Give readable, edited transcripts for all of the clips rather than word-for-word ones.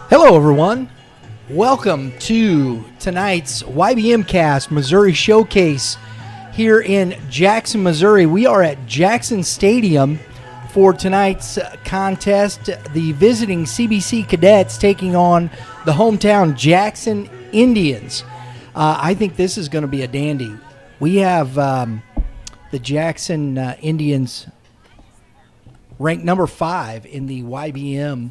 Hello, everyone. Welcome to tonight's YBMcast Missouri Showcase here in Jackson, Missouri. We are at Jackson Stadium for tonight's contest. The visiting C.B.C. Cadets taking on the hometown Jackson Indians. I think this is going to be a dandy. We have the Jackson Indians ranked number 5 in the YBM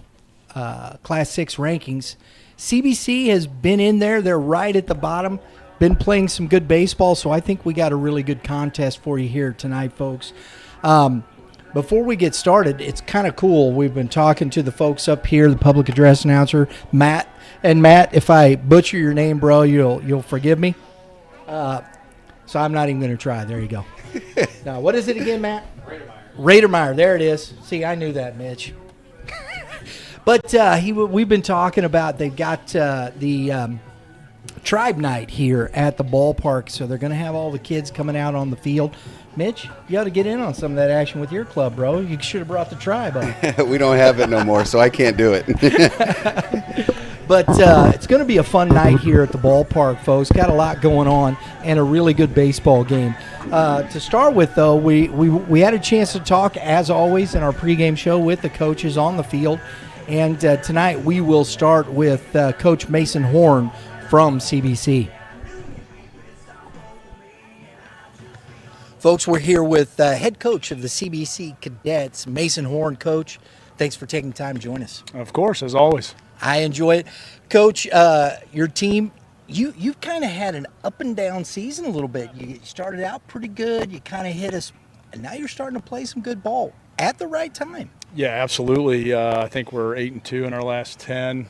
Class 6 rankings. C.B.C. has been in there. They're right at the bottom, been playing some good baseball, so I think we got a really good contest for you here tonight, folks. Before we get started, it's kind of cool. We've been talking to the folks up here, the public address announcer, Matt. And, Matt, if I butcher your name, bro, you'll forgive me. So I'm not even going to try. There you go. Now, what is it again, Matt? Radermeyer. There it is. See, I knew that, Mitch. But we've been talking about they've got the Tribe Night here at the ballpark, so they're going to have all the kids coming out on the field. Mitch, you ought to get in on some of that action with your club, bro. You should have brought the Tribe up. We don't have it no more, so I can't do it. But it's going to be a fun night here at the ballpark, folks. Got a lot going on and a really good baseball game. To start with, though, we had a chance to talk, as always, in our pregame show with the coaches on the field. And tonight we will start with Coach Mason Horn from C.B.C. Folks, we're here with head coach of the C.B.C. Cadets, Mason Horn. Coach, thanks for taking time to join us. Of course, as always. I enjoy it. Coach, your team, you've kind of had an up and down season a little bit. You started out pretty good. You kind of hit us, and now you're starting to play some good ball at the right time. Yeah, absolutely. I think we're 8-2 in our last 10.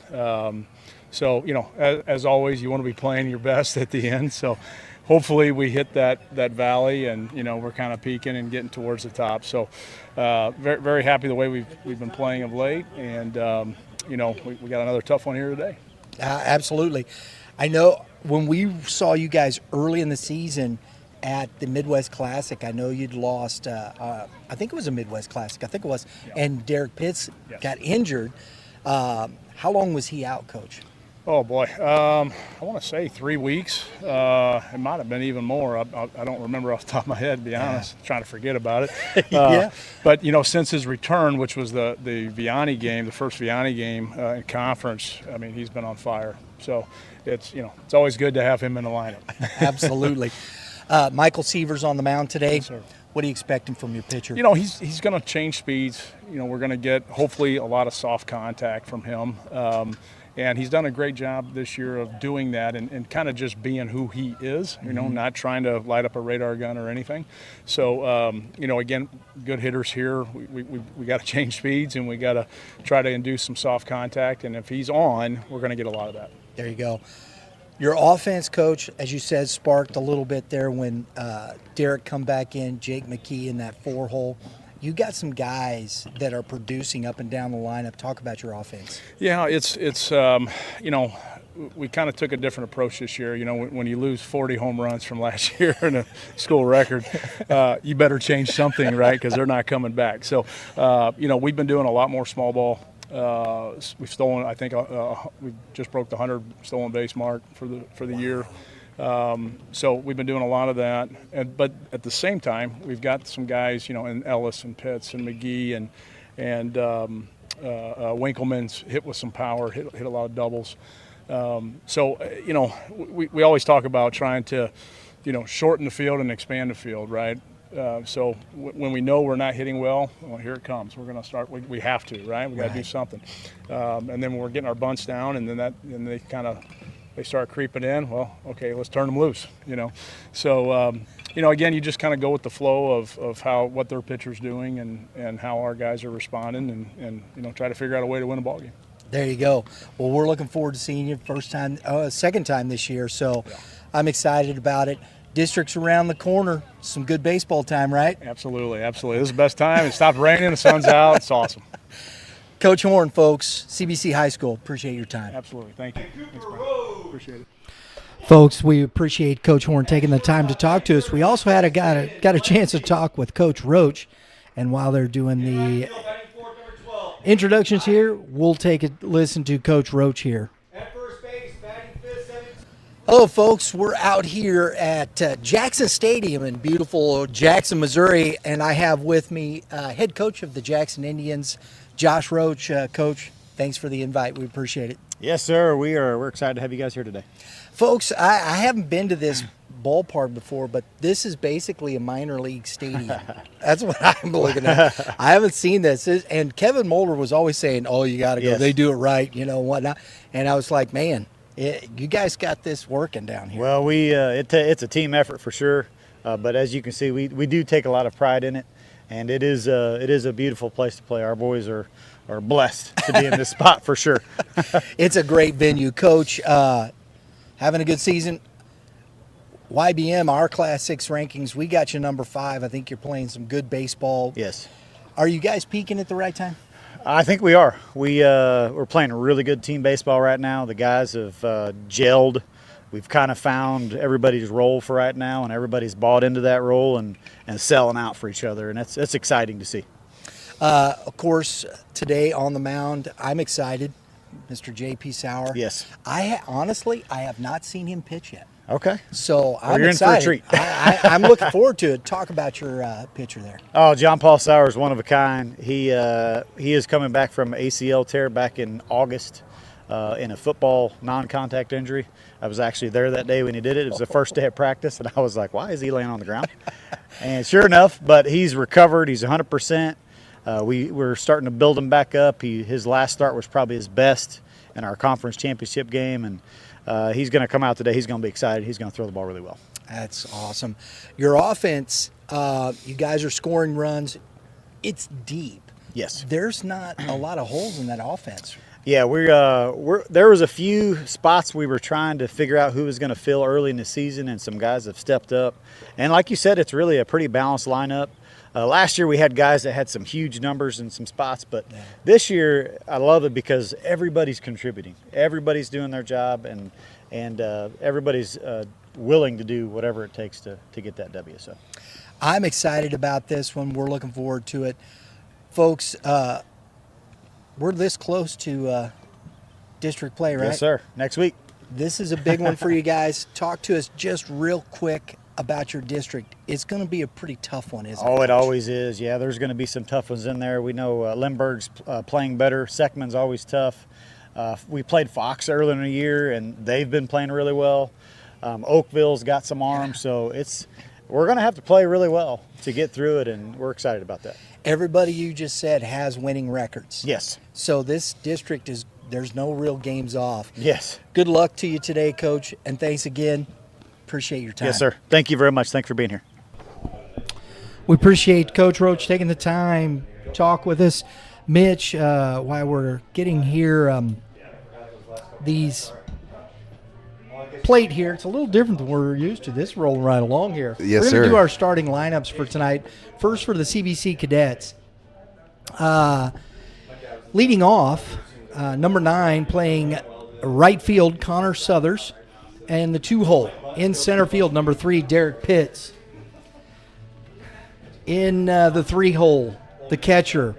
So, as always, you want to be playing your best at the end. So hopefully we hit that valley and, we're kind of peaking and getting towards the top. So very, very happy the way we've been playing of late. And, we got another tough one here today. Absolutely. I know when we saw you guys early in the season at the Midwest Classic, I know you'd lost, I think it was a Midwest Classic, I think it was, yeah. And Derek Pitts got injured. How long was he out, Coach? Oh, boy. I want to say 3 weeks. It might have been even more. I don't remember off the top of my head, to be honest. Trying to forget about it. Yeah. But, since his return, which was the Vianney game, the first Vianney game in conference, I mean, he's been on fire. So it's always good to have him in the lineup. Absolutely. Michael Seaver's on the mound today. Yes, sir. What are you expecting from your pitcher? He's going to change speeds. We're going to get, hopefully, a lot of soft contact from him. And he's done a great job this year of doing that and kind of just being who he is, not trying to light up a radar gun or anything. So, again, good hitters here. We got to change speeds and we got to try to induce some soft contact. And if he's on, we're going to get a lot of that. There you go. Your offense, Coach, as you said, sparked a little bit there when Derek come back in, Jake McKee in that 4-hole. You got some guys that are producing up and down the lineup. Talk about your offense. Yeah, it's we kind of took a different approach this year. When you lose 40 home runs from last year in a school record, you better change something, right? Because they're not coming back. So, we've been doing a lot more small ball. We've stolen, I think, we just broke the 100 stolen base mark for the year. So we've been doing a lot of that, but at the same time, we've got some guys, in Ellis and Pitts and McGee and Winkleman's hit with some power, hit a lot of doubles. We always talk about trying to, shorten the field and expand the field, right? So when we know we're not hitting well, here it comes. We're going to start. We have to, right? We got to do something. And then when we're getting our bunts down, and then they start creeping in. Well, okay, let's turn them loose. So again, you just kind of go with the flow of what their pitcher's doing and how our guys are responding, and try to figure out a way to win a ball game. There you go. Well, we're looking forward to seeing you second time this year. So yeah. I'm excited about it. District's around the corner. Some good baseball time, right? Absolutely. This is the best time. It stopped raining. The sun's out. It's awesome. Coach Horn, folks, C.B.C. High School. Appreciate your time. Absolutely. Thank you. Thanks, Brian. Appreciate it. Folks, we appreciate Coach Horn taking the time to talk to us. We also got a chance to talk with Coach Roach, and while they're doing the Introductions here. We'll take a listen to Coach Roach here. At first base, batting fifth, 7. Hello, folks. We're out here at Jackson Stadium in beautiful Jackson, Missouri, and I have with me head coach of the Jackson Indians, Josh Roach. Coach, thanks for the invite. We appreciate it. Yes, sir. We're excited to have you guys here today. Folks, I haven't been to this ballpark before, but this is basically a minor league stadium. That's what I'm looking at. I haven't seen this. And Kevin Mulder was always saying, oh, you got to go. Yes. They do it right, whatnot. And I was like, man, you guys got this working down here. Well, it's a team effort for sure, but as you can see, we do take a lot of pride in it, and it is a beautiful place to play. Our boys are blessed to be in this spot for sure. It's a great venue. Coach, having a good season. YBM, our Class 6 rankings, we got you number 5. I think you're playing some good baseball. Yes. Are you guys peaking at the right time? I think we are. We're playing a really good team baseball right now. The guys have gelled. We've kind of found everybody's role for right now, and everybody's bought into that role and selling out for each other, and that's exciting to see. Of course, today on the mound, I'm excited. Mr. J.P. Sauer. Yes. Honestly, I have not seen him pitch yet. Okay. So I'm you're excited. in for a treat. I'm looking forward to it. Talk about your pitcher there. Oh, John Paul Sauer is one of a kind. He is coming back from ACL tear back in August in a football non-contact injury. I was actually there that day when he did it. It was the first day of practice, and I was like, why is he laying on the ground? And sure enough, but he's recovered. He's 100%. We're starting to build him back up. His last start was probably his best in our conference championship game, and he's going to come out today. He's going to be excited. He's going to throw the ball really well. That's awesome. Your offense, you guys are scoring runs. It's deep. Yes. There's not a lot of holes in that offense. Yeah, there was a few spots we were trying to figure out who was going to fill early in the season, and some guys have stepped up. And like you said, it's really a pretty balanced lineup. Last year we had guys that had some huge numbers in some spots, but this year I love it because everybody's contributing. Everybody's doing their job, and everybody's willing to do whatever it takes to get that W. So I'm excited about this one. We're looking forward to it. Folks, we're this close to district play, right? Yes, sir. Next week. This is a big one for you guys. Talk to us just real quick about your district. It's going to be a pretty tough one, isn't it? Oh, it always is. Yeah, there's going to be some tough ones in there. We know Lindbergh's playing better. Seckman's always tough. We played Fox earlier in the year, and they've been playing really well. Oakville's got some arms, so we're going to have to play really well to get through it, and we're excited about that. Everybody you just said has winning records. Yes. So this district there's no real games off. Yes. Good luck to you today, Coach, and thanks again. Appreciate your time. Yes, sir. Thank you very much. Thanks for being here. We appreciate Coach Roach taking the time to talk with us. Mitch, while we're getting here, these plate here, it's a little different than we're used to. This rolling right along here. Yes, we're going to sir. do our starting lineups for tonight. First for the C.B.C. Cadets. Leading off, number 9 playing right field, Connor Southers, and the 2-hole. In center field, number 3, Derek Pitts. In the 3-hole, the catcher,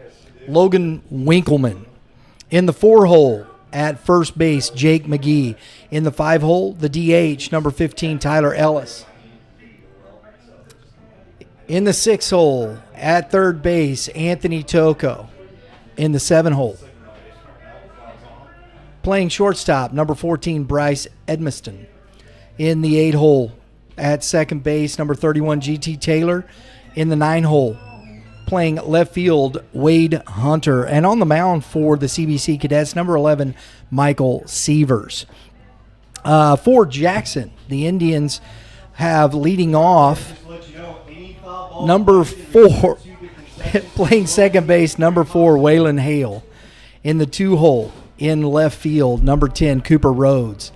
Logan Winkleman. In the 4-hole, at first base, Jake McGee. In the 5-hole, the DH, number 15, Tyler Ellis. In the 6-hole, at third base, Anthony Toko. In the 7-hole, playing shortstop, number 14, Bryce Edmiston. In the 8-hole, at second base, number 31, GT Taylor. In the 9-hole, playing left field, Wade Hunter. And on the mound for the C.B.C. Cadets, number 11, Michael Sievers. For Jackson, the Indians have leading off number 4, playing second base, number 4, Waylon Hale. In the 2-hole, in left field, number 10, Cooper Rhodes.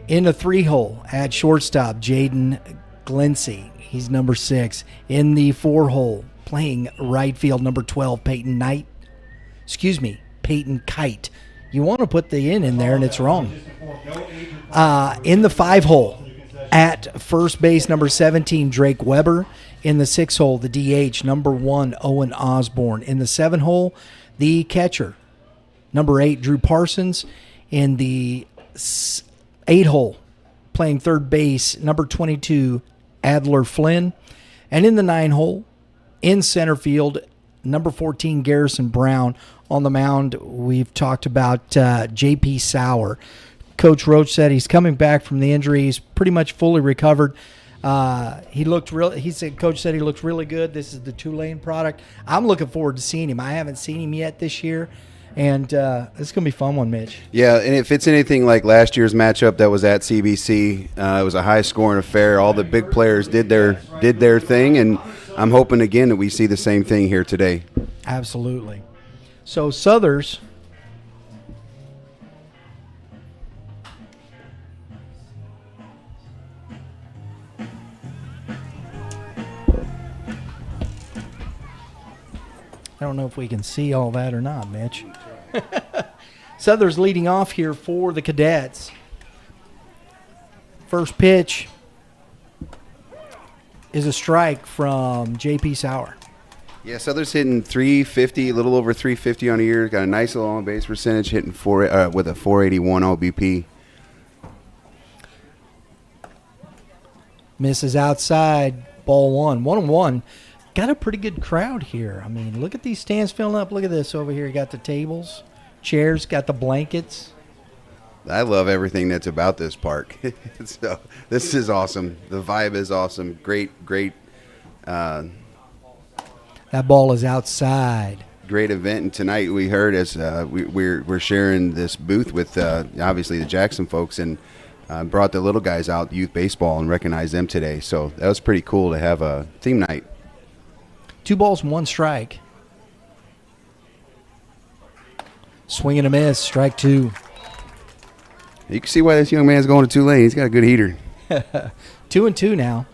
In the 3-hole, at shortstop, Jaden Glency. He's number 6. In the 4-hole, playing right field, number 12, Peyton Kite. You want to put the in there, and it's wrong. In the 5-hole, at first base, number 17, Drake Weber. In the 6-hole, the DH, number 1, Owen Osborne. In the 7-hole, the catcher, Number 8, Drew Parsons. In the 8-hole, playing third base, number 22, Adler Flynn. And in the 9-hole, in center field, number 14, Garrison Brown. On the mound, we've talked about J.P. Sauer. Coach Roach said he's coming back from the injury. He's pretty much fully recovered. Coach said he looks really good. This is the Tulane product. I'm looking forward to seeing him. I haven't seen him yet this year, and it's going to be a fun one, Mitch. Yeah, and if it's anything like last year's matchup that was at C.B.C, it was a high-scoring affair. All the big players did their thing, and I'm hoping again that we see the same thing here today. Absolutely. So Southers I don't know if we can see all that or not, Mitch. Southers leading off here for the Cadets. First pitch is a strike from J.P. Sauer. Yeah, Southers hitting 350, a little over 350 on a year. Got a nice little on-base percentage, hitting with a 481 OBP. Misses outside, ball one. 1-1. Got a pretty good crowd here. I mean, look at these stands filling up. Look at this over here. You got the tables, chairs, got the blankets. I love everything that's about this park. So this is awesome. The vibe is awesome. Great. That ball is outside. Great event, and tonight we heard as we're sharing this booth with obviously the Jackson folks, and brought the little guys out, youth baseball, and recognized them today. So that was pretty cool to have a team night. 2 balls, 1 strike. Swing and a miss, strike 2. You can see why this young man's going to Tulane. He's got a good heater. 2-2 now.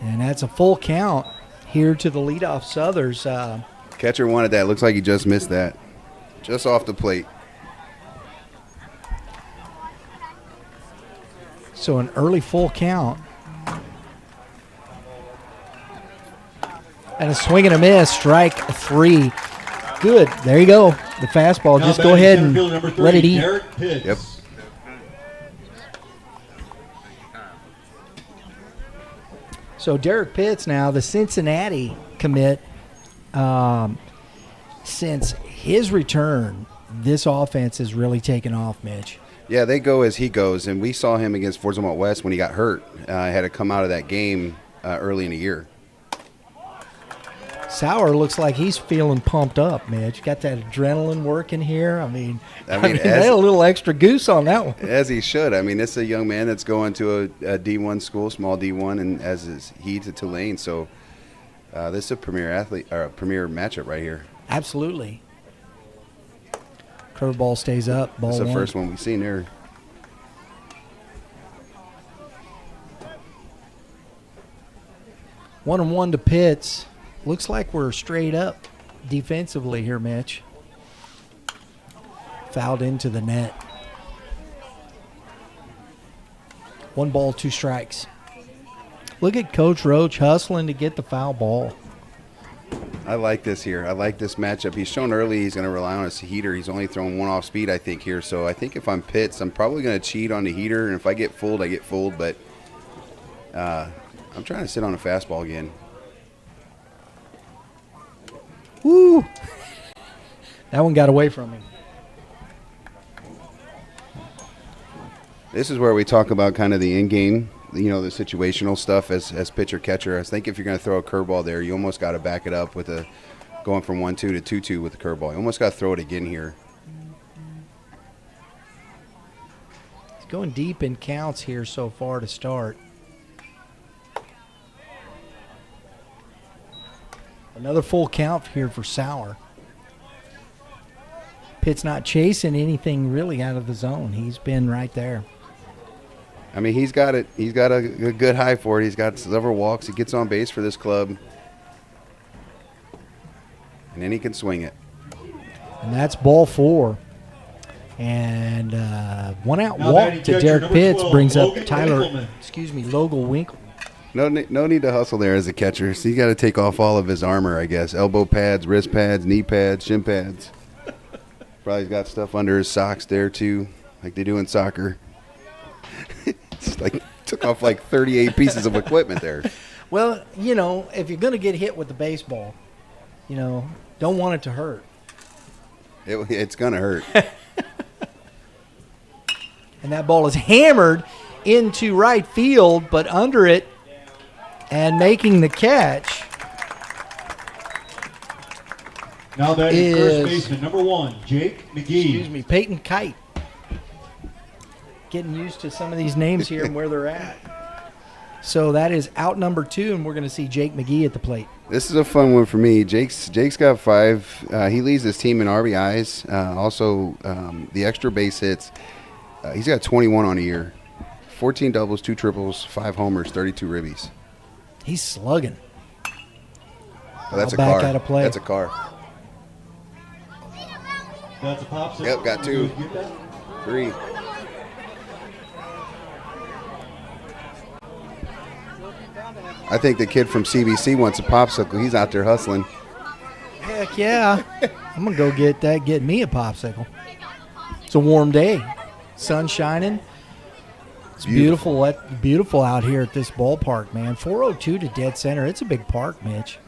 And that's a full count here to the leadoff Southers. Catcher wanted that. Looks like he just missed that. Just off the plate. So an early full count. And a swing and a miss, strike 3. Good. There you go. The fastball. Now Just go ahead and let it eat. Derek Pitts. Yep. So Derek Pitts now, the Cincinnati commit, since his return, this offense has really taken off, Mitch. Yeah, they go as he goes, and we saw him against Fort Zumwalt West when he got hurt. Had to come out of that game early in the year. Sauer looks like he's feeling pumped up, Mitch. Got that adrenaline working here. I mean they had a little extra goose on that one. As he should. I mean, this is a young man that's going to a D1 school, small D1, and as is he to Tulane. So this is a premier athlete or a premier matchup right here. Absolutely. Curveball stays up. Ball That's the one. first one we've seen there. One and one to Pitts. Looks like we're straight up defensively here, Mitch. Fouled into the net. 1 ball, 2 strikes. Look at Coach Roach hustling to get the foul ball. I like this here. I like this matchup. He's shown early he's going to rely on his heater. He's only thrown 1 off speed, I think, here. So I think if I'm Pitts, I'm probably going to cheat on the heater. And if I get fooled, I get fooled. But I'm trying to sit on a fastball again. Woo! That one got away from him. This is where we talk about kind of the in-game, the situational stuff as pitcher-catcher. I think if you're going to throw a curveball there, you almost got to back it up with going from 1-2 to 2-2 with the curveball. You almost got to throw it again here. He's going deep in counts here so far to start. Another full count here for Sauer. Pitt's not chasing anything really out of the zone. He's been right there. I mean, he's got it. He's got a good high for it. He's got several walks. He gets on base for this club. And then he can swing it. And that's ball 4. And one out Now walk batting to catcher, Derek number Pitts 12, brings up Logan Tyler, Winkleman. Logan Winkle. No need to hustle there as a catcher. So you got to take off all of his armor, I guess. Elbow pads, wrist pads, knee pads, shin pads. Probably got stuff under his socks there too, like they do in soccer. It's like took off like 38 pieces of equipment there. Well, if you're going to get hit with the baseball, don't want it to hurt. It's gonna hurt. And that ball is hammered into right field, but under it and making the catch Now batting is- first baseman, number 1, Jake McGee. Peyton Kite. Getting used to some of these names here and where they're at. So that is out number 2, and we're going to see Jake McGee at the plate. This is a fun one for me. Jake's got 5. He leads his team in RBIs. Also, the extra base hits. He's got 21 on a year. 14 doubles, 2 triples, 5 homers, 32 ribbies. He's slugging. Oh, that's a Back car. out of play. That's a car. That's a popsicle. Yep, got 2. 3. I think the kid from C.B.C. wants a popsicle. He's out there hustling. Heck yeah. I'm going to go get me a popsicle. It's a warm day. Sun shining. It's beautiful out here at this ballpark, man. 402 to dead center. It's a big park, Mitch.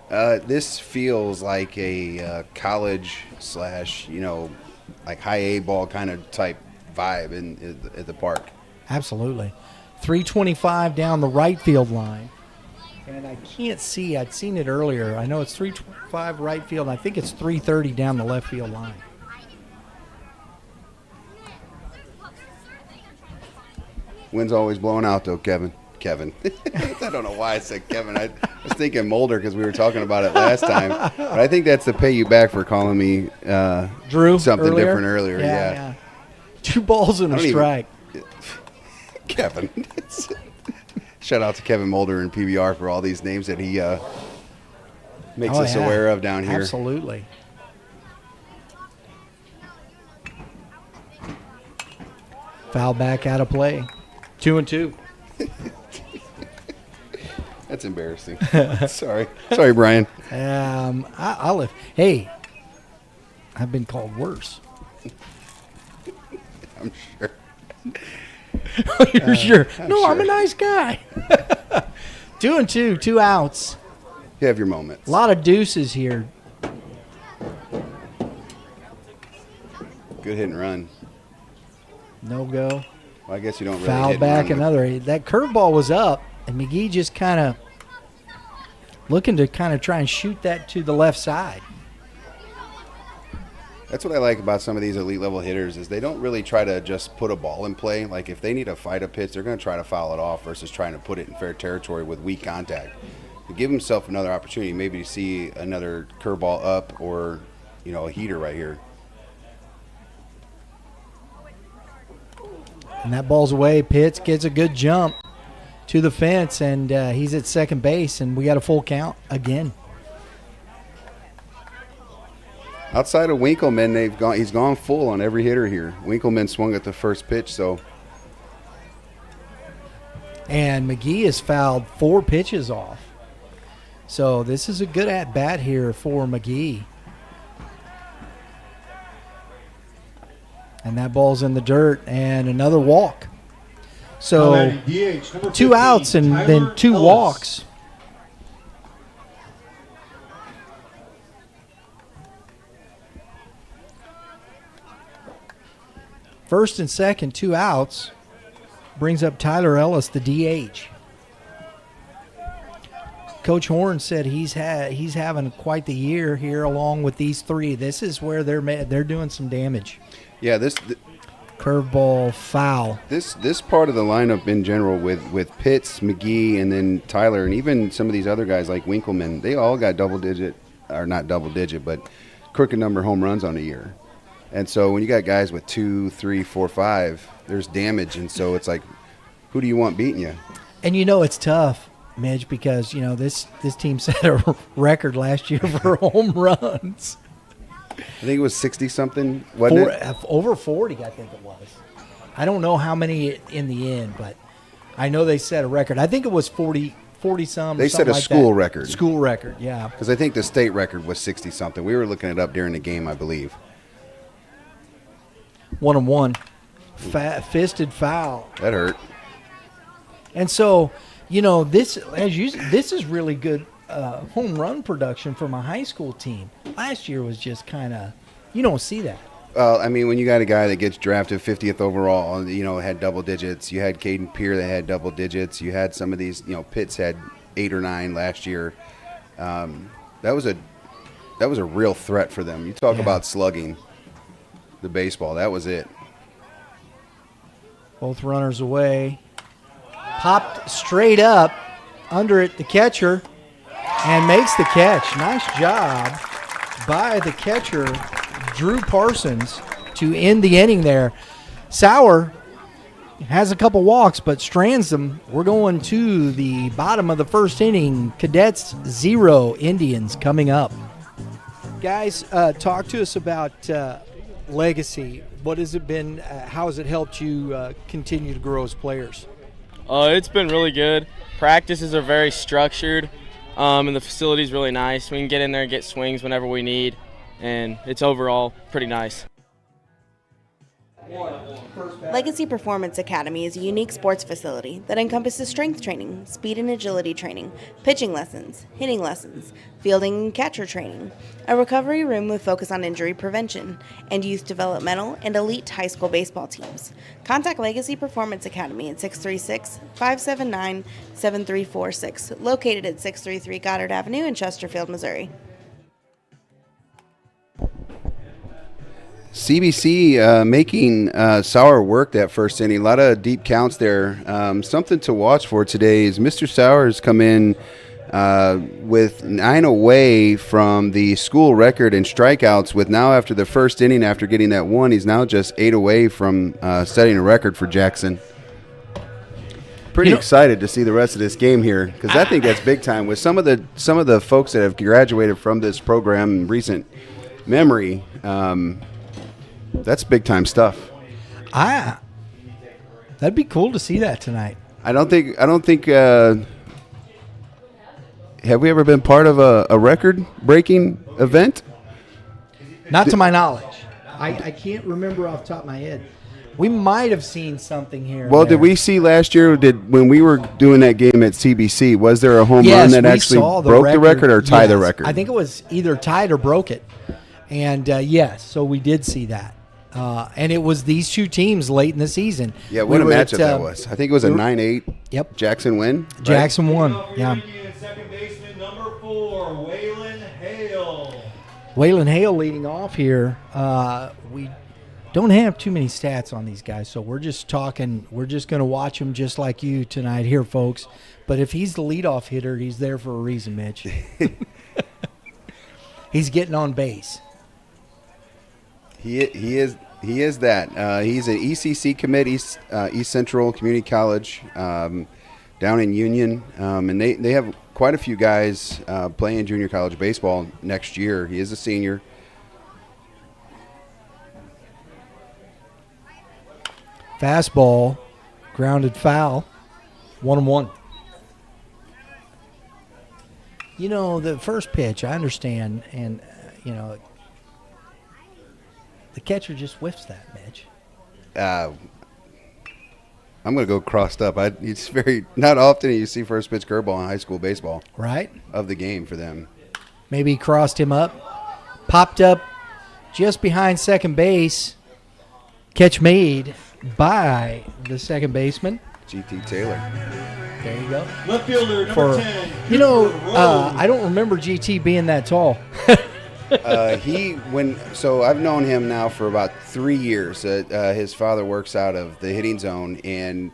This feels like a college / like high A ball kind of type vibe at the park. Absolutely. 325 down the right field line. And I can't see. I'd seen it earlier. I know it's 325 right field. I think it's 330 down the left field line. Wind's always blowing out, though, Kevin. I don't know why I said Kevin. I was thinking Mulder because we were talking about it last time. But I think that's to pay you back for calling me Drew something earlier? different earlier. Yeah. 2 balls and I a don't even- strike. Kevin. Shout out to Kevin Mulder and PBR for all these names that he makes us aware of down here. Absolutely. Foul back out of play. 2-2. That's embarrassing. Sorry, Brian. I'll live. Hey, I've been called worse. I'm sure. You're sure? I'm No, I'm a sure. nice guy. 2-2, 2 outs. You have your moments. A lot of deuces here. Good hit and run. No go. Well, I guess you don't really Foul hit and back run, another. That curveball was up, and McGee just kind of looking to try and shoot that to the left side. That's what I like about some of these elite level hitters is they don't really try to just put a ball in play. Like if they need to fight a pitch, they're going to try to foul it off versus trying to put it in fair territory with weak contact. To give himself another opportunity, maybe to see another curveball up or a heater right here. And that ball's away. Pitts gets a good jump to the fence, and he's at second base, and we got a full count again. Outside of Winkleman, he's gone full on every hitter here. Winkleman swung at the first pitch, so And McGee has fouled 4 pitches off. So this is a good at-bat here for McGee. And that ball's in the dirt, and another walk. So Now batting DH, number 2 15, outs and Tyler then 2 Ellis. walks. First and second, 2 outs. Brings up Tyler Ellis, the DH. Coach Horn said he's having quite the year here along with these 3. This is where they're doing some damage. yeah, this Curveball, foul. This part of the lineup in general with Pitts, McGee, and then Tyler, and even some of these other guys like Winkleman, they all got not double digit, but crooked number home runs on a year. And so when you got guys with 2, 3, 4, 5, there's damage, and so it's like, who do you want beating you? And it's tough, Midge, because this team set a record last year for home runs. I think it was 60-something, wasn't it? Over 40, I think it was. I don't know how many in the end, but I know they set a record. I think it was 40-some. They set a school record. School record, yeah. Because I think the state record was 60-something. We were looking it up during the game, I believe. 1-on-1. Fisted foul. That hurt. And so, this is really good home run production from a high school team. Last year was just kind of, you don't see that. Well, I mean, when you got a guy that gets drafted 50th overall, had double digits. You had Caden Peer that had double digits. You had some of these, Pitts had 8 or 9 last year. That was a real threat for them. You talk about slugging the baseball. That was it. Both runners away. Popped straight up under it, the catcher, and makes the catch. Nice job by the catcher, Drew Parsons, to end the inning there. Sauer has a couple walks, but strands them. We're going to the bottom of the first inning. Cadets 0, Indians coming up. Guys, talk to us about legacy. What has it been? How has it helped you continue to grow as players? It's been really good. Practices are very structured, and the facility's really nice. We can get in there and get swings whenever we need, and it's overall pretty nice. Legacy Performance Academy is a unique sports facility that encompasses strength training, speed and agility training, pitching lessons, hitting lessons, fielding and catcher training, a recovery room with focus on injury prevention, and youth developmental and elite high school baseball teams. Contact Legacy Performance Academy at 636-579-7346, located at 633 Goddard Avenue in Chesterfield, Missouri. C.B.C. Making Sauer work that first inning. A lot of deep counts there. Something to watch for today is Mr. Sauer's come in with 9 away from the school record in strikeouts, with now after the first inning, after getting that 1, he's now just 8 away from setting a record for Jackson. Pretty excited to see the rest of this game here, because I think that's big time. With some of the folks that have graduated from this program in recent memory, that's big time stuff. That'd be cool to see that tonight. I don't think have we ever been part of a record breaking event? Not to my knowledge. I can't remember off the top of my head. We might have seen something here. Well, did we see last year, when we were doing that game at C.B.C., was there a home run that actually broke the record or tied the record? I think it was either tied or broke it. And, yes, so we did see that. And it was these two teams late in the season. Yeah, what a matchup that was. I think it was a 9-8 Jackson win. Right? Jackson won, yeah. Second baseman number 4, Waylon Hale. Waylon Hale leading off here. We don't have too many stats on these guys, so we're just talking. We're just going to watch them just like you tonight here, folks. But if he's the leadoff hitter, he's there for a reason, Mitch. He's getting on base. He is that. He's an ECC commit, East Central Community College, down in Union, and they have quite a few guys playing junior college baseball next year. He is a senior. Fastball, grounded foul, 1-1. The first pitch, I understand, and the catcher just whiffs that, Mitch. I'm going to go crossed up. It's very not often you see first pitch curveball in high school baseball. Right. Of the game for them. Maybe he crossed him up, popped up just behind second base. Catch made by the second baseman. G.T. Taylor. There you go. Left fielder number 10. I don't remember GT being that tall. So I've known him now for about 3 years. His father works out of the hitting zone, and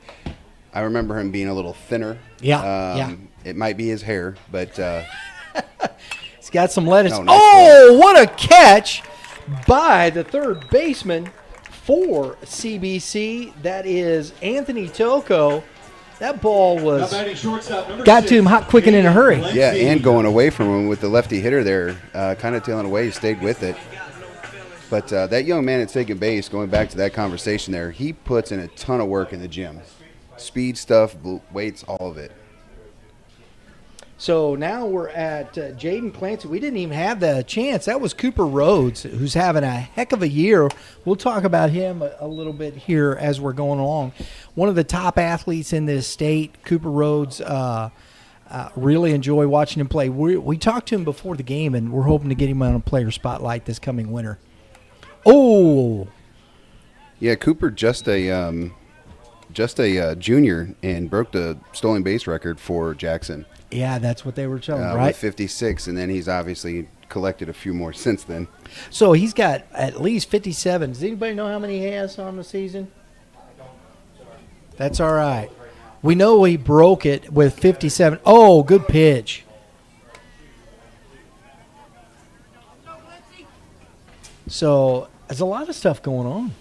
I remember him being a little thinner. Yeah. It might be his hair, but he's got some lettuce. No, what a catch by the third baseman for C.B.C. That is Anthony Toko. That ball was got to him hot, quick, and in a hurry. Yeah, and going away from him with the lefty hitter there, kind of tailing away, he stayed with it. But that young man at second base, going back to that conversation there, he puts in a ton of work in the gym. Speed stuff, weights, all of it. So now we're at Jaden Clancy. We didn't even have the chance. That was Cooper Rhodes, who's having a heck of a year. We'll talk about him a little bit here as we're going along. One of the top athletes in this state, Cooper Rhodes. Really enjoy watching him play. We talked to him before the game, and we're hoping to get him on a player spotlight this coming winter. Oh, yeah, Cooper just a junior and broke the stolen base record for Jackson. yeah, that's what they were telling me, With right? 56, and then he's obviously collected a few more since then. So he's got at least 57. Does anybody know how many he has on the season? That's all right. We know he broke it with 57. Oh, good pitch. So there's a lot of stuff going on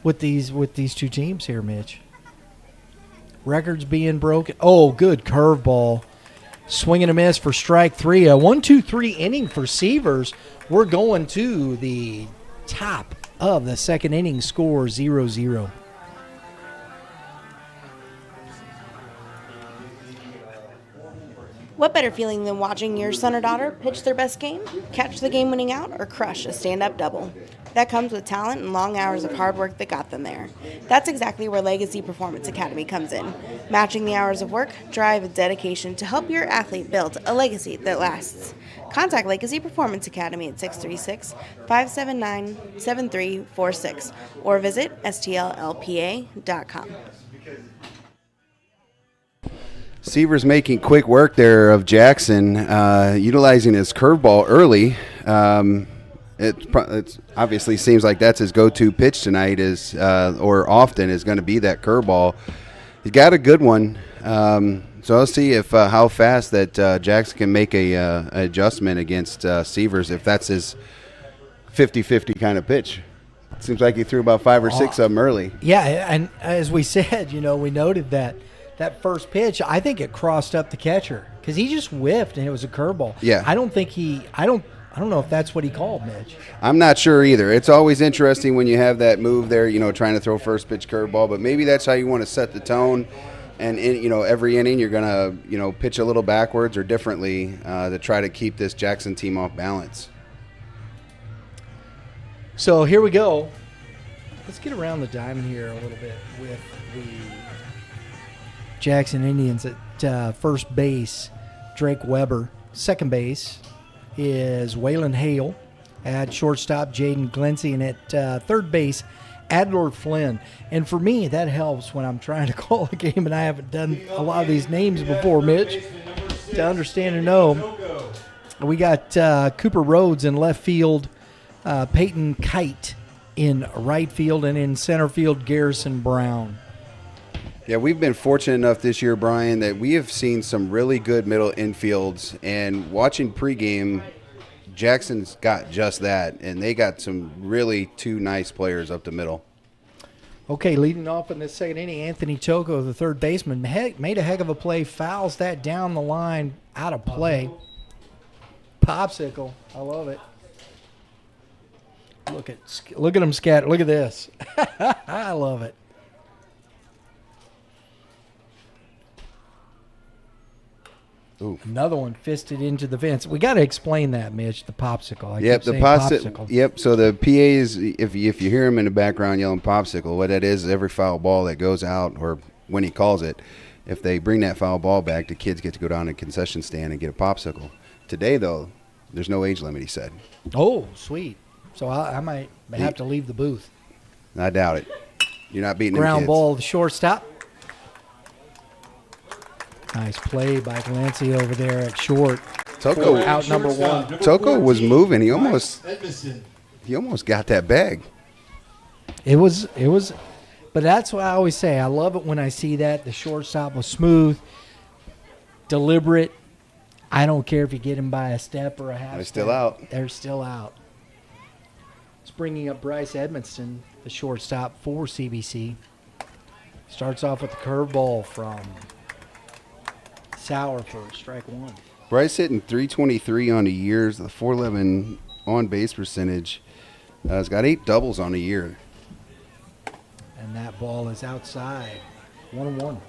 with these two teams here, Mitch. Records being broken. Oh, good curveball. Swing and a miss for strike three. A 1-2-3 inning for Sievers. We're going to the top of the second inning, score 0-0. What better feeling than watching your son or daughter pitch their best game, catch the game-winning out, or crush a stand-up double? That comes with talent and long hours of hard work that got them there. That's exactly where Legacy Performance Academy comes in, matching the hours of work, drive, and dedication to help your athlete build a legacy that lasts. Contact Legacy Performance Academy at 636-579-7346 or visit stllpa.com. Sievers making quick work there of Jackson, utilizing his curveball early. It obviously seems like that's his go-to pitch tonight, or often is going to be that curveball. He's got a good one, so I'll see if how fast that Jackson can make a adjustment against Sievers if that's his 50-50 kind of pitch. It seems like he threw about 5 or 6 of them early. Yeah, and as we said, we noted that first pitch, I think it crossed up the catcher because he just whiffed and it was a curveball. Yeah. I don't know if that's what he called, Mitch. I'm not sure either. It's always interesting when you have that move there, trying to throw first pitch curveball, but maybe that's how you want to set the tone. And every inning you're going to, pitch a little backwards or differently to try to keep this Jackson team off balance. So here we go. Let's get around the diamond here a little bit with the Jackson Indians at first base, Drake Weber. Second base is Waylon Hale. At shortstop, Jaden Clancy. And at third base, Adler Flynn. And for me, that helps when I'm trying to call a game and I haven't done a lot of these names before, Mitch, to understand and know. We got Cooper Rhodes in left field, Peyton Kite in right field, and in center field, Garrison Brown. Yeah, we've been fortunate enough this year, Brian, that we have seen some really good middle infields. And watching pregame, Jackson's got just that, and they got some really two nice players up the middle. Okay, leading off in the second inning, Anthony Toko, the third baseman, made a heck of a play, fouls that down the line, out of play. Popsicle, I love it. Look at them scatter. Look at this. I love it. Ooh. Another one fisted into the fence. We got to explain that, Mitch. The popsicle. Yep, the popsicle. Yep. So the PAs, if you hear him in the background yelling popsicle, what that is every foul ball that goes out, or when he calls it, if they bring that foul ball back, the kids get to go down to the concession stand and get a popsicle. Today, though, there's no age limit. He said. Oh, sweet. So I might have to leave the booth. I doubt it. You're not beating them Ground kids. ball, the shortstop. Nice play by Clancy over there at short. Toko out number one. Toko was moving. He almost got that bag. It was, but that's what I always say. I love it when I see that. The shortstop was smooth, deliberate. I don't care if you get him by a step or a half. They're still out. They're still out. It's bringing up Bryce Edmonston, the shortstop for C.B.C. Starts off with the curveball from Sauer for strike one. Bryce hitting .323 on the years, the .411 on base percentage. He's got 8 doubles on the year. And that ball is outside. 1-1.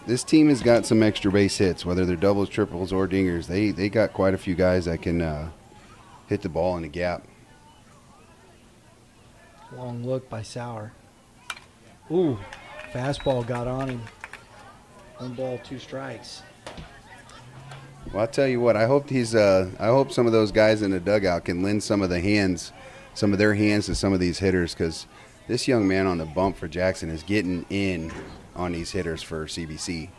This team has got some extra base hits, whether they're doubles, triples, or dingers. They got quite a few guys that can hit the ball in the gap. Long look by Sauer. Ooh, fastball got on him. 1 ball, 2 strikes. Well, I'll tell you what. I hope some of those guys in the dugout can lend some of their hands to some of these hitters, because this young man on the bump for Jackson is getting in on these hitters for C.B.C.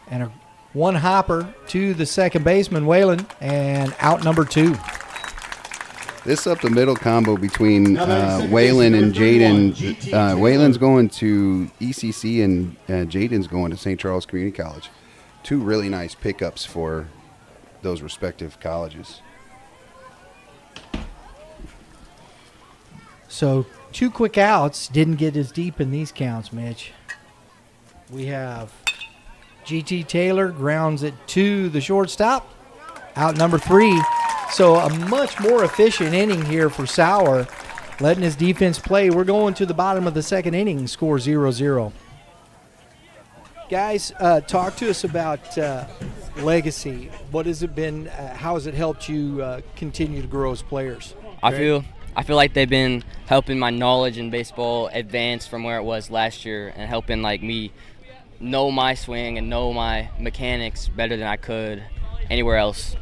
And a 1 hopper to the second baseman, Whalen, and out number 2. This up the middle combo between second Whalen baseman, and Jaden. number 31, Whalen's going to ECC and Jaden's going to St. Charles Community College. 2 really nice pickups for those respective colleges. So 2 quick outs. Didn't get as deep in these counts, Mitch. We have G.T. Taylor grounds it to the shortstop. Out number 3. So a much more efficient inning here for Sauer, letting his defense play. We're going to the bottom of the second inning, score 0-0. Guys, talk to us about legacy. What has it been? How has it helped you continue to grow as players? I feel like they've been helping my knowledge in baseball advance from where it was last year, and helping like me know my swing and know my mechanics better than I could anywhere else.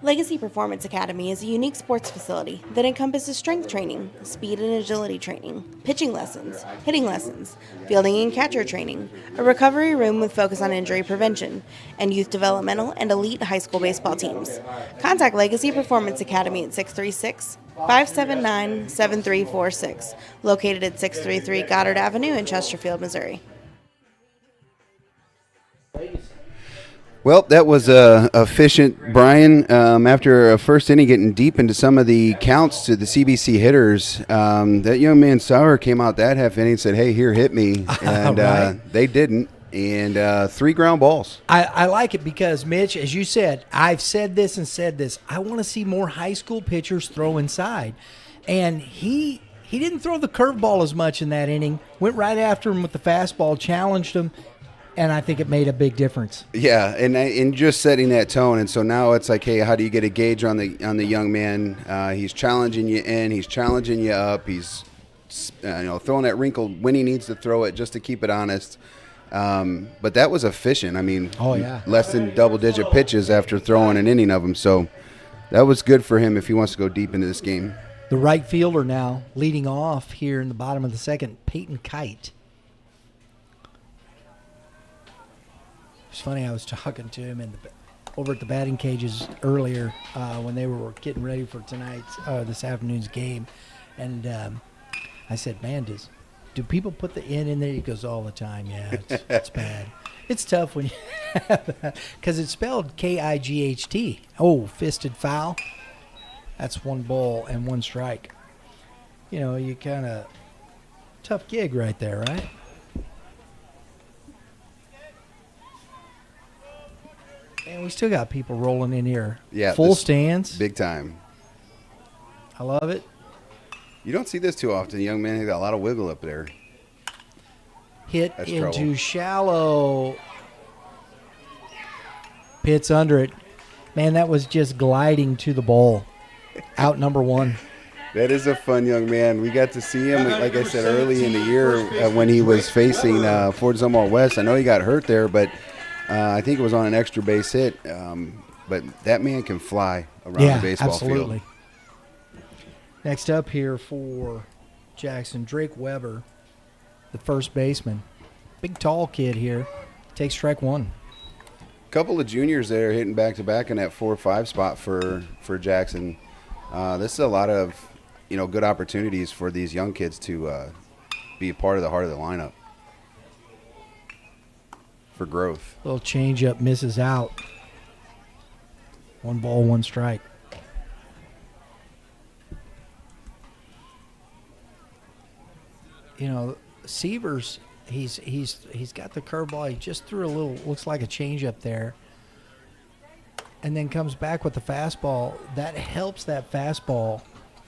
Legacy Performance Academy is a unique sports facility that encompasses strength training, speed and agility training, pitching lessons, hitting lessons, fielding and catcher training, a recovery room with focus on injury prevention, and youth developmental and elite high school baseball teams. Contact Legacy Performance Academy at 636-579-7346, located at 633 Goddard Avenue in Chesterfield, Missouri. Well, that was efficient, Brian. After a first inning getting deep into some of the counts to the C.B.C. hitters, that young man Sauer came out that half inning and said, hey, here, hit me. And Right. They didn't. And 3 ground balls. I like it because, Mitch, as you said, I've said this. I want to see more high school pitchers throw inside. And he didn't throw the curveball as much in that inning. Went right after him with the fastball, challenged him, and I think it made a big difference. Yeah, and just setting that tone. And so now it's like, hey, how do you get a gauge on the young man? He's challenging you in. He's challenging you up. He's throwing that wrinkle when he needs to throw it just to keep it honest. But that was efficient. I mean, Oh, yeah. less than double-digit pitches after throwing an inning of them. So that was good for him if he wants to go deep into this game. The right fielder now leading off here in the bottom of the second, Peyton Kite. It's funny, I was talking to him over at the batting cages earlier when they were getting ready for this afternoon's game. And I said, man, do people put the N in there? He goes, all the time. Yeah, it's bad. It's tough when you have that because it's spelled K-I-G-H-T. Oh, fisted foul. That's 1 ball and 1 strike. You kind of tough gig right there, right? And we still got people rolling in here. Yeah, Full this- stands. Big time. I love it. You don't see this too often. Young man, he got a lot of wiggle up there. Hit That's into trouble. shallow. Pits under it. Man, that was just gliding to the ball. Out number 1. That is a fun young man. We got to see him, like I said, early in the year when he was facing Fort Zumwalt West. I know he got hurt there, but I think it was on an extra base hit. But that man can fly around the baseball absolutely. field. Next up here for Jackson, Drake Weber, the first baseman. Big, tall kid here. Takes strike 1. Couple of juniors there hitting back-to-back in that 4-5 spot for Jackson. This is a lot of good opportunities for these young kids to be a part of the heart of the lineup for growth. Little changeup misses out. 1 ball, 1 strike. Sievers He's got the curveball. He just threw a little, looks like a changeup there, and then comes back with the fastball. That helps that fastball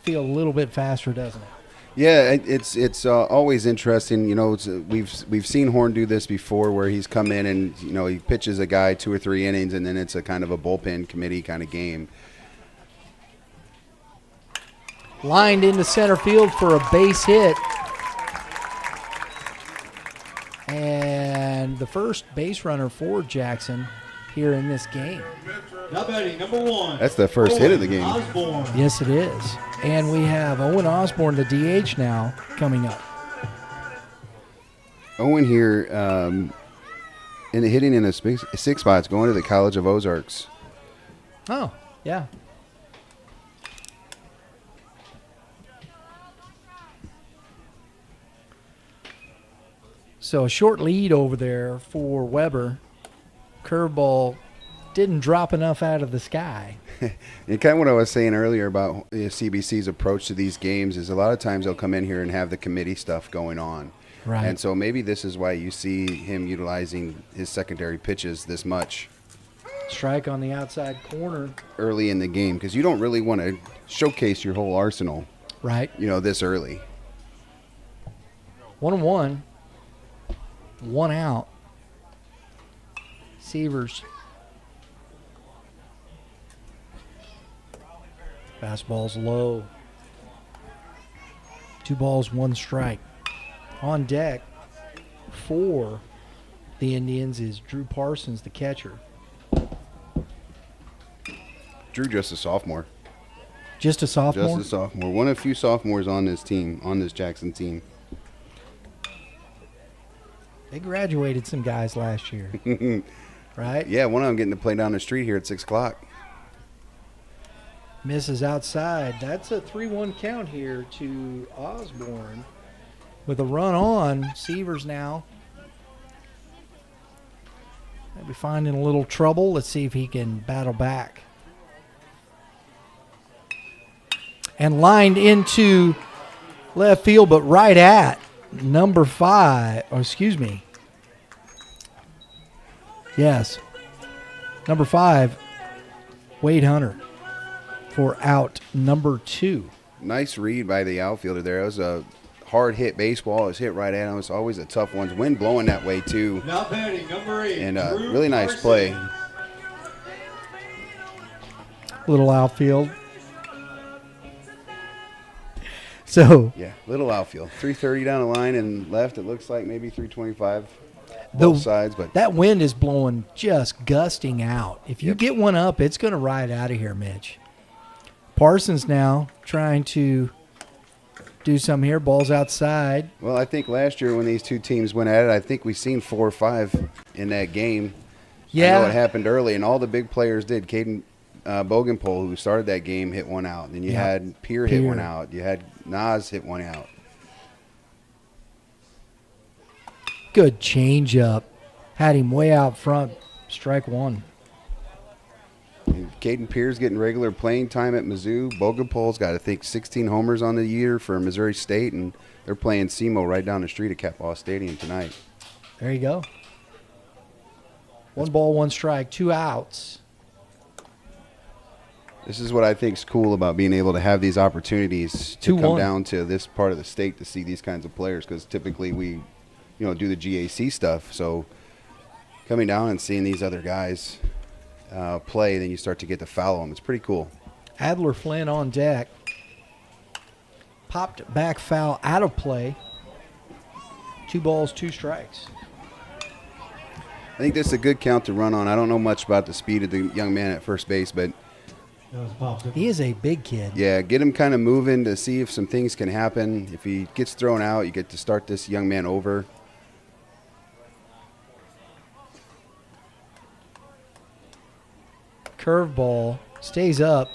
feel a little bit faster, doesn't it? Yeah, it's always interesting. We've seen Horn do this before, where he's come in and he pitches a guy 2 or 3 innings, and then it's a kind of a bullpen committee kind of game. Lined into center field for a base hit. And the first base runner for Jackson here in this game. Now batting number 1. That's the first hit of the game. Osborne. Yes, it is. And we have Owen Osborne, the DH now, coming up. Owen here hitting in the 6 spots, going to the College of Ozarks. Oh, yeah. So a short lead over there for Weber. Curveball didn't drop enough out of the sky. And kind of what I was saying earlier about C.B.C's approach to these games is a lot of times they'll come in here and have the committee stuff going on. Right. And so maybe this is why you see him utilizing his secondary pitches this much Strike on the outside corner. early in the game, because you don't really want to showcase your whole arsenal, Right. this early. 1-1. 1 out. Severs. Fastball's low. 2 balls, 1 strike. On deck for the Indians is Drew Parsons, the catcher. Drew, just a sophomore. Just a sophomore? Just a sophomore. One of the few sophomores on this team, on this Jackson team. They graduated some guys last year, right? Yeah, one of them getting to play down the street here at 6 o'clock. Misses outside. That's a 3-1 count here to Osborne. With a run on, Severs now maybe finding a little trouble. Let's see if he can battle back. And lined into left field, but right at number 5, or excuse me. Yes. Number 5, Wade Hunter for out number 2. Nice read by the outfielder there. It was a hard hit baseball. It was hit right at him. It's always a tough one. Wind blowing that way too. Now batting number 8. And Drew really nice Parsons. play. Little outfield. So Yeah, little outfield. 330 down the line and left. It looks like maybe 325 the- both sides, but that wind is blowing just gusting out. If you Yep. get one up, it's going to ride out of here, Mitch. Parsons now trying to do some here. Ball's outside. well, I think last year when these two teams went at it, I think we seen 4 or 5 in that game. I know it happened early, and all the big players did. Caden Bogenpole, who started that game, hit one out. Then you had Pierre hit one out. You had Nas hit one out. Good change up. Had him way out front. Strike 1. And Caden Pierce getting regular playing time at Mizzou. Bogenpole's got, I think, 16 homers on the year for Missouri State, and they're playing SEMO right down the street at Catball Stadium tonight. There you go. 1 ball, 1 strike, 2 outs. This is what I think is cool about being able to have these opportunities to 2-1. come down to this part of the state to see these kinds of players, because typically we, do the GAC stuff. So coming down and seeing these other guys play, then you start to get to follow them. It's pretty cool. Adler Flynn on deck. Popped back foul out of play. 2 balls, 2 strikes. I think this is a good count to run on. I don't know much about the speed of the young man at first base, but He is a big kid. yeah, get him kind of moving to see if some things can happen. If he gets thrown out, you get to start this young man over. Curveball stays up.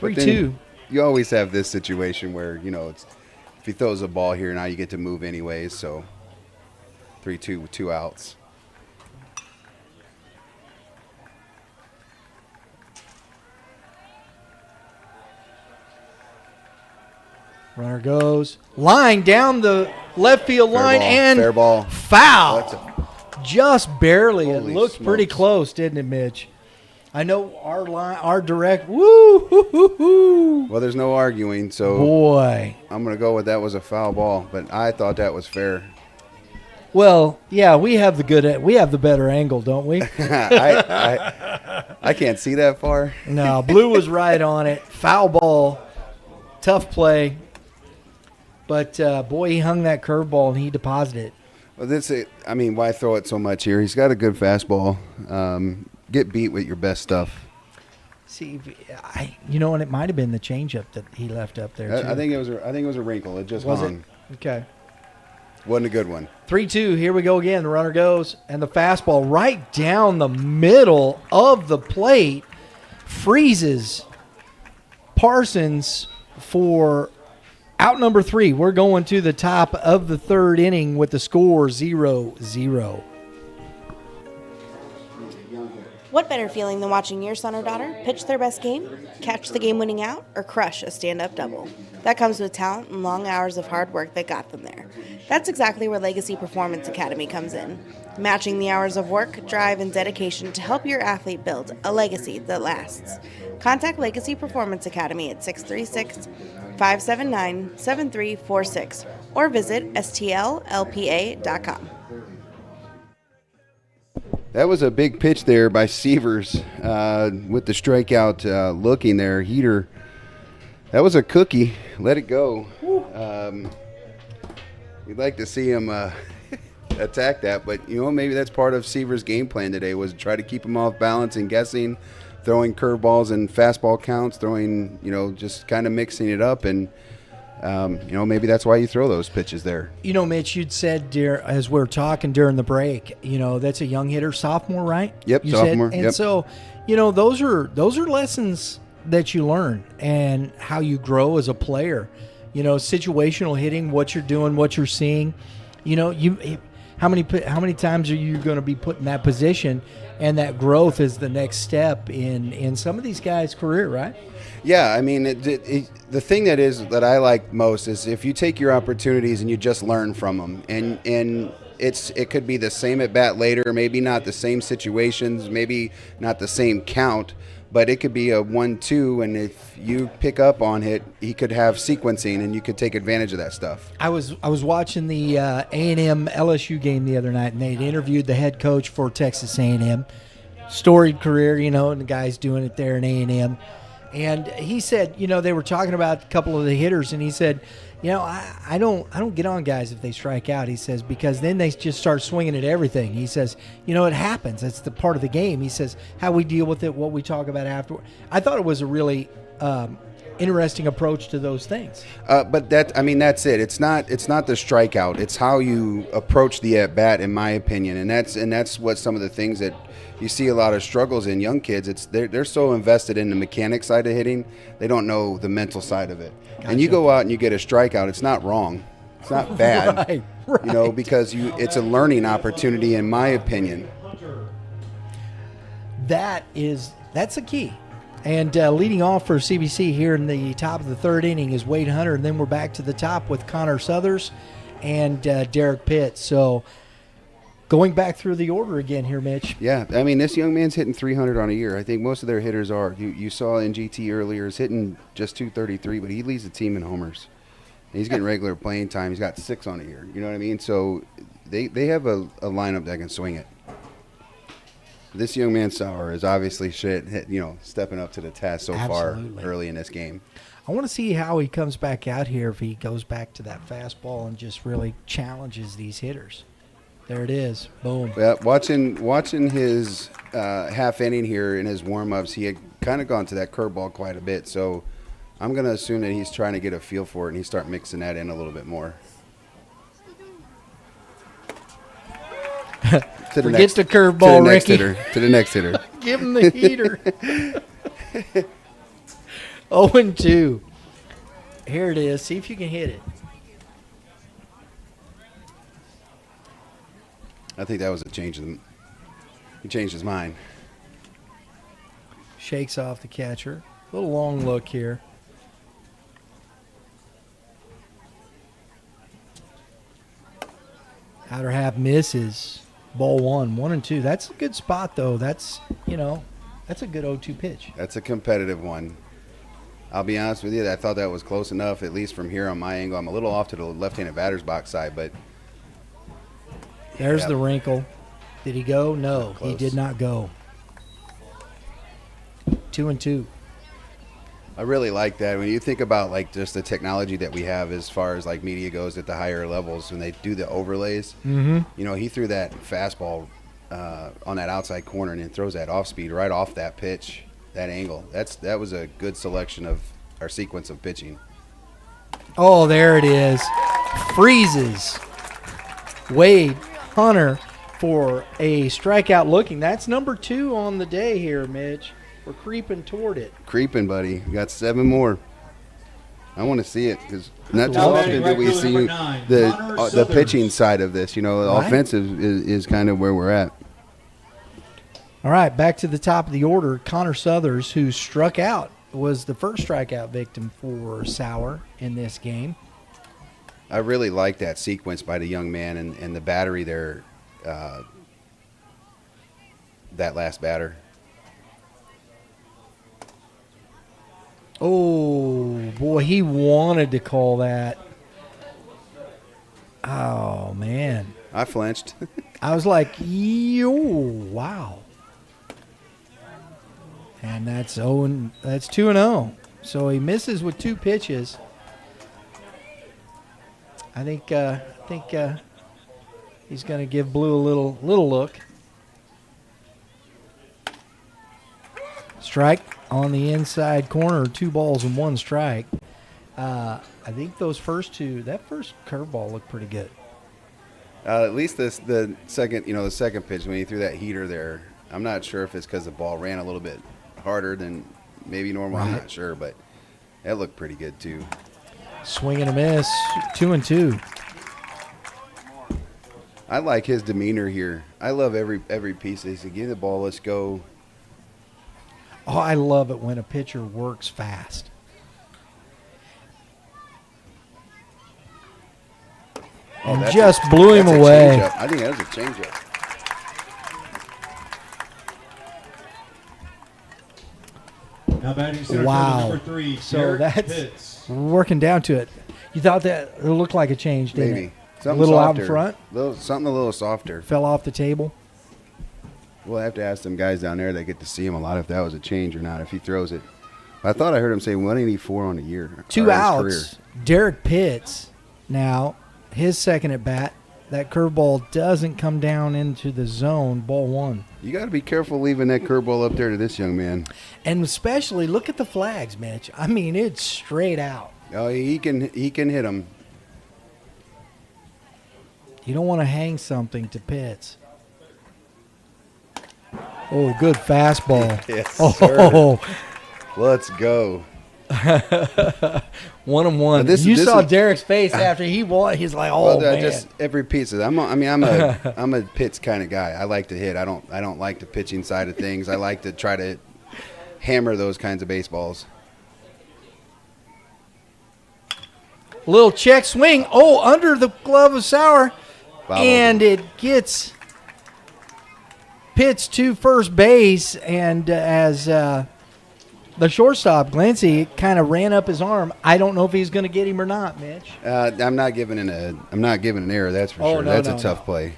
But 3-2. then you always have this situation where, it's if he throws a ball here, now you get to move anyways. So 3-2 with 2 outs. Runner goes. Line down the left field line and fair ball. Foul. Just barely. It Holy looked pretty smokes. close, didn't it, Mitch? I know our direct. Woo, hoo, hoo, hoo. Well, there's no arguing, so Boy. I'm going to go with that was a foul ball, but I thought that was fair. Well, yeah, we have the better angle, don't we? I can't see that far. No, Blue was right on it. Foul ball. Tough play. But, boy, he hung that curveball and he deposited it. Well, why throw it so much here? He's got a good fastball. Get beat with your best stuff. See, and it might have been the changeup that he left up there, too. I think it was a wrinkle. It just hung. Okay. Wasn't a good one. 3-2, here we go again. The runner goes, and the fastball right down the middle of the plate freezes Parsons for out number 3. We're going to the top of the third inning with the score 0-0. What better feeling than watching your son or daughter pitch their best game, catch the game-winning out, or crush a stand-up double? That comes with talent and long hours of hard work that got them there. That's exactly where Legacy Performance Academy comes in, matching the hours of work, drive, and dedication to help your athlete build a legacy that lasts. Contact Legacy Performance Academy at 636-579-7346 or visit stllpa.com. That was a big pitch there by Severs with the strikeout looking there. Heater. That was a cookie. Let it go. We'd like to see him attack that, but maybe that's part of Severs' game plan today was to try to keep him off balance and guessing, throwing curveballs and fastball counts, throwing just kind of mixing it up, and maybe that's why you throw those pitches there. Mitch, you'd said as we were talking during the break, that's a young hitter, sophomore, right? Yep, you sophomore. Said? And yep. so, those are lessons that you learn and how you grow as a player. Situational hitting, what you're doing, what you're seeing. How many times are you going to be put in that position, and that growth is the next step in some of these guys' career, right? Yeah, the thing that I like most is if you take your opportunities and you just learn from them, and it could be the same at bat later, maybe not the same situations, maybe not the same count, but it could be a 1-2, and if you pick up on it, he could have sequencing, and you could take advantage of that stuff. I was watching the A&M LSU game the other night, and they'd interviewed the head coach for Texas A&M, storied career, and the guy's doing it there in A&M. And he said, they were talking about a couple of the hitters, and he said, I don't get on guys if they strike out. He says, because then they just start swinging at everything. He says, it happens. It's the part of the game. He says, how we deal with it, what we talk about afterward. I thought it was a really interesting approach to those things. But that's it. It's not the strikeout. It's how you approach the at bat, in my opinion, and that's what some of the things that you see a lot of struggles in young kids. They're so invested in the mechanic side of hitting, they don't know the mental side of it. Gotcha. And you go out and you get a strikeout, it's not wrong, it's not bad, right. Because it's a learning opportunity, in my opinion. That's a key. And leading off for C.B.C. here in the top of the third inning is Wade Hunter, and then we're back to the top with Connor Southers and Derek Pitt. So going back through the order again here, Mitch. Yeah, this young man's hitting 300 on a year. I think most of their hitters are. You saw NGT earlier is hitting just 233, but he leads the team in homers. And he's getting regular playing time. He's got 6 on a year. You know what I mean? So they have a lineup that can swing it. This young man Sauer is obviously stepping up to the task so Absolutely. far early in this game. I want to see how he comes back out here, if he goes back to that fastball and just really challenges these hitters. There it is. Boom. Yeah, watching his half inning here in his warm-ups, he had kind of gone to that curveball quite a bit. So I'm going to assume that he's trying to get a feel for it, and he start mixing that in a little bit more. Forget the curveball, Ricky. To the next hitter. Give him the heater. 0-2. Here it is. See if you can hit it. I think that was a change. He changed his mind. Shakes off the catcher. A little long look here. Outer half misses. Ball 1-1-2. That's a good spot, though. That's, that's a good 0-2 pitch. That's a competitive one. I'll be honest with you, I thought that was close enough, at least from here on my angle. I'm a little off to the left-handed batter's box side, but there's the wrinkle. Did he go? No, he Close. did not go. 2-2. I really like that. When you think about like just the technology that we have as far as like media goes at the higher levels, when they do the overlays, he threw that fastball on that outside corner and then throws that off speed right off that pitch, that angle. That was a good selection of our sequence of pitching. Oh, there it is. Freezes Wade Hunter for a strikeout looking. That's number 2 on the day here, Mitch. We're creeping toward it. Creeping, buddy. We got 7 more. I want to see it because not too Now often do we batting see number 9, the Connor pitching side of this. The Right. offensive is kind of where we're at. All right, back to the top of the order. Connor Southers, who struck out, was the first strikeout victim for Sauer in this game. I really like that sequence by the young man and the battery there, that last batter. Oh, boy, he wanted to call that. Oh, man. I flinched. I was like, yo, wow. And that's 2-0. So he misses with 2 pitches. I think he's going to give Blue a little look. Strike on the inside corner, 2 balls and 1 strike. I think those first 2, that first curveball looked pretty good. At least the second, the second pitch when he threw that heater there. I'm not sure if it's because the ball ran a little bit harder than maybe normal. I'm Right. not sure, but that looked pretty good too. Swing and a miss, 2-2. I like his demeanor here. I love every piece. He said, "Give the ball, let's go." Oh, I love it when a pitcher works fast. And That's just a- blew him that's a away. changeup. I think that was a changeup. Now batting center fielder Wow. number 3, So Derek that's Pitts. working down to it. You thought that it looked like a change, didn't Maybe it? something a little softer. out in front, Something a little softer. fell off the table. We'll have to ask them guys down there that get to see him a lot if that was a change or not, if he throws it. I thought I heard him say 184 on the year. 2 or his outs. career. Derek Pitts, now, his second at bat. That curveball doesn't come down into the zone, ball 1. You got to be careful leaving that curveball up there to this young man. And especially, look at the flags, Mitch. I mean, it's straight out. Oh, he can hit him. You don't want to hang something to Pitts. Oh, good fastball. Yes, Oh, Let's go. 1-1. This You saw is- Derek's face after he won. He's like, "Oh man!" Just every piece of I'm a Pitts kind of guy. I like to hit. I don't like the pitching side of things. I like to try to hammer those kinds of baseballs. Little check swing. Oh, under the glove of Sauer, Foul and it gets Pitts to first base, and as the shortstop, Glancy, kind of ran up his arm. I don't know if he's going to get him or not, Mitch. I'm not giving an error. That's for Oh, sure. no, That's no, a tough no. play.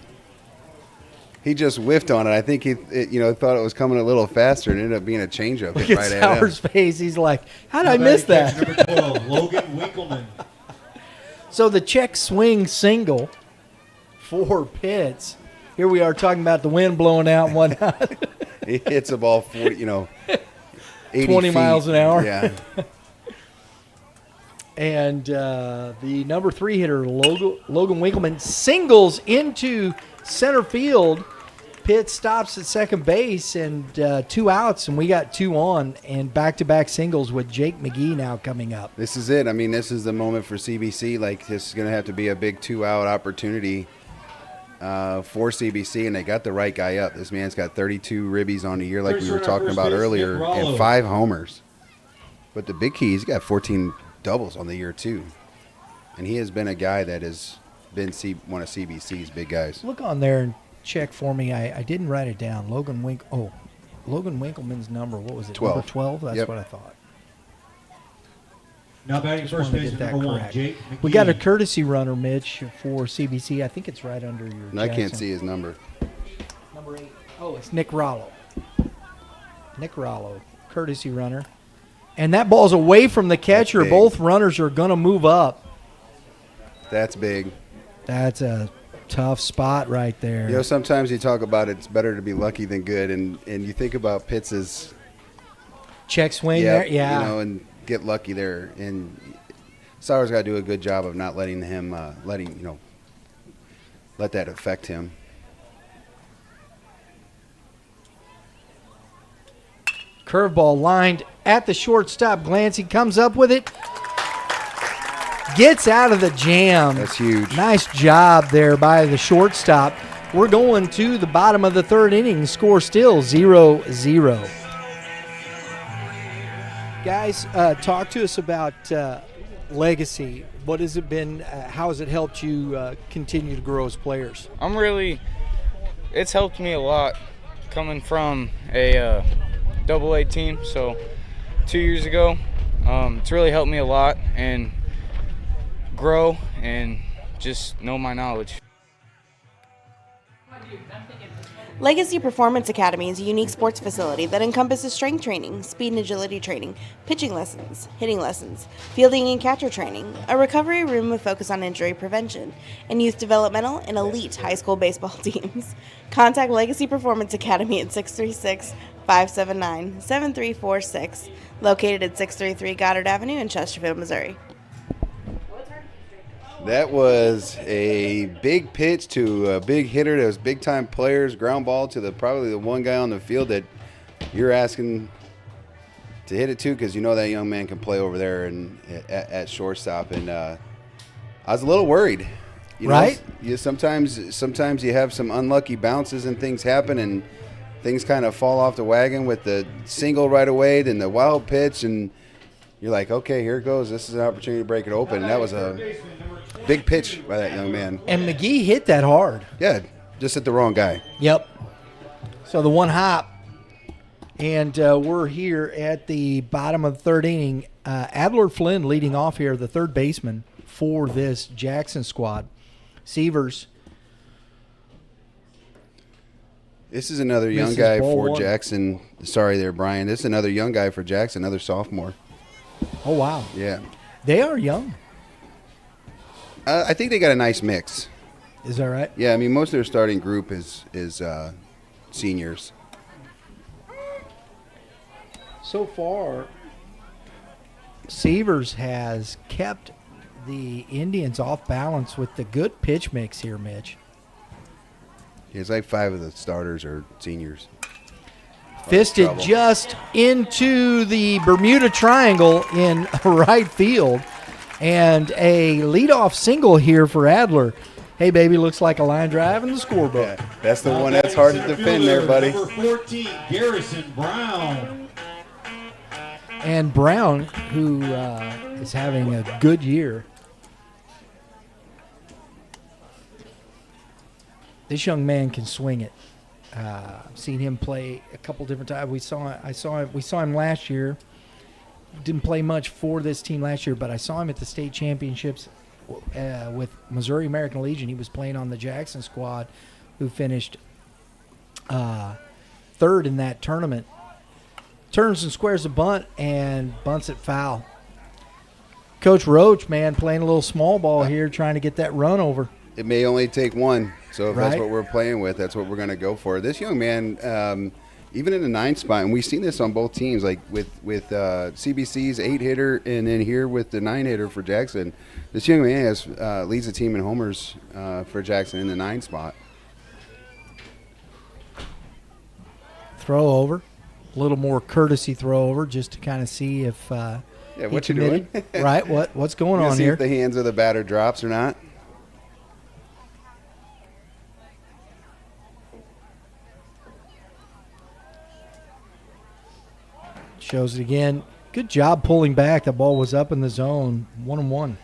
He just whiffed on it. I think he thought it was coming a little faster and ended up being a changeup. Look Hit at right at him. Sauer's face. He's like, "How did Now I miss batting that?" catcher number 12, Logan Winkleman. So the check swing single for Pitts. Here we are talking about the wind blowing out and whatnot. He hits a ball 40, 80 20 feet. miles an hour. Yeah. And the number 3 hitter, Logan Winkleman, singles into center field. Pitt stops at second base and 2 outs, and we got 2 on, and back-to-back singles with Jake McGee now coming up. This is it. I mean, this is the moment for C.B.C. Like, this is going to have to be a big 2-out opportunity for C.B.C., and they got the right guy up. This man's got 32 ribbies on the year, like we were talking about earlier, and 5 homers. But the big key, he's got 14 doubles on the year, too. And he has been a guy that has been one of CBC's big guys. Look on there and check for me. I didn't write it down. Logan Winkleman's number. What was it? 12. Number 12? That's Yep. what I thought. Now batting Just first wanted to base get that number 1, correct. Jake We got a McGee. courtesy runner, Mitch, for CBC. I think it's right under your And I can't Jackson. see his number. Number 8. Oh, it's Nick Rollo. Nick Rollo, courtesy runner. And that ball's away from the catcher. big. Both runners are going to move up. That's big. That's a tough spot right there. You know, sometimes you talk about it's better to be lucky than good, and you think about Pitts's Check swing there? Yeah. you know, and get lucky there. And Sauer's got to do a good job of not letting him let that affect him. Curveball lined at the shortstop. Glancy comes up with it. Gets out of the jam. That's huge. Nice job there by the shortstop. We're going to the bottom of the third inning. Score still 0-0. Guys, talk to us about legacy. What has it been? How has it helped you continue to grow as players? It's helped me a lot coming from a AA team. So 2 years ago, it's really helped me a lot and grow and just know my knowledge. Legacy Performance Academy is a unique sports facility that encompasses strength training, speed and agility training, pitching lessons, hitting lessons, fielding and catcher training, a recovery room with focus on injury prevention, and youth developmental and elite high school baseball teams. Contact Legacy Performance Academy at 636-579-7346, located at 633 Goddard Avenue in Chesterfield, Missouri. That was a big pitch to a big hitter. That was big-time players. Ground ball to probably the one guy on the field that you're asking to hit it to, because you know that young man can play over there and at shortstop. And I was a little worried. You know, Right? sometimes you have some unlucky bounces and things happen, and things kind of fall off the wagon with the single right away, then the wild pitch, and you're like, okay, here it goes. This is an opportunity to break it open. And that was a big pitch by that young man. And McGee hit that hard. Yeah, just hit the wrong guy. Yep. So the one hop. And we're here at the bottom of the third inning. Adler Flynn leading off here, the third baseman for this Jackson squad. Severs. This is another young Misses guy ball for one. Jackson. Sorry there, Brian. This is another young guy for Jackson, another sophomore. Oh, wow. Yeah. They are young. I think they got a nice mix. Is that right? Yeah, I mean, most of their starting group is seniors. So far, Severs has kept the Indians off balance with the good pitch mix here, Mitch. It's like 5 of the starters are seniors. Fisted trouble. just into the Bermuda Triangle in right field. And a leadoff single here for Adler. Hey, baby, looks like a line drive in the scorebook. Yeah, that's the one that's hard to defend there, buddy. Number 14, Garrison Brown. And Brown, who is having a good year. This young man can swing it. I've seen him play a couple different times. We saw him last year. Didn't play much for this team last year, but I saw him at the state championships with Missouri American Legion. He was playing on the Jackson squad, who finished third in that tournament. Turns and squares a bunt and bunts it foul. Coach Roach, man, playing a little small ball here, trying to get that run over. It may only take one. So if that's Right. what we're playing with, that's what we're going to go for. This young man, even in the 9th spot, and we've seen this on both teams, like with CBC's 8-hitter and then here with the 9-hitter for Jackson, this young man leads the team in homers for Jackson in the 9 spot. Throw over. A little more courtesy throw over just to kind of see if Yeah, he what you committed. doing? Right, what's going We'll on see here? if the hands of the batter drops or not. Shows it again. Good job pulling back. The ball was up in the zone. 1-1.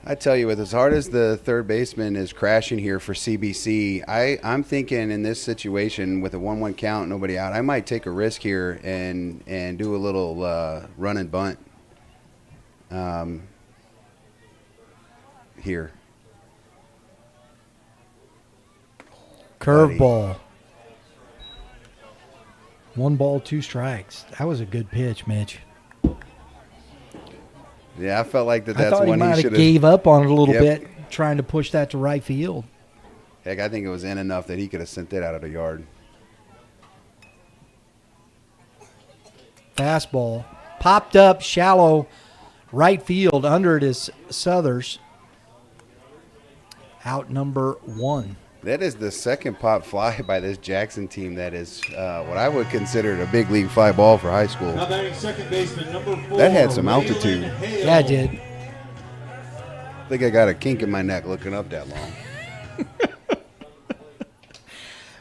I tell you, with as hard as the third baseman is crashing here for CBC, I'm thinking in this situation with a 1-1 count, nobody out, I might take a risk here and do a little run and bunt here. Curveball. 1 ball, 2 strikes. That was a good pitch, Mitch. Yeah, I felt like I that's thought he one he might should have gave up on it a little Yep. bit, trying to push that to right field. Heck, I think it was in enough that he could have sent it out of the yard. Fastball. Popped up, shallow right field. Under it is Southers. Out number 1. That is the second pop fly by this Jackson team that is what I would consider a big league fly ball for high school. Now batting second baseman, number 4. That had some altitude. Hale. Yeah, it did. I think I got a kink in my neck looking up that long.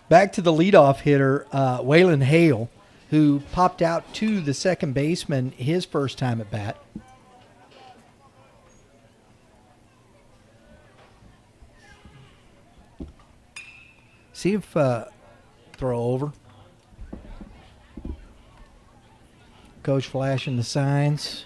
Back to the leadoff hitter, Waylon Hale, who popped out to the second baseman his first time at bat. See if throw over. Coach flashing the signs.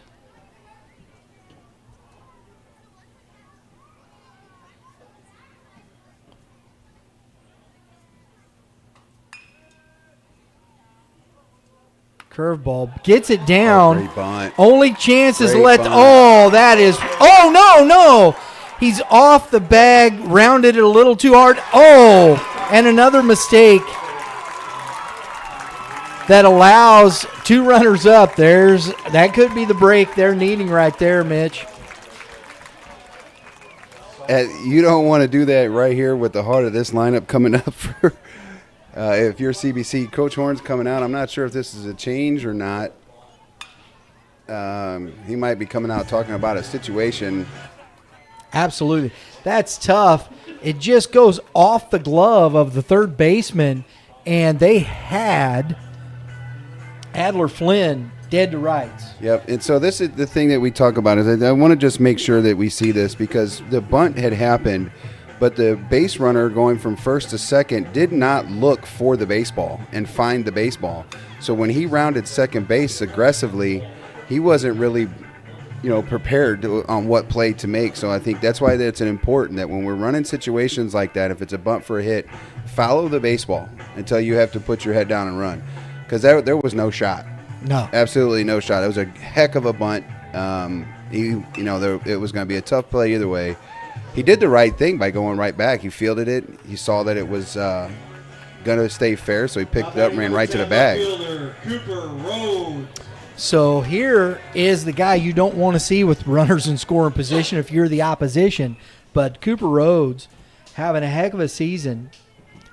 Curveball gets it down. Great bunt. Only chance is Great left. bunt. Oh, that is. Oh, no. He's off the bag, rounded it a little too hard. Oh, and another mistake that allows 2 runners up. That could be the break they're needing right there, Mitch. You don't want to do that right here with the heart of this lineup coming up for. If you're CBC, Coach Horn's coming out. I'm not sure if this is a change or not. He might be coming out talking about a situation. Absolutely. That's tough. It just goes off the glove of the third baseman, and they had Adler Flynn dead to rights. Yep. And so this is the thing that we talk about is I want to just make sure that we see this because the bunt had happened, but the base runner going from first to second did not look for the baseball and find the baseball. So when he rounded second base aggressively, he wasn't really, prepared on what play to make. So I think that's why it's important that when we're running situations like that, if it's a bunt for a hit, follow the baseball until you have to put your head down and run. Because there was no shot. No. Absolutely no shot. It was a heck of a bunt. It was going to be a tough play either way. He did the right thing by going right back. He fielded it. He saw that it was going to stay fair, so he picked it up and ran right to the bag. Cooper Rhodes. So here is the guy you don't want to see with runners in scoring position if you're the opposition. But Cooper Rhodes having a heck of a season,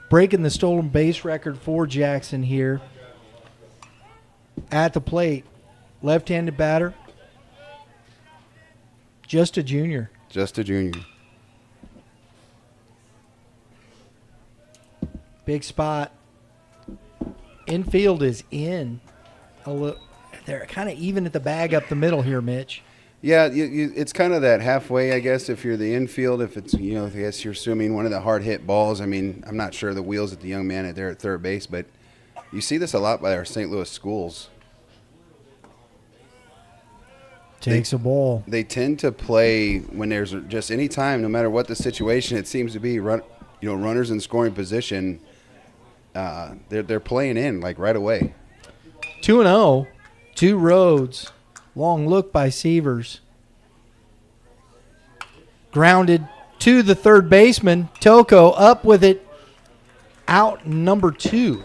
breaking the stolen base record for Jackson here. At the plate, left-handed batter, just a junior. Just a junior. Big spot. Infield is in. They're kind of even at the bag up the middle here, Mitch. Yeah, it's kind of that halfway, I guess, if you're the infield. If it's, I guess you're assuming one of the hard-hit balls. I mean, I'm not sure the wheels at the young man there at third base, but you see this a lot by our St. Louis schools. Takes a ball. They tend to play when there's just any time, no matter what the situation, it seems to be, runners in scoring position, they're playing in, like, right away. 2-0, 2 Rhodes. Long look by Severs. Grounded to the third baseman. Toko up with it. Out number 2.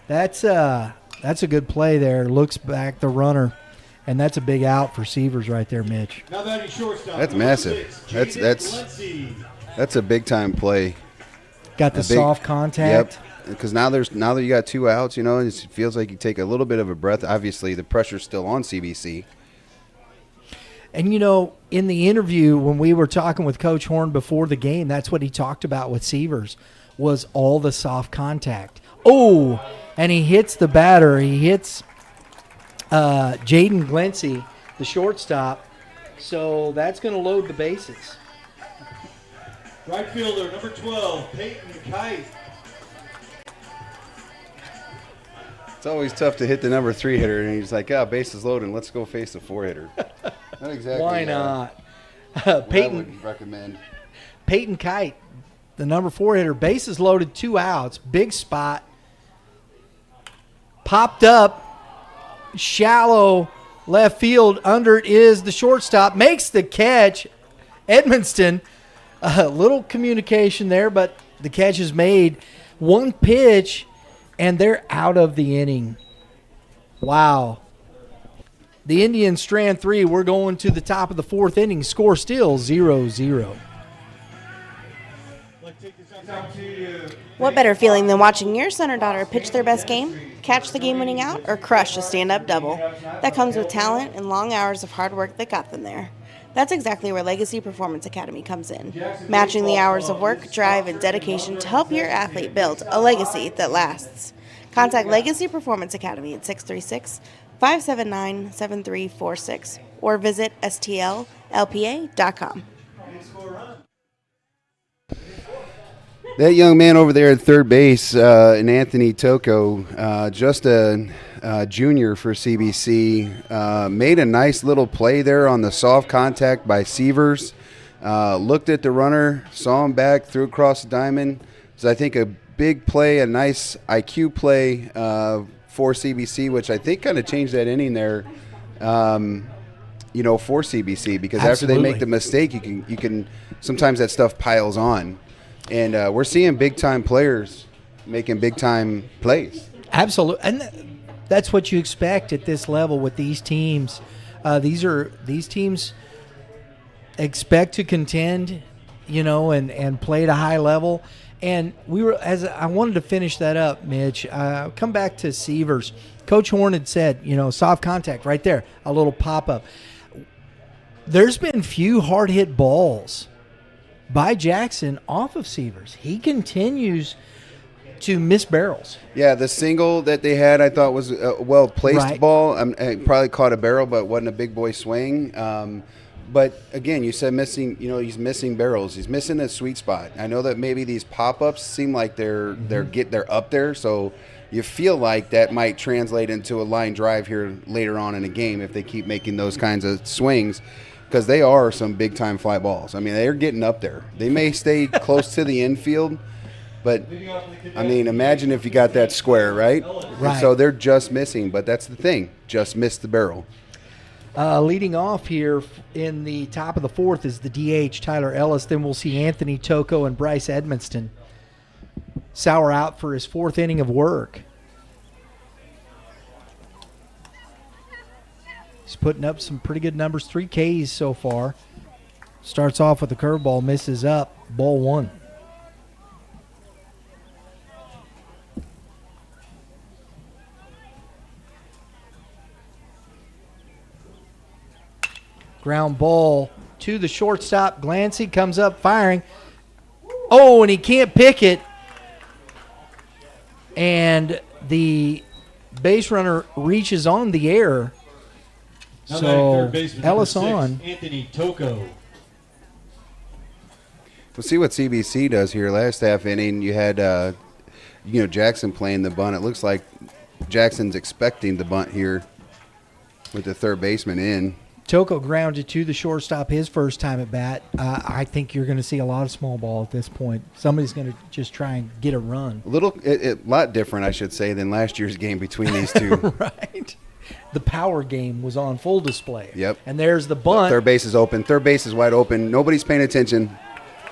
That's a good play there. Looks back the runner. And that's a big out for Severs right there, Mitch. Now batting shortstop. That's massive. That's a big time play. Got the soft contact. Yep. Because now that you got 2 outs, it feels like you take a little bit of a breath. Obviously, the pressure's still on CBC. And, in the interview when we were talking with Coach Horn before the game, that's what he talked about with Severs was all the soft contact. Oh, and he hits the batter. He hits Jaden Glency, the shortstop, So that's going to load the bases. Right fielder, number 12, Peyton Kite. It's always tough to hit the number 3 hitter, and he's like, bases loaded. Let's go face the 4 hitter. Not exactly. Why not? I Peyton would recommend. Peyton Kite, the number 4 hitter, bases loaded, 2 outs, big spot. Popped up, shallow left field. Under it is the shortstop. Makes the catch. Edmonston, a little communication there, but the catch is made. 1 pitch, and they're out of the inning. Wow. The Indians strand 3. We're going to the top of the 4th inning. Score still 0-0. What better feeling than watching your son or daughter pitch their best game, catch the game-winning out, or crush a stand-up double? That comes with talent and long hours of hard work that got them there. That's exactly where Legacy Performance Academy comes in, matching the hours of work, drive, and dedication to help your athlete build a legacy that lasts. Contact Legacy Performance Academy at 636-579-7346 or visit stllpa.com. That young man over there at third base, in Anthony Toko, just a junior for CBC, made a nice little play there on the soft contact by Sievers. Looked at the runner, saw him back, threw across the diamond. So I think a big play, a nice IQ play for CBC, which I think kind of changed that inning there, for CBC, because Absolutely. After they make the mistake, you can sometimes that stuff piles on. And we're seeing big-time players making big-time plays. Absolutely. And that's what you expect at this level with these teams. These teams expect to contend, and play at a high level. And I wanted to finish that up, Mitch. Come back to Sievers. Coach Horn had said, soft contact right there, a little pop-up. There's been few hard-hit balls by Jackson off of Sievers. He continues to miss barrels. Yeah, the single that they had I thought was a well-placed ball. I probably caught a barrel, but wasn't a big boy swing. But, again, you said missing, he's missing barrels. He's missing that sweet spot. I know that maybe these pop-ups seem like they're up there, so you feel like that might translate into a line drive here later on in the game if they keep making those kinds of swings. Because they are some big-time fly balls. I mean, they're getting up there. They may stay close to the infield, but, imagine if you got that square, right? Right. And so they're just missing, but that's the thing. Just missed the barrel. Leading off here in the top of the 4th is the DH, Tyler Ellis. Then we'll see Anthony Toko and Bryce Edmonston. Sauer out for his 4th inning of work. He's putting up some pretty good numbers, 3 Ks so far. Starts off with a curveball, misses up, ball 1. Ground ball to the shortstop. Glancy comes up firing. Oh, and he can't pick it. And the base runner reaches on the air. So Ellis on. Anthony Toko. We'll see what CBC does here. Last half inning, you had Jackson playing the bunt. It looks like Jackson's expecting the bunt here with the third baseman in. Toko grounded to the shortstop his first time at bat. I think you're going to see a lot of small ball at this point. Somebody's going to just try and get a run. A lot different, I should say, than last year's game between these two. Right. The power game was on full display. Yep. And there's the bunt. Third base is open. Third base is wide open. Nobody's paying attention.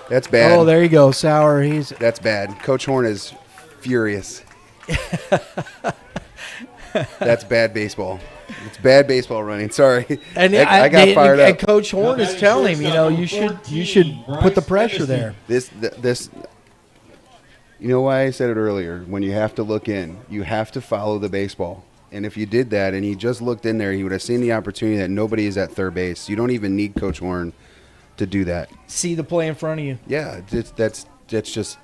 That's bad. Oh, there you go, Sauer. That's bad. Coach Horn is furious. That's bad baseball. It's bad baseball running. Sorry. And I got fired up. And Coach Horn is telling him, you should put the pressure there. This you know why I said it earlier? When you have to look in, you have to follow the baseball. And if you did that and he just looked in there, he would have seen the opportunity that nobody is at third base. You don't even need Coach Horn to do that. See the play in front of you. Yeah, that's just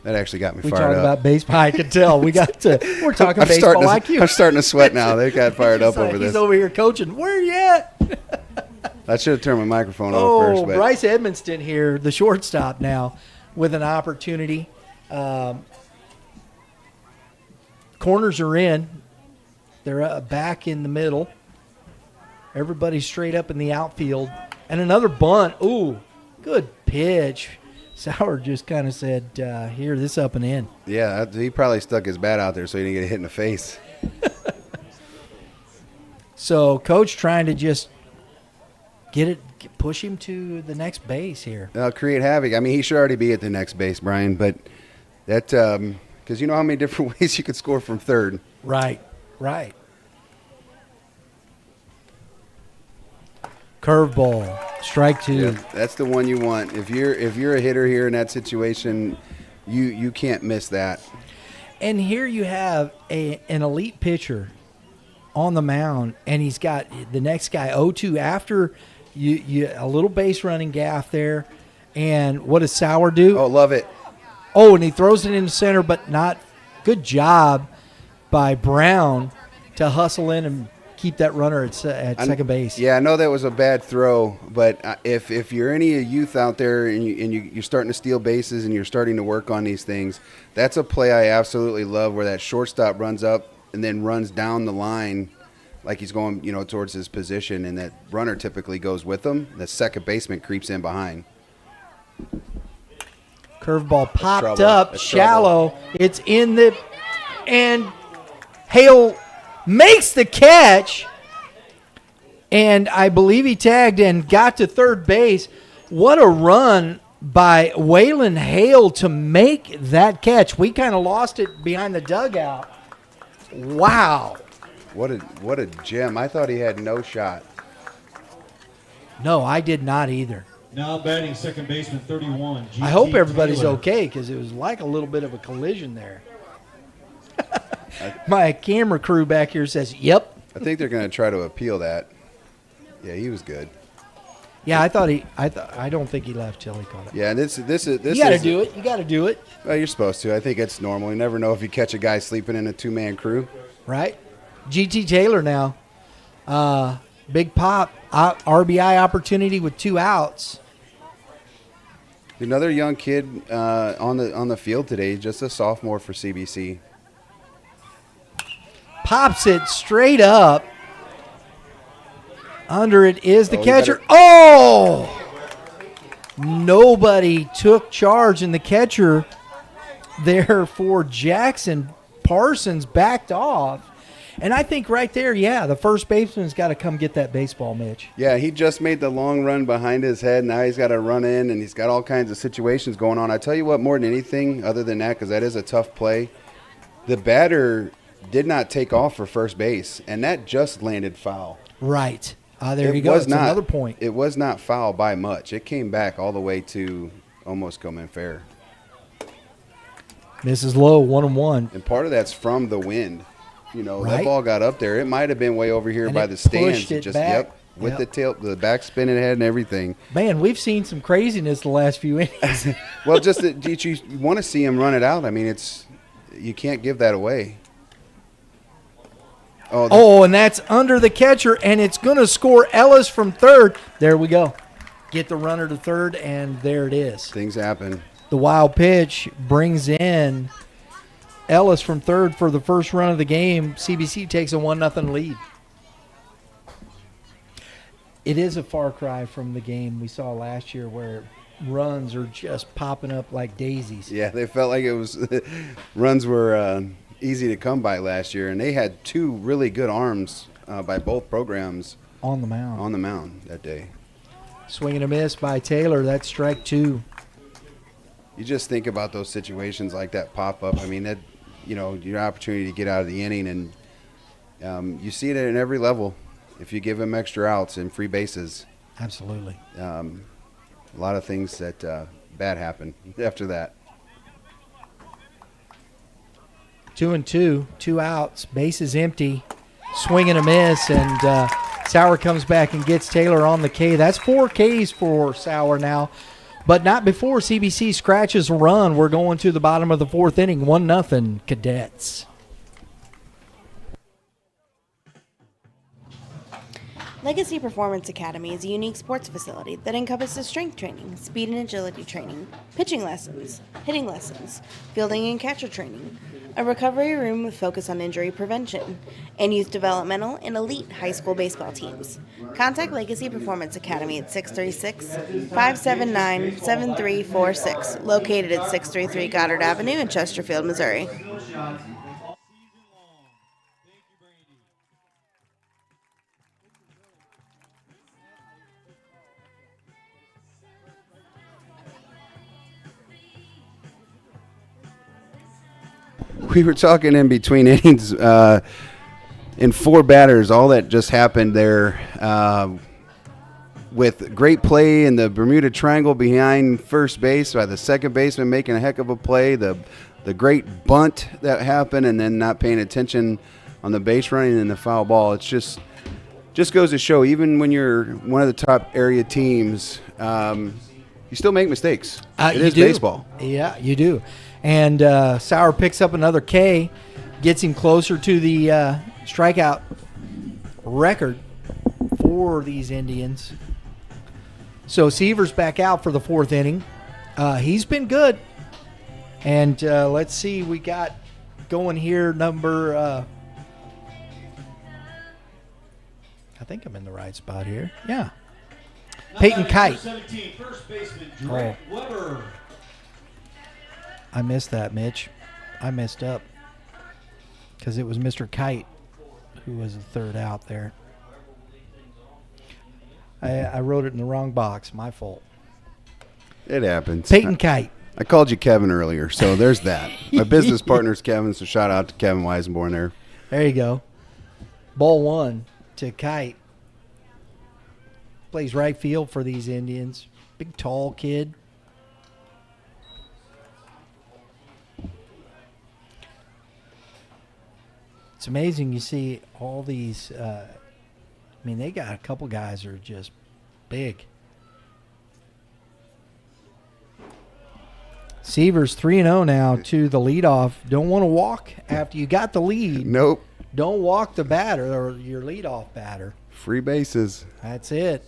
that actually got me we fired up. We talk about baseball. I can tell. We're talking baseball IQ. I'm starting to sweat now. They got fired up over this. He's over here coaching. Where are you at? I should have turned my microphone off first. Oh, But Bryce Edmonston here, the shortstop now, with an opportunity. Corners are in. They're back in the middle. Everybody's straight up in the outfield. And another bunt. Ooh, good pitch. Sauer just kind of said, here, this up and in. yeah, he probably stuck his bat out there so he didn't get hit in the face. So Coach trying to just push him to the next base here. Create havoc. I mean, he should already be at the next base, Brian, but that because you know how many different ways you could score from third. Right. Curveball, strike two. Yeah, that's the one you want. If you're a hitter here in that situation, you can't miss that. And here you have an elite pitcher on the mound, and he's got the next guy 0-2 after you a little base running gaff there. And what does Sauer do? Oh, love it. Oh, and he throws it in the center, but not good job by Brown to hustle in and keep that runner at second base. Yeah, I know that was a bad throw, but if you're any youth out there and you're starting to steal bases and you're starting to work on these things, that's a play I absolutely love where that shortstop runs up and then runs down the line like he's going, towards his position, and that runner typically goes with him. The second baseman creeps in behind. Curveball popped trouble. up, That's shallow. It's in the – and Hale makes the catch, and I believe he tagged and got to third base. What a run by Waylon Hale to make that catch. We kind of lost it behind the dugout. Wow. What a gem. I thought he had no shot. No, I did not either. Now batting second baseman 31. I hope G.T. everybody's Taylor. okay because it was like a little bit of a collision there. My camera crew back here says, yep. I think they're going to try to appeal that. Yeah, he was good. Yeah, I don't think he left till he caught it. Yeah, this You is got to do it. You got to do it, Well, you're supposed to. I think it's normal. You never know if you catch a guy sleeping in a two-man crew. right? G.T. Taylor now, big pop, RBI opportunity with 2 outs. Another young kid on the field today, just a sophomore for C.B.C. Pops it straight up. Under it is the Oh, he catcher. better- Oh! Nobody took charge, and the catcher there for Jackson Parsons backed off. And I think right there, yeah, the first baseman's got to come get that baseball, Mitch. Yeah, he just made the long run behind his head. Now he's got to run in, and he's got all kinds of situations going on. I tell you what, more than anything, other than that, because that is a tough play, the batter did not take off for first base, and that just landed foul. Right. There you go. That's another point. It was not foul by much. It came back all the way to almost coming fair. Misses low, 1-1. And part of that's from the wind. That Right. ball got up there. It might have been way over here And by it the stands. pushed it Just back. with Yep. the back spinning head and everything. Man, we've seen some craziness the last few innings. Well, just that you want to see him run it out. I mean, you can't give that away. Oh, and that's under the catcher, and it's going to score Ellis from third. There we go. Get the runner to third, and there it is. Things happen. The wild pitch brings in Ellis from third for the first run of the game. C.B.C. takes a 1-0 lead. It is a far cry from the game we saw last year where runs are just popping up like daisies. Yeah, they felt like it was runs were easy to come by last year, and they had 2 really good arms by both programs On the mound. that day. Swing and a miss by Taylor. That's strike 2. You just think about those situations like that pop up. I mean, that your opportunity to get out of the inning, and you see it at every level. If you give them extra outs and free bases, Absolutely. a lot of things that bad happen after that. 2-2, 2 outs, base is empty, swing and a miss, and Sauer comes back and gets Taylor on the K. That's 4 Ks for Sauer now, but not before C.B.C. scratches a run. We're going to the bottom of the 4th inning, 1-0 Cadets. Legacy Performance Academy is a unique sports facility that encompasses strength training, speed and agility training, pitching lessons, hitting lessons, fielding and catcher training, a recovery room with focus on injury prevention, and youth developmental and elite high school baseball teams. Contact Legacy Performance Academy at 636-579-7346, located at 633 Goddard Avenue in Chesterfield, Missouri. We were talking in between innings in 4 batters, all that just happened there with great play in the Bermuda Triangle behind first base by the second baseman making a heck of a play, the great bunt that happened, and then not paying attention on the base running and the foul ball. It's just goes to show, even when you're one of the top area teams, you still make mistakes. It is baseball. Yeah, you do. And Sauer picks up another K, gets him closer to the strikeout record for these Indians. So Seaver's back out for the 4th inning. He's been good. And let's see, we got going here number I think I'm in the right spot here. Yeah. Peyton Kite. 17, first baseman, Drake Weber. I missed that, Mitch. I messed up because it was Mr. Kite who was the third out there. I wrote it in the wrong box. My fault. It happens. Peyton Kite. I called you Kevin earlier, so there's that. My business partner's Kevin, so shout out to Kevin Weisenborn there. There you go. Ball 1 to Kite. Plays right field for these Indians. Big, tall kid. It's amazing you see all these. They got a couple guys who are just big. Seaver's 3-0 now to the leadoff. Don't want to walk after you got the lead. Nope. Don't walk the batter or your leadoff batter. Free bases. That's it.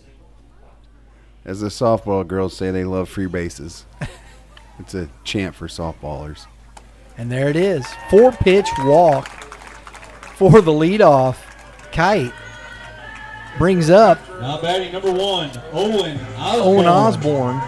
As the softball girls say, they love free bases. It's a chant for softballers. And there it is. 4-pitch walk for the leadoff. Kite brings up Now batting number 1, Owen Osborne. Owen Osborne.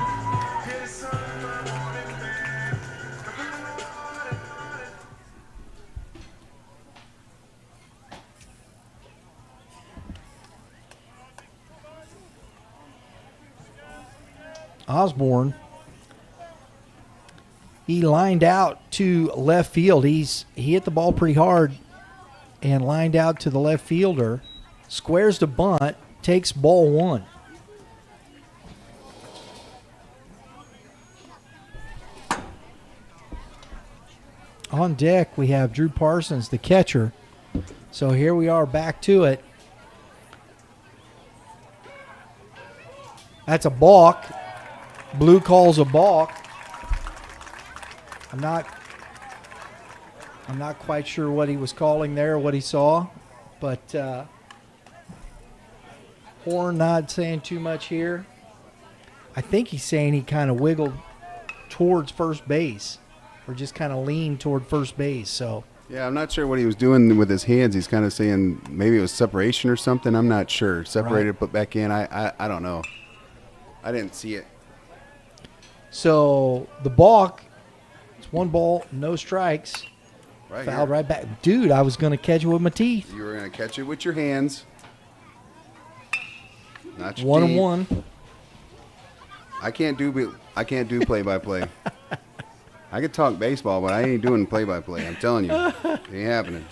Osborne, he lined out to left field. He hit the ball pretty hard and lined out to the left fielder. Squares the bunt, takes ball 1. On deck, we have Drew Parsons, the catcher. So here we are back to it. That's a balk. Blue calls a balk. I'm not quite sure what he was calling there, what he saw, but Horn not saying too much here. I think he's saying he kind of wiggled towards first base, or just kind of leaned toward first base. So yeah, I'm not sure what he was doing with his hands. He's kind of saying maybe it was separation or something. I'm not sure. Separated, right. Put back in. I don't know. I didn't see it. So the balk, it's 1 ball, no strikes. Right Fouled here. right back. Dude, I was going to catch it with my teeth. You were going to catch it with your hands. Not your 1-1. teeth. I can't do play-by-play. I could talk baseball, but I ain't doing play-by-play. I'm telling you. It ain't happening.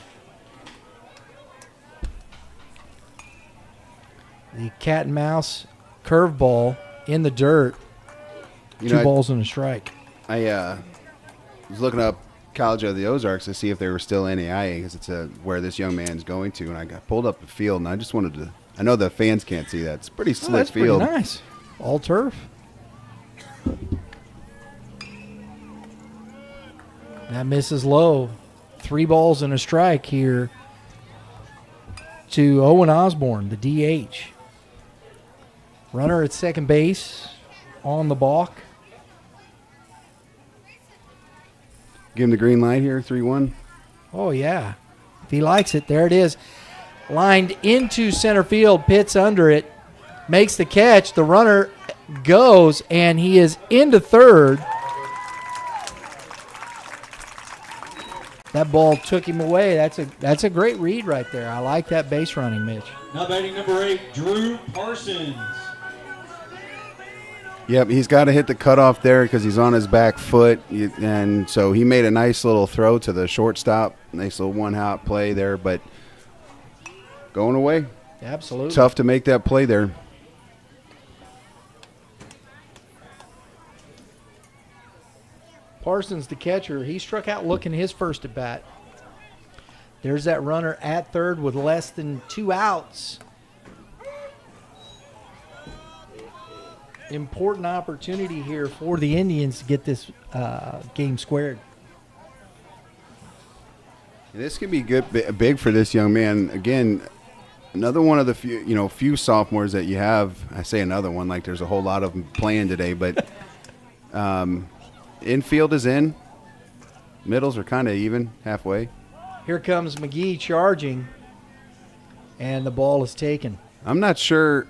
The cat and mouse curveball in the dirt. 2 balls and a strike. I was looking up College of the Ozarks to see if they were still NAIA, because it's where this young man's going to, and I got pulled up the field, and I just wanted to. I know the fans can't see that. It's a pretty slick that's field. Pretty nice. All turf. That misses low. 3 balls and a strike here to Owen Osborne, the DH. Runner at second base on the balk. Give him the green light here, 3-1. Oh, yeah. If he likes it, there it is. Lined into center field, Pitts under it, makes the catch. The runner goes, and he is into third. That ball took him away. That's a great read right there. I like that base running, Mitch. Now batting number 8, Drew Parsons. Yep, he's got to hit the cutoff there because he's on his back foot, and so he made a nice little throw to the shortstop. Nice little one-hop play there, but going away. Absolutely. Tough to make that play there. Parsons, the catcher, he struck out looking his first at bat. There's that runner at third with less than 2 outs. Important opportunity here for the Indians to get this game squared. This could be good, big for this young man. Again, another one of the few sophomores that you have. I say another one like there's a whole lot of them playing today, but infield is in. Middles are kind of even, halfway. Here comes McGee charging, and the ball is taken. I'm not sure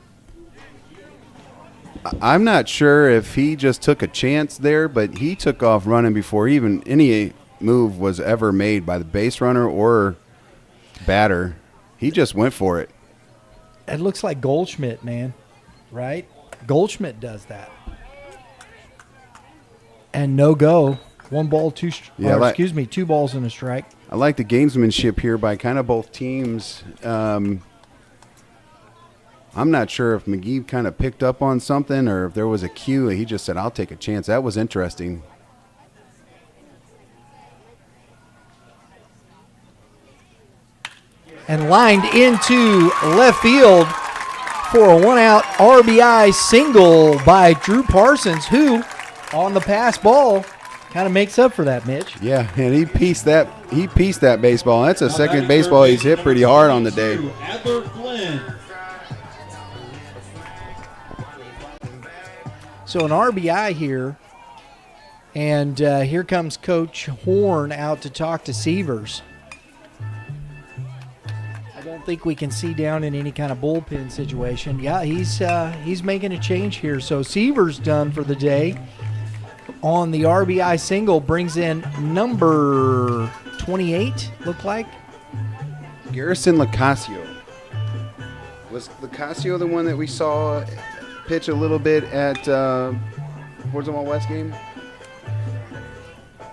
if he just took a chance there, but he took off running before even any move was ever made by the base runner or batter. He just went for it. It looks like Goldschmidt, man, right? Goldschmidt does that. And no go. 2 balls and a strike. I like the gamesmanship here by kind of both teams. I'm not sure if McGee kind of picked up on something or if there was a cue. He just said, I'll take a chance. That was interesting. And lined into left field for a 1-out RBI single by Drew Parsons, who on the pass ball kind of makes up for that, Mitch. Yeah, and he pieced that baseball. That's a second baseball he's hit pretty hard on the day. So an RBI here, and here comes Coach Horn out to talk to Sievers. I don't think we can see down in any kind of bullpen situation. Yeah, he's making a change here. So Sievers done for the day on the RBI single, brings in number 28, look like. Garrison Lacasio. Was Lacasio the one that we saw pitch a little bit at Forza West game?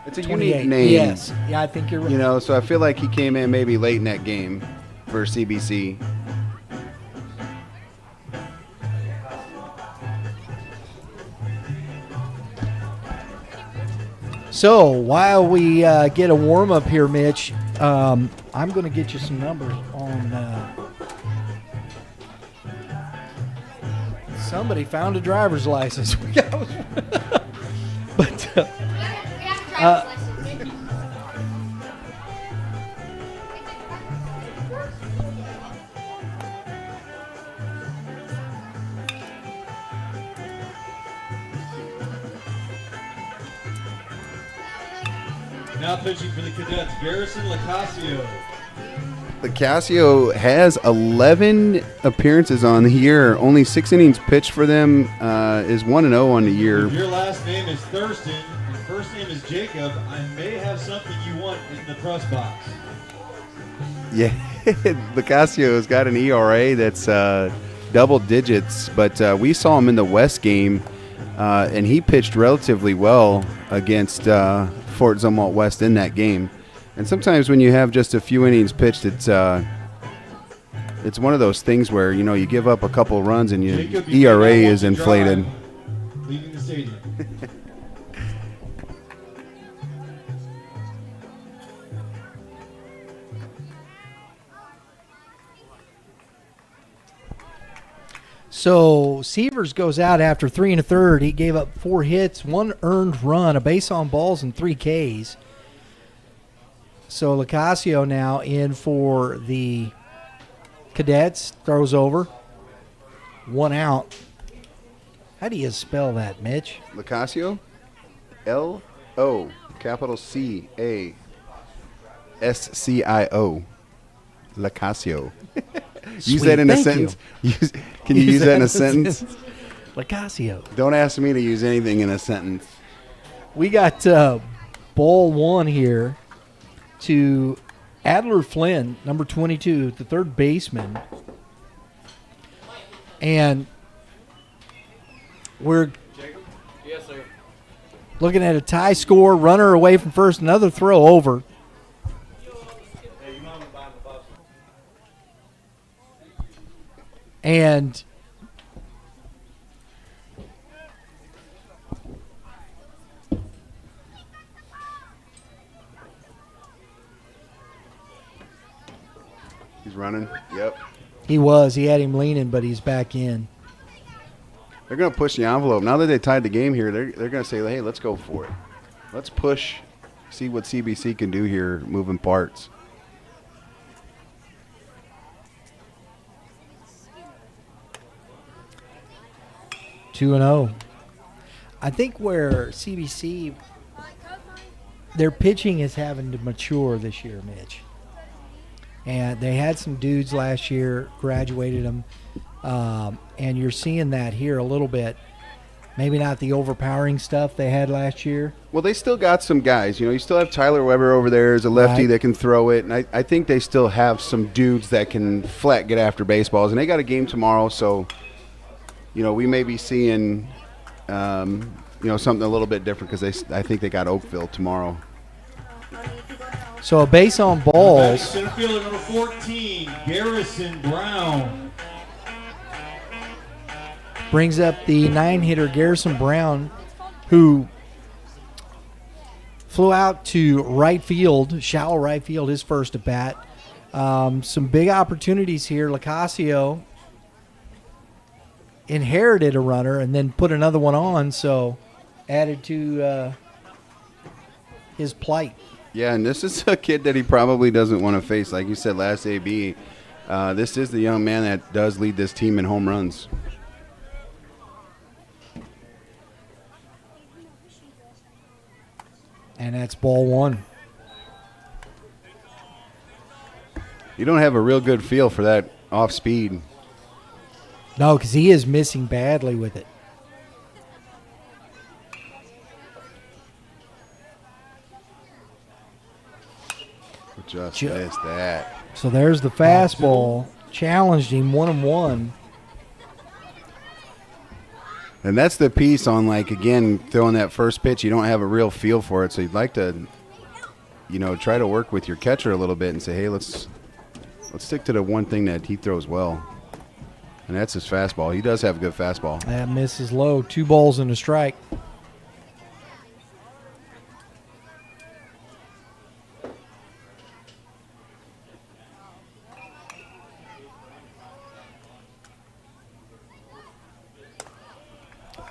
It's a 28. unique name. Yes. Yeah, I think you're right. So I feel like he came in maybe late in that game for C.B.C. So while we get a warm-up here, Mitch, I'm going to get you some numbers on somebody found a driver's license. But Now pitching for the Cadets, Garrison Lacasio. Lacasio has 11 appearances on the year. Only 6 innings pitched for them. Is 1-0 on the year. If your last name is Thurston and first name is Jacob, I may have something you want in the press box. Yeah, Lacasio's got an ERA that's double digits, but we saw him in the West game, and he pitched relatively well against Fort Zumwalt West in that game. And sometimes when you have just a few innings pitched, it's one of those things where, you give up a couple runs and your ERA is inflated. Leaving the stadium. so Sievers goes out after 3 1/3. He gave up 4 hits, 1 earned run, a base on balls, and 3 Ks. So Lacasio now in for the Cadets, throws over, 1 out. How do you spell that, Mitch? Locascio? L-O, capital C-A-S-C-I-O. Locascio. Use that in a sentence. Can you use that in a sentence? Locascio. Don't ask me to use anything in a sentence. We got ball one here to Adler Flynn, number 22, the third baseman. And we're looking at a tie score, runner away from first, another throw over. And he's running. Yep. He was. He had him leaning, but he's back in. They're going to push the envelope. Now that they tied the game here, they're going to say, hey, let's go for it. Let's push, see what C.B.C. can do here, moving parts. Two 2-0. I think where C.B.C. their pitching is having to mature this year, Mitch. And they had some dudes last year, graduated them, and you're seeing that here a little bit. Maybe not the overpowering stuff they had last year. Well, they still got some guys. You know, you still have Tyler Weber over there as a lefty that can throw it. And I think they still have some dudes that can flat get after baseballs. And they got a game tomorrow, so, you know, we may be seeing, you know, something a little bit different because I think they got Oakville tomorrow. So a base on balls. Center fielder number 14, Garrison Brown. Brings up the 9-hitter Garrison Brown, who flew out to right field, shallow right field, his first at bat. Some big opportunities here. Locascio inherited a runner and then put another one on, so added to his plight. Yeah, and this is a kid that he probably doesn't want to face. Like you said last AB, this is the young man that does lead this team in home runs. And that's ball one. You don't have a real good feel for that off speed. No, because he is missing badly with it. Just missed that. So there's the fastball. Challenged him 1-1. And that's the piece on, like, again, throwing that first pitch. You don't have a real feel for it, so you'd like to, you know, try to work with your catcher a little bit and say, hey, let's stick to the one thing that he throws well, and that's his fastball. He does have a good fastball. That misses low. 2 balls and a strike.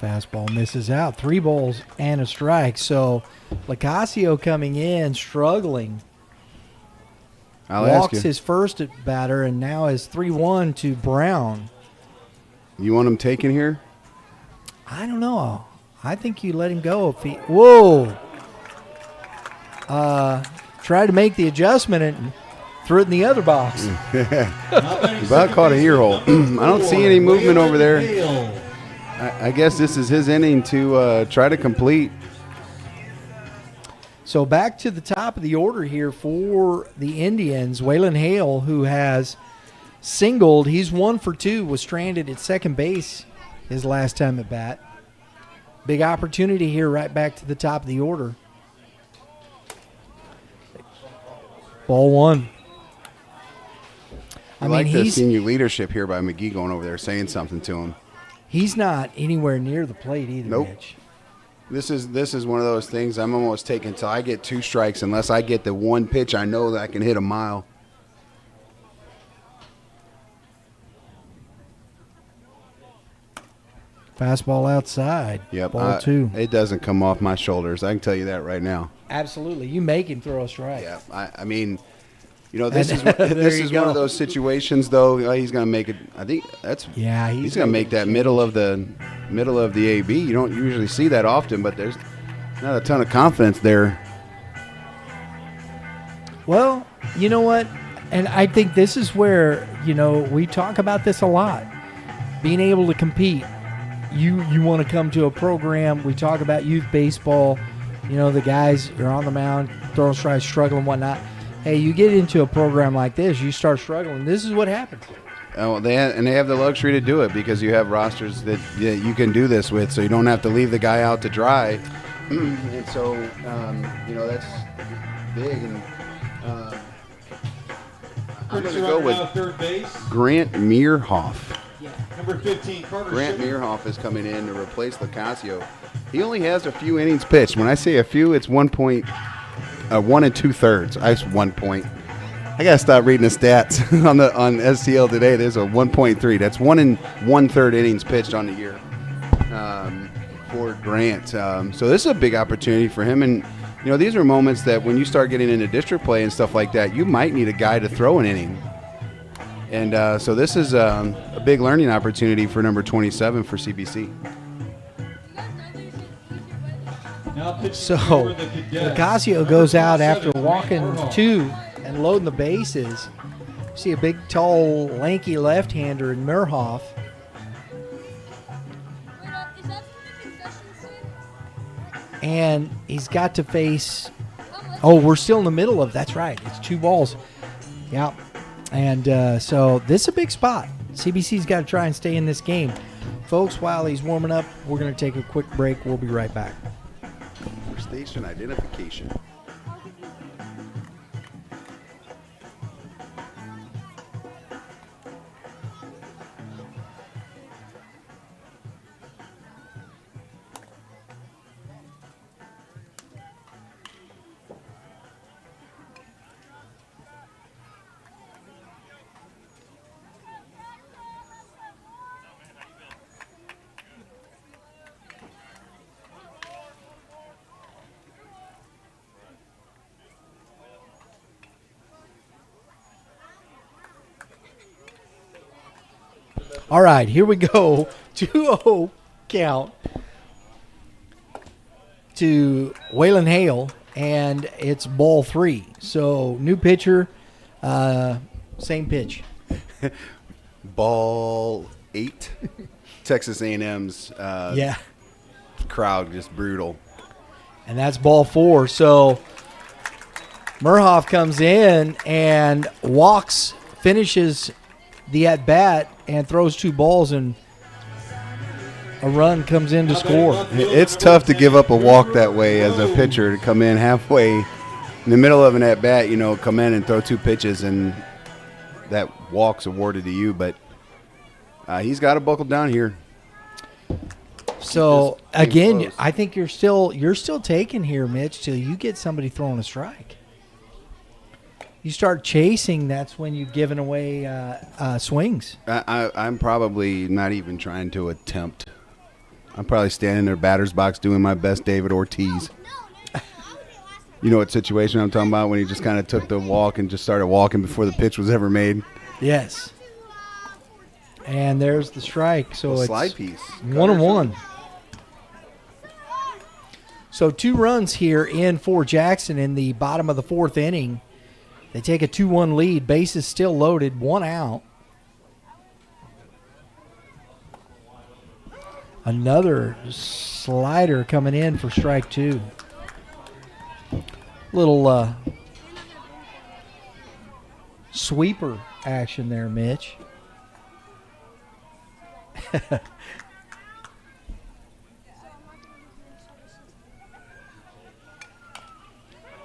Fastball misses out. 3 balls and a strike. So Locascio coming in, struggling. Walks his first at batter, and now is 3-1 to Brown. You want him taken here? I don't know. I think you let him go. If he, whoa. Tried to make the adjustment and threw it in the other box. About caught a ear hole. I don't see any movement over there. I guess this is his inning to try to complete. So back to the top of the order here for the Indians. Waylon Hale, who has singled. He's 1 for 2, was stranded at second base his last time at bat. Big opportunity here right back to the top of the order. Ball 1. I like the senior leadership here by McGee going over there saying something to him. He's not anywhere near the plate either, nope. Mitch. This is one of those things I'm almost taking until I get 2 strikes unless I get the one pitch I know that I can hit a mile. Fastball outside. Yep. Ball 2. It doesn't come off my shoulders. I can tell you that right now. Absolutely. You make him throw a strike. Yeah. I mean, You know, this is one of those situations, though. He's going to make it. I think that's. Yeah, he's going to make that middle of the AB. You don't usually see that often, but there's not a ton of confidence there. Well, you know what? And I think this is where, we talk about this a lot. Being able to compete. You want to come to a program. We talk about youth baseball. The guys are on the mound, throwing strikes, struggling, whatnot. Hey, you get into a program like this, you start struggling. This is what happens. Oh, they have the luxury to do it because you have rosters that you can do this with, so you don't have to leave the guy out to dry. And so, that's big. And I'm going to go with third base. Grant Meerhoff. Number 15, Carter Grant Sugar. Meerhoff is coming in to replace Lacasio. He only has a few innings pitched. When I say a few, it's 1 2/3. That's 1 point. I gotta stop reading the stats on STL today. There's a 1.3. That's 1 1/3 innings pitched on the year for Grant. So this is a big opportunity for him. And these are moments that when you start getting into district play and stuff like that, you might need a guy to throw an inning. And so this is a big learning opportunity for number 27 for CBC. So Lacasio goes out after walking 2 and loading the bases. You see a big, tall, lanky left-hander in Meerhoff. And he's got to face we're still in the middle of, that's right, it's 2 balls. Yeah. And so this is a big spot. CBC's got to try and stay in this game. Folks, while he's warming up, we're going to take a quick break. We'll be right back. For station identification. All right, here we go. 2-0 count to Waylon Hale, and it's ball 3. So new pitcher, same pitch. Ball 8. Texas A&M's crowd just brutal. And that's ball 4. So Meerhoff comes in and walks, finishes the at-bat, and throws 2 balls, and a run comes in to score. It's tough to give up a walk that way as a pitcher, to come in halfway in the middle of an at-bat, come in and throw 2 pitches, and that walk's awarded to you. But he's got to buckle down here. So, again, I think you're still taking here, Mitch, till you get somebody throwing a strike. You start chasing, that's when you've given away swings. I'm probably not even trying to attempt. I'm probably standing in their batter's box doing my best David Ortiz. You know what situation I'm talking about, when he just kind of took the walk and just started walking before the pitch was ever made? Yes. And there's the strike. So it's slide piece. 1-1. So 2 runs here in for Jackson in the bottom of the 4th inning. They take a 2-1 lead. Bases still loaded. 1 out. Another slider coming in for strike 2. Little sweeper action there, Mitch.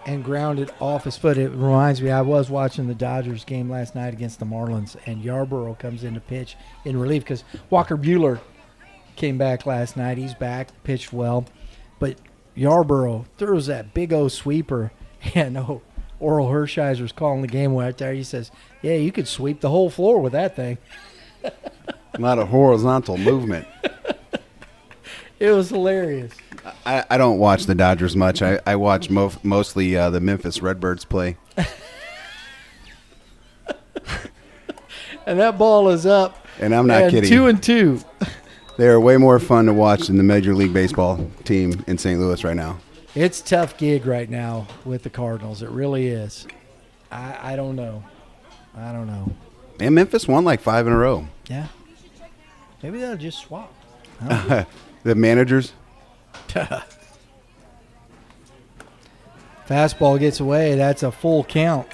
And grounded off his foot. It reminds me, I was watching the Dodgers game last night against the Marlins, and Yarborough comes in to pitch in relief because Walker Buehler came back last night. He's back, pitched well. But Yarborough throws that big O sweeper, and Oral Hershiser's calling the game right there. He says, yeah, you could sweep the whole floor with that thing. A lot of horizontal movement. It was hilarious. I don't watch the Dodgers much. I watch mostly the Memphis Redbirds play. And that ball is up. And I'm not kidding. 2-2. They are way more fun to watch than the Major League Baseball team in St. Louis right now. It's a tough gig right now with the Cardinals. It really is. I don't know. And Memphis won like 5 in a row. Yeah. Maybe they'll just swap. The managers. Fastball gets away. That's a full count.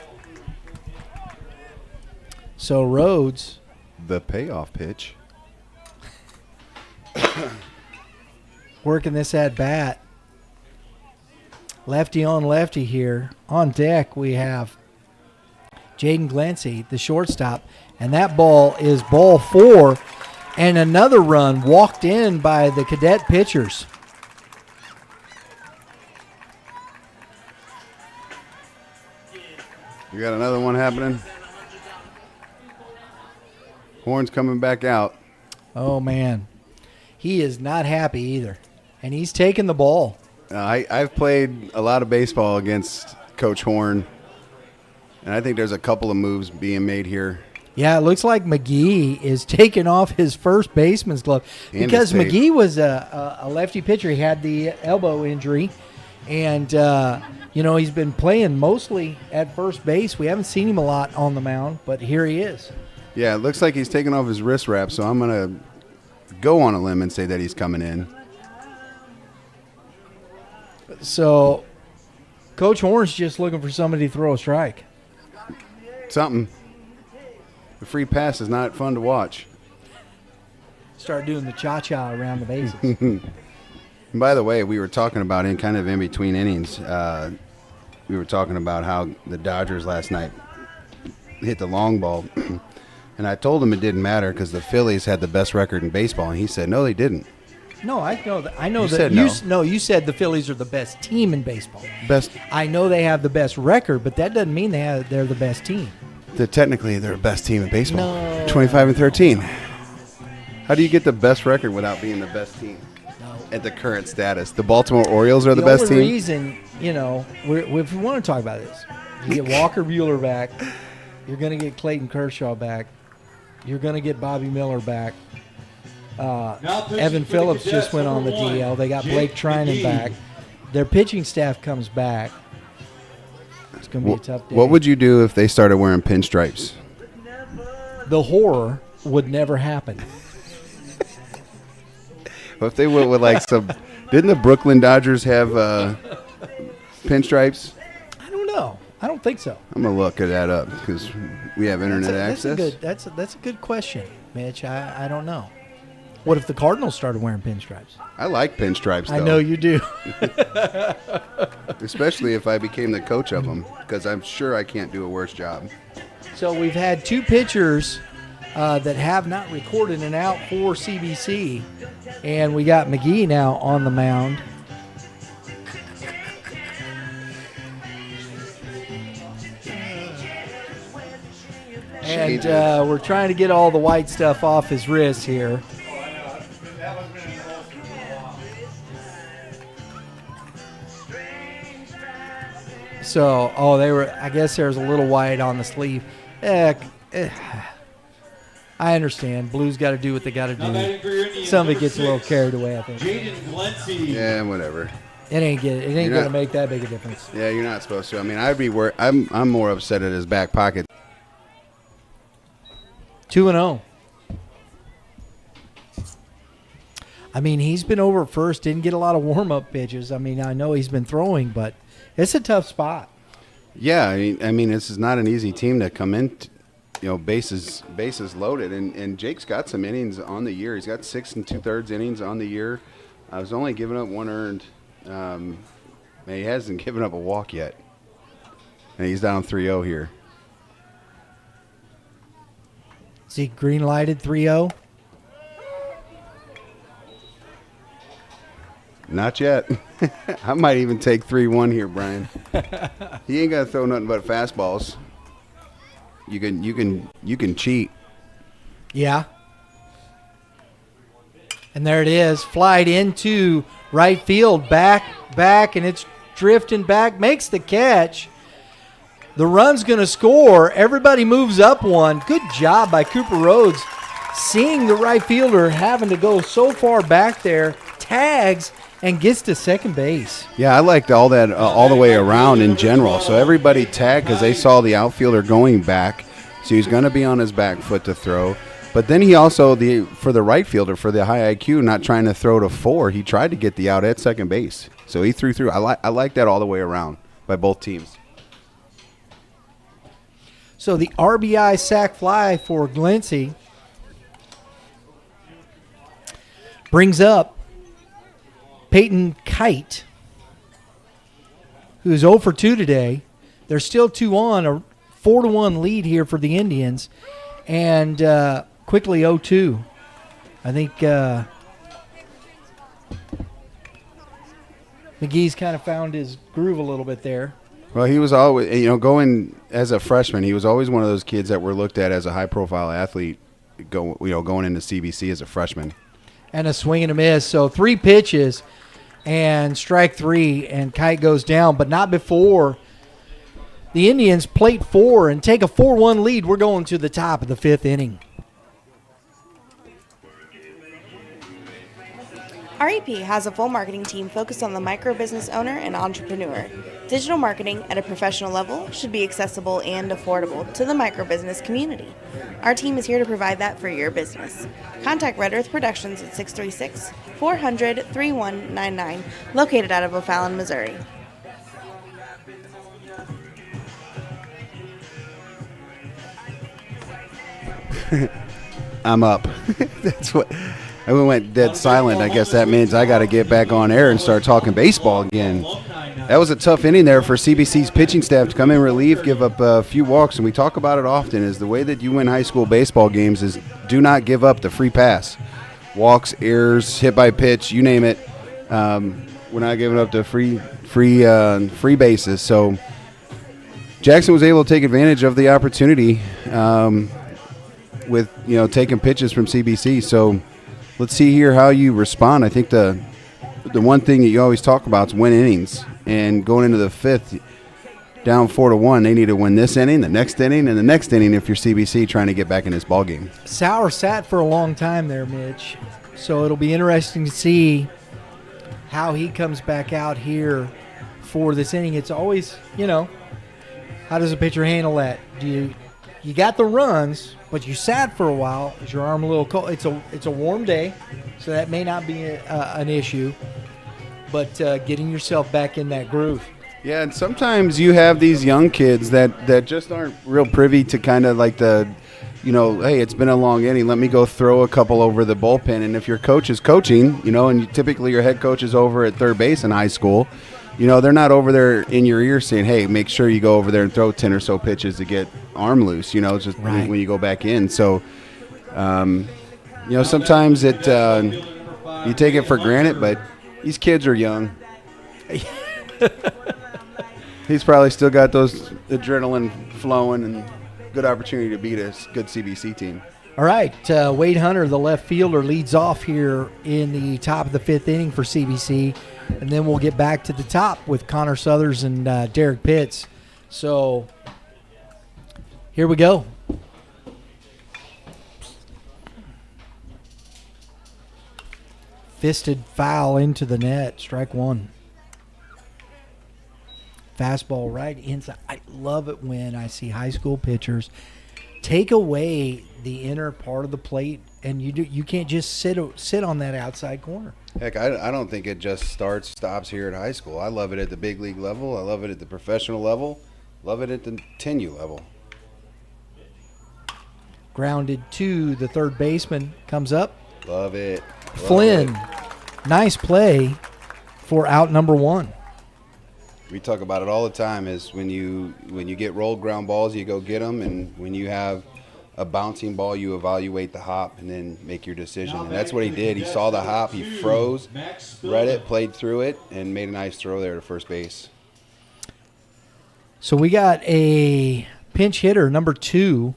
So Rhodes. The payoff pitch. Working this at bat. Lefty on lefty here. On deck we have Jaden Glancy, the shortstop. And that ball is ball 4. And another run walked in by the Cadet pitchers. You got another one happening. Horn's coming back out. Oh, man. He is not happy either. And he's taking the ball. I've played a lot of baseball against Coach Horn, and I think there's a couple of moves being made here. Yeah, it looks like McGee is taking off his first baseman's glove because McGee was a lefty pitcher. He had the elbow injury, and, he's been playing mostly at first base. We haven't seen him a lot on the mound, but here he is. Yeah, it looks like he's taking off his wrist wrap, so I'm going to go on a limb and say that he's coming in. So, Coach Horn's just looking for somebody to throw a strike. Something. The free pass is not fun to watch. Start doing the cha-cha around the bases. And by the way, we were talking about in between innings, we were talking about how the Dodgers last night hit the long ball. And I told him it didn't matter because the Phillies had the best record in baseball. And he said, no, they didn't. No, I know that. I know You that. said no. You said the Phillies are the best team in baseball. Best. I know they have the best record, but that doesn't mean they're the best team. Technically, they're the best team in baseball. No. 25-13. How do you get the best record without being the best team at the current status? The Baltimore Orioles are the best team? The only reason, if we want to talk about this, you get Walker Buehler back. You're going to get Clayton Kershaw back. You're going to get Bobby Miller back. Evan Phillips just went on the DL. They got Blake Trinan back. Their pitching staff comes back. It's going to be a tough day. What would you do if they started wearing pinstripes? The horror would never happen. Well, if they went with like some, didn't the Brooklyn Dodgers have pinstripes? I don't know. I don't think so. I'm gonna look that up because we have internet access. That's a good question, Mitch. I don't know. What if the Cardinals started wearing pinstripes? I like pinstripes, though. I know you do. Especially if I became the coach of them, because I'm sure I can't do a worse job. So we've had two pitchers that have not recorded an out for C.B.C. And we got McGee now on the mound. And we're trying to get all the white stuff off his wrist here. So, I guess there's a little white on the sleeve. I understand. Blues got to do what they got to do. Somebody gets a little carried away, I think. Yeah, whatever. It ain't going to make that big a difference. Yeah, you're not supposed to. I mean, I'm more upset at his back pocket. 2-0. I mean, he's been over at first, didn't get a lot of warm-up pitches. I mean, I know he's been throwing, but it's a tough spot. Yeah, I mean, this is not an easy team to come in, bases loaded. And Jake's got some innings on the year. He's got 6 2/3 innings on the year. I was only giving up 1 earned. He hasn't given up a walk yet. And he's down 3-0 here. Is he green-lighted 3-0? Not yet. I might even take 3-1 here, Brian. He ain't gonna throw nothing but fastballs. You can cheat. Yeah. And there it is, flied into right field, back, and it's drifting back, makes the catch. The run's going to score. Everybody moves up one. Good job by Cooper Rhodes. Seeing the right fielder having to go so far back there, tags, and gets to second base. Yeah, I liked all that all the way around in general. So everybody tagged because they saw the outfielder going back. So he's going to be on his back foot to throw. But then he also, for the right fielder, for the high IQ, not trying to throw to 4, he tried to get the out at second base. So he threw through. I like that all the way around by both teams. So the RBI sac fly for Glency brings up Peyton Kite, who's 0 for 2 today. They're still 2 on, a 4-1 lead here for the Indians, and quickly 0-2. I think McGee's kind of found his groove a little bit there. Well, he was always, going as a freshman, he was always one of those kids that were looked at as a high-profile athlete going into C.B.C. as a freshman. And a swing and a miss. So 3 pitches and strike 3, and Kite goes down, but not before the Indians plate 4 and take a 4-1 lead. We're going to the top of the 5th inning. REP has a full marketing team focused on the micro business owner and entrepreneur. Digital marketing at a professional level should be accessible and affordable to the micro business community. Our team is here to provide that for your business. Contact Red Earth Productions at 636-400-3199, located out of O'Fallon, Missouri. I'm up. That's what. I went dead silent. I guess that means I got to get back on air and start talking baseball again. That was a tough inning there for CBC's pitching staff to come in relief, give up a few walks, and we talk about it often, is the way that you win high school baseball games is do not give up the free pass. Walks, errors, hit by pitch, you name it. We're not giving up the free bases. So Jackson was able to take advantage of the opportunity with taking pitches from CBC. So let's see here how you respond. I think the one thing that you always talk about is win innings. And going into the 5th, down 4-1, they need to win this inning, the next inning, and the next inning if you're CBC trying to get back in this ball game. Sauer sat for a long time there, Mitch. So it'll be interesting to see how he comes back out here for this inning. It's always, how does a pitcher handle that? You got the runs, but you sat for a while. Is your arm a little cold? It's a warm day, so that may not be an issue. But getting yourself back in that groove. Yeah, and sometimes you have these young kids that just aren't real privy to kind of like the, hey, it's been a long inning. Let me go throw a couple over the bullpen. And if your coach is coaching, and typically your head coach is over at third base in high school, they're not over there in your ear saying, hey, make sure you go over there and throw 10 or so pitches to get arm loose, just right. When you go back in. So, sometimes you take it for granted, but these kids are young. He's probably still got those adrenaline flowing and good opportunity to beat a good CBC team. All right, Wade Hunter, the left fielder, leads off here in the top of the 5th inning for CBC, and then we'll get back to the top with Connor Southers and Derek Pitts. So here we go. Fisted foul into the net, strike 1. Fastball right inside. I love it when I see high school pitchers take away the inner part of the plate, and you can't just sit on that outside corner. Heck, I don't think it just stops here at high school. I love it at the big league level. I love it at the professional level. Love it at the 10U level. Grounded to the third baseman, comes up. Love it. Flynn, nice play for out number 1. We talk about it all the time is when you get rolled ground balls, you go get them, and when you have a bouncing ball, you evaluate the hop and then make your decision. And that's what he did. He saw the hop, he froze, read it, played through it, and made a nice throw there to first base. So we got a pinch hitter, number 2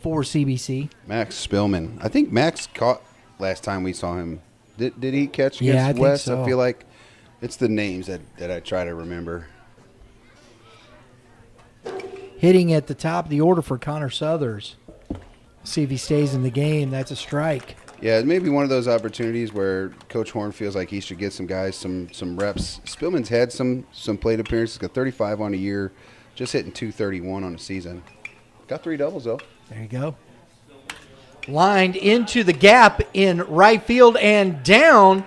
for CBC. Max Spillman. I think Max caught last time we saw him. Did he catch against West? Think so. I feel like it's the names that I try to remember. hitting at the top of the order for Connor Southers. See if he stays in the game. That's a strike. Yeah, it may be one of those opportunities where Coach Horn feels like he should get some guys some reps. Spillman's had some plate appearances, got 35 on a year, just hitting 231 on the season. Got 3 doubles, though. There you go. Lined into the gap in right field and down.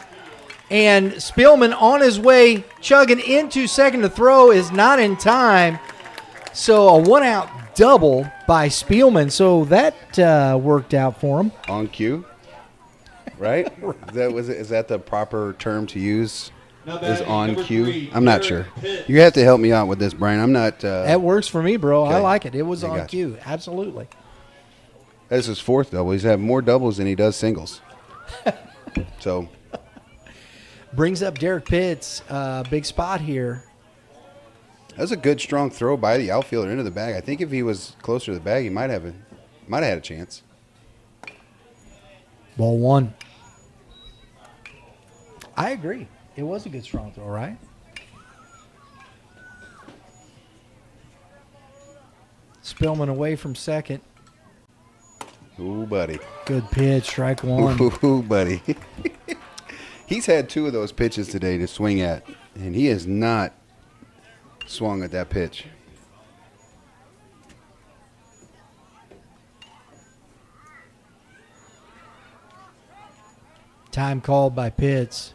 And Spillman on his way, chugging into second to throw, is not in time. So a one-out double by Spielman. So that worked out for him. On cue, right? Is that the proper term to use? Is on cue? I'm not sure. You have to help me out with this, Brian. I'm not. That works for me, bro. Okay. I like it. It was I on got cue. Absolutely. That's his 4th double. He's had more doubles than he does singles. So. Brings up Derek Pitts. Big spot here. That's a good, strong throw by the outfielder into the bag. I think if he was closer to the bag, he might have had a chance. Ball 1. I agree. It was a good, strong throw, right? Spillman away from second. Ooh, buddy. Good pitch, strike 1. Ooh, buddy. He's had 2 of those pitches today to swing at, and he has not swung at that pitch. Time called by Pitts.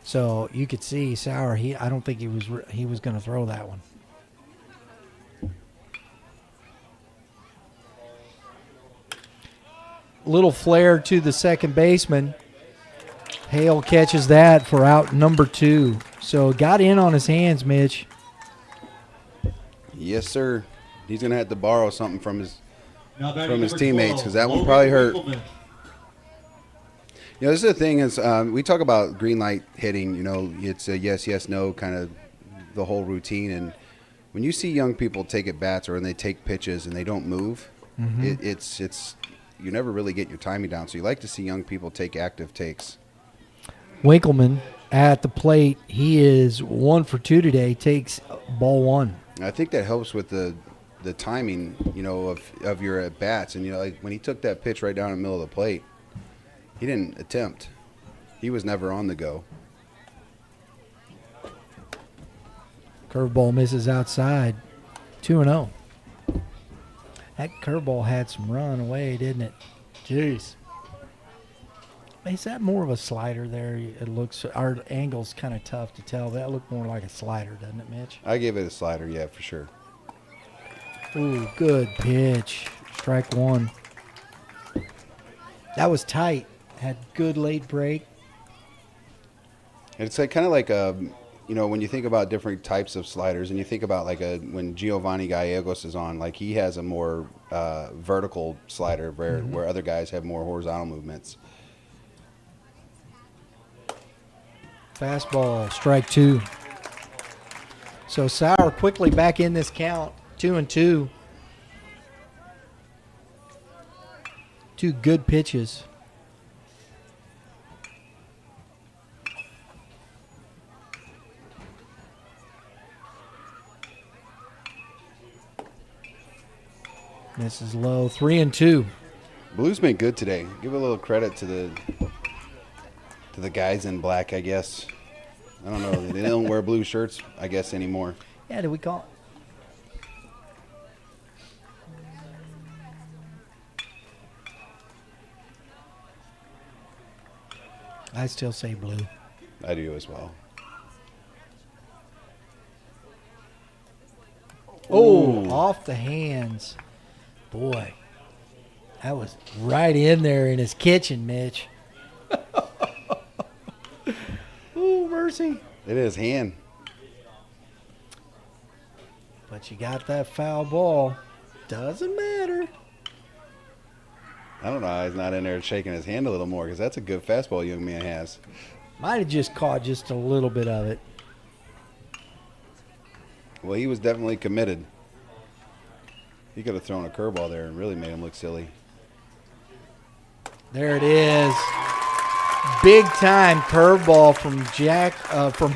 So you could see Sauer. I don't think he was going to throw that one. Little flare to the second baseman. Hale catches that for out number 2. So got in on his hands, Mitch. Yes, sir. He's going to have to borrow something from his From teammates because that one probably hurt. You know, this is the thing is we talk about green light hitting. You know, it's a yes, yes, no kind of the whole routine. And when you see young people take at bats or when they take pitches and they don't move, it's you never really get your timing down. So you like to see young people take active takes. Winkleman at the plate. He is 1 for 2 today. Takes ball 1. I think that helps with the timing, you know, of your at bats. And you know, like when he took that pitch right down the middle of the plate, he didn't attempt. He was never on the go. Curveball misses outside. 2-0. That curveball had some run away, didn't it? Jeez. Is that more of a slider there? It looks, our angle's kind of tough to tell. That looked more like a slider, doesn't it, Mitch? I gave it a slider, yeah, for sure. Ooh, good pitch. Strike 1. That was tight. Had good late break. It's like kind of like you know, when you think about different types of sliders, and you think about like when Giovanni Gallegos is on, like he has a more vertical slider where other guys have more horizontal movements. Fastball, strike 2. So Sauer quickly back in this count, 2-2. 2 good pitches. This is low, 3-2. Blue's been good today. Give a little credit to the guys in black, I guess. I don't know. They don't wear blue shirts, I guess, anymore. Yeah, did we call it? I still say blue. I do as well. Oh, off the hands. Boy, that was right in there in his kitchen, Mitch. Ooh, mercy. It is hand. But you got that foul ball. Doesn't matter. I don't know how he's not in there shaking his hand a little more because that's a good fastball young man has. Might have just caught just a little bit of it. Well, he was definitely committed. He could have thrown a curveball there and really made him look silly. There it is. Big time curveball from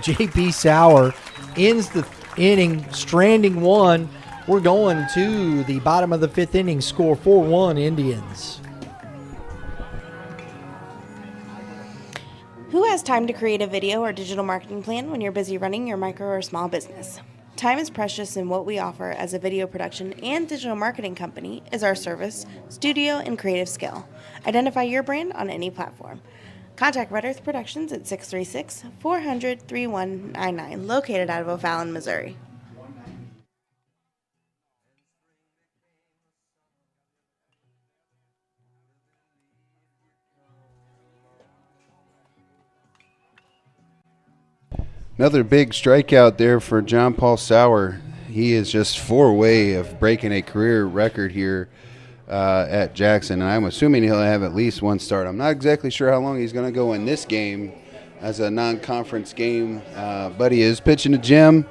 J.B. Sauer. Ends the inning, stranding 1 We're going to the bottom of the 5th inning. Score 4-1 Indians. Who has time to create a video or digital marketing plan when you're busy running your micro or small business? Time is precious, and what we offer as a video production and digital marketing company is our service, studio, and creative skill. Identify your brand on any platform. Contact Red Earth Productions at 636-400-3199, located out of O'Fallon, Missouri. Another big strikeout there for John Paul Sauer. He is just 4 away of breaking a career record here at Jackson, and I'm assuming he'll have at least one start. I'm not exactly sure how long he's going to go in this game as a non-conference game, but he is pitching to Jim,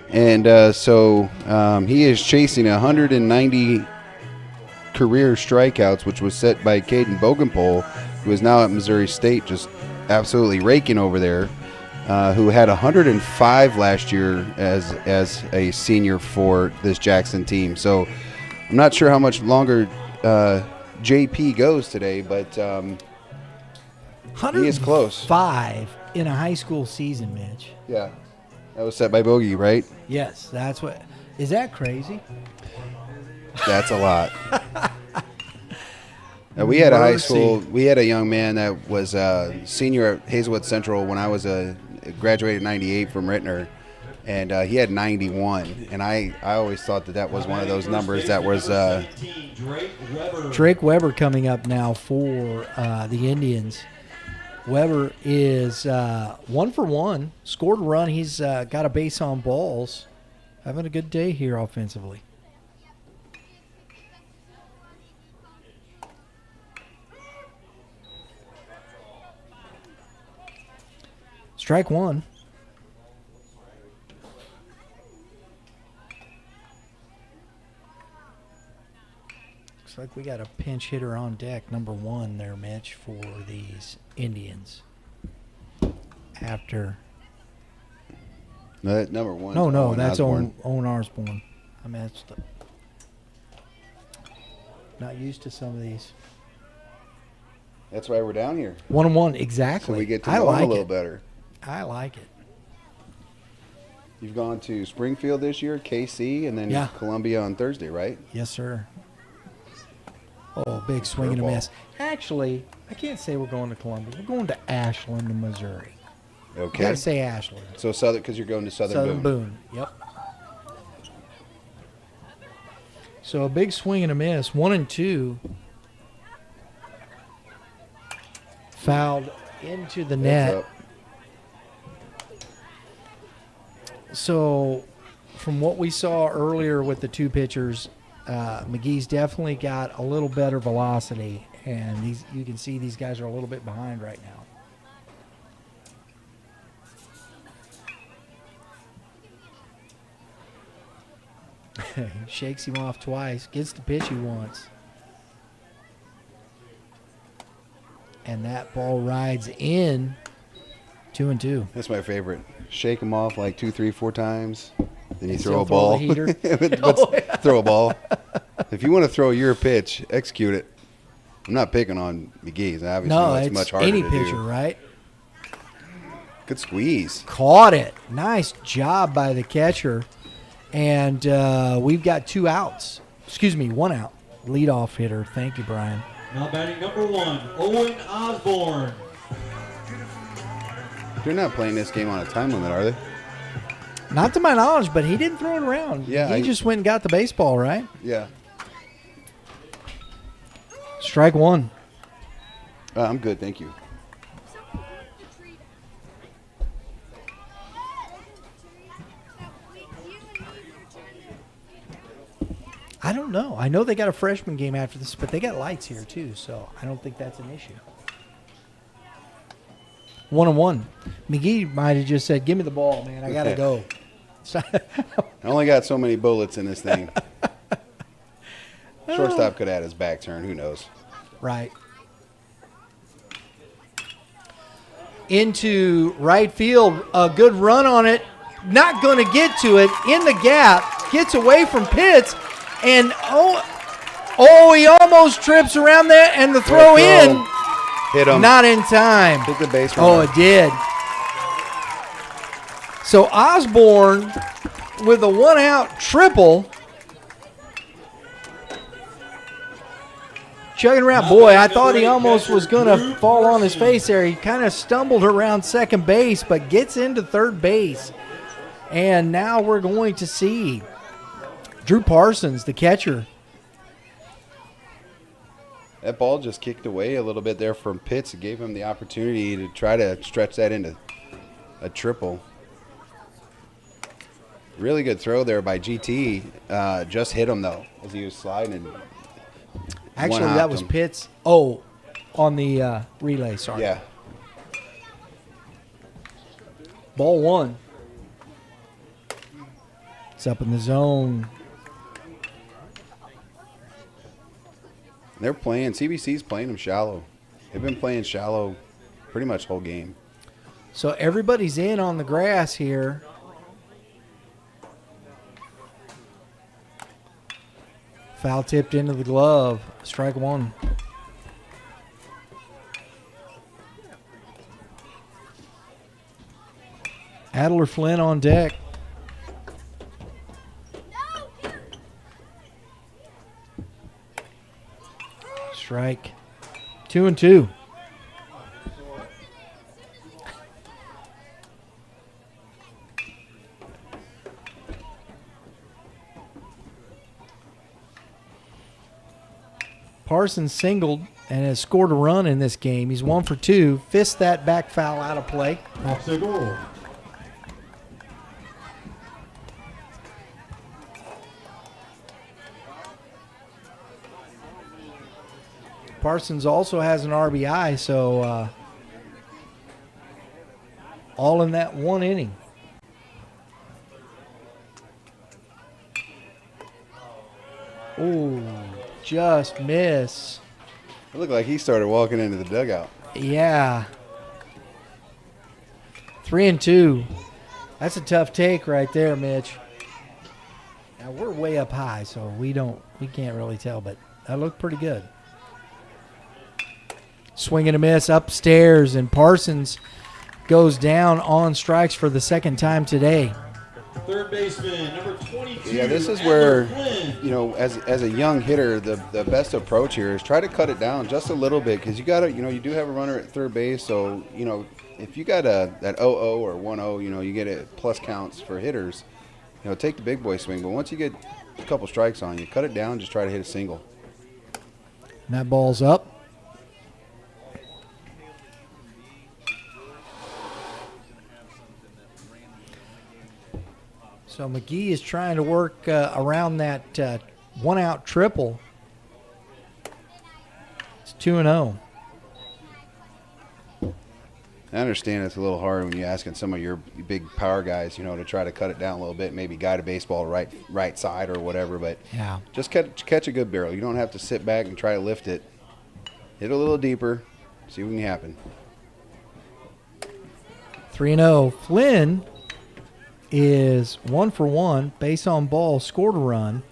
and so he is chasing 190 career strikeouts, which was set by Caden Bogenpole, who is now at Missouri State, just absolutely raking over there. Who had 105 last year as a senior for this Jackson team. So I'm not sure how much longer JP goes today, but he is close. 5 in a high school season, Mitch. Yeah, that was set by Bogey, right? Yes, that's what. Is that crazy? That's a lot. We had a high school. We had a young man that was a senior at Hazelwood Central when I was graduated in '98 from Rittner, and he had 91. And I always thought that was one of those numbers that was. Drake Weber coming up now for the Indians. Weber is 1 for 1, scored a run. He's got a base on balls. Having a good day here offensively. Strike 1. Looks like we got a pinch hitter on deck, number 1 there, Mitch, for these Indians. After. No, that number 1. No, that's Owen Osborne. I messed up. Not used to some of these. That's why we're down here. 1-1, exactly. So we get to know him a little better. I like it. You've gone to Springfield this year, KC, and then Columbia on Thursday, right? Yes, sir. Oh, big swing and a miss. Actually, I can't say we're going to Columbia. We're going to Ashland, Missouri. Okay. I got to say Ashland. So Southern, because you're going to Southern Boone. Yep. So a big swing and a miss. 1-2. Fouled into the net. So, from what we saw earlier with the two pitchers, McGee's definitely got a little better velocity, and you can see these guys are a little bit behind right now. He shakes him off twice, gets the pitch he wants. And that ball rides in. 2-2. That's my favorite. Shake them off like 2, 3, 4 times. Then you And throw a still throw ball. the heater. Throw a ball. If you want to throw your pitch, execute it. I'm not picking on McGee's. Obviously, No, it's it's much harder any to pitcher, do. right? Good squeeze. Caught it. Nice job by the catcher. And we've got 2 outs. Excuse me, 1 out. Leadoff hitter. Thank you, Brian. Now batting number 1, Owen Osborne. They're not playing this game on a time limit, are they? Not to my knowledge, but he didn't throw it around. Yeah, he just went and got the baseball, right? Yeah. Strike 1. I'm good, thank you. I don't know. I know they got a freshman game after this, but they got lights here too, so I don't think that's an issue. 1-1. McGee might have just said, "Give me the ball, man. I gotta go." I only got so many bullets in this thing. Shortstop could have had his back turned. Who knows? Right. Into right field. A good run on it. Not going to get to it. In the gap. gets away from Pitts, and he almost trips around that, and the throw in. Hit him. Not in time. Hit the base Oh, runner. it did. So Osborne with a 1-out triple. Chugging around. Boy, I thought he almost was going to fall on his face there. He kind of stumbled around second base, but gets into third base. And now we're going to see Drew Parsons, the catcher. That ball just kicked away a little bit there from Pitts. It gave him the opportunity to try to stretch that into a triple. Really good throw there by GT. Just hit him, though, as he was sliding. And actually, that was Pitts. Oh, on the relay, sorry. Yeah. Ball one. It's up in the zone. They're playing. CBC's playing them shallow. They've been playing shallow pretty much whole game. So everybody's in on the grass here. Foul tipped into the glove. Strike one. Adler Flynn on deck. Strike. 2-2. Parsons singled and has scored a run in this game. He's 1 for 2. Fist that back foul out of play. Off the goal. Parsons also has an RBI, so all in that one inning. Oh, just miss. It looked like he started walking into the dugout. Yeah. 3-2. That's a tough take right there, Mitch. Now we're way up high, so we can't really tell, but that looked pretty good. Swing and a miss upstairs, and Parsons goes down on strikes for the second time today. Third baseman, number 22. Yeah, this is where, as a young hitter, the best approach here is try to cut it down just a little bit, because you got to, you do have a runner at third base, so, if you got that 0-0 or 1-0, you get it plus counts for hitters, take the big boy swing. But once you get a couple strikes on you, cut it down, just try to hit a single. And that ball's up. So McGee is trying to work around that 1-out triple. It's 2-0. I understand it's a little hard when you're asking some of your big power guys, to try to cut it down a little bit, maybe guide a baseball right side or whatever, but yeah, just catch a good barrel. You don't have to sit back and try to lift it. Hit a little deeper, see what can happen. 3-0. Flynn is 1 for 1, base on ball, scored a run.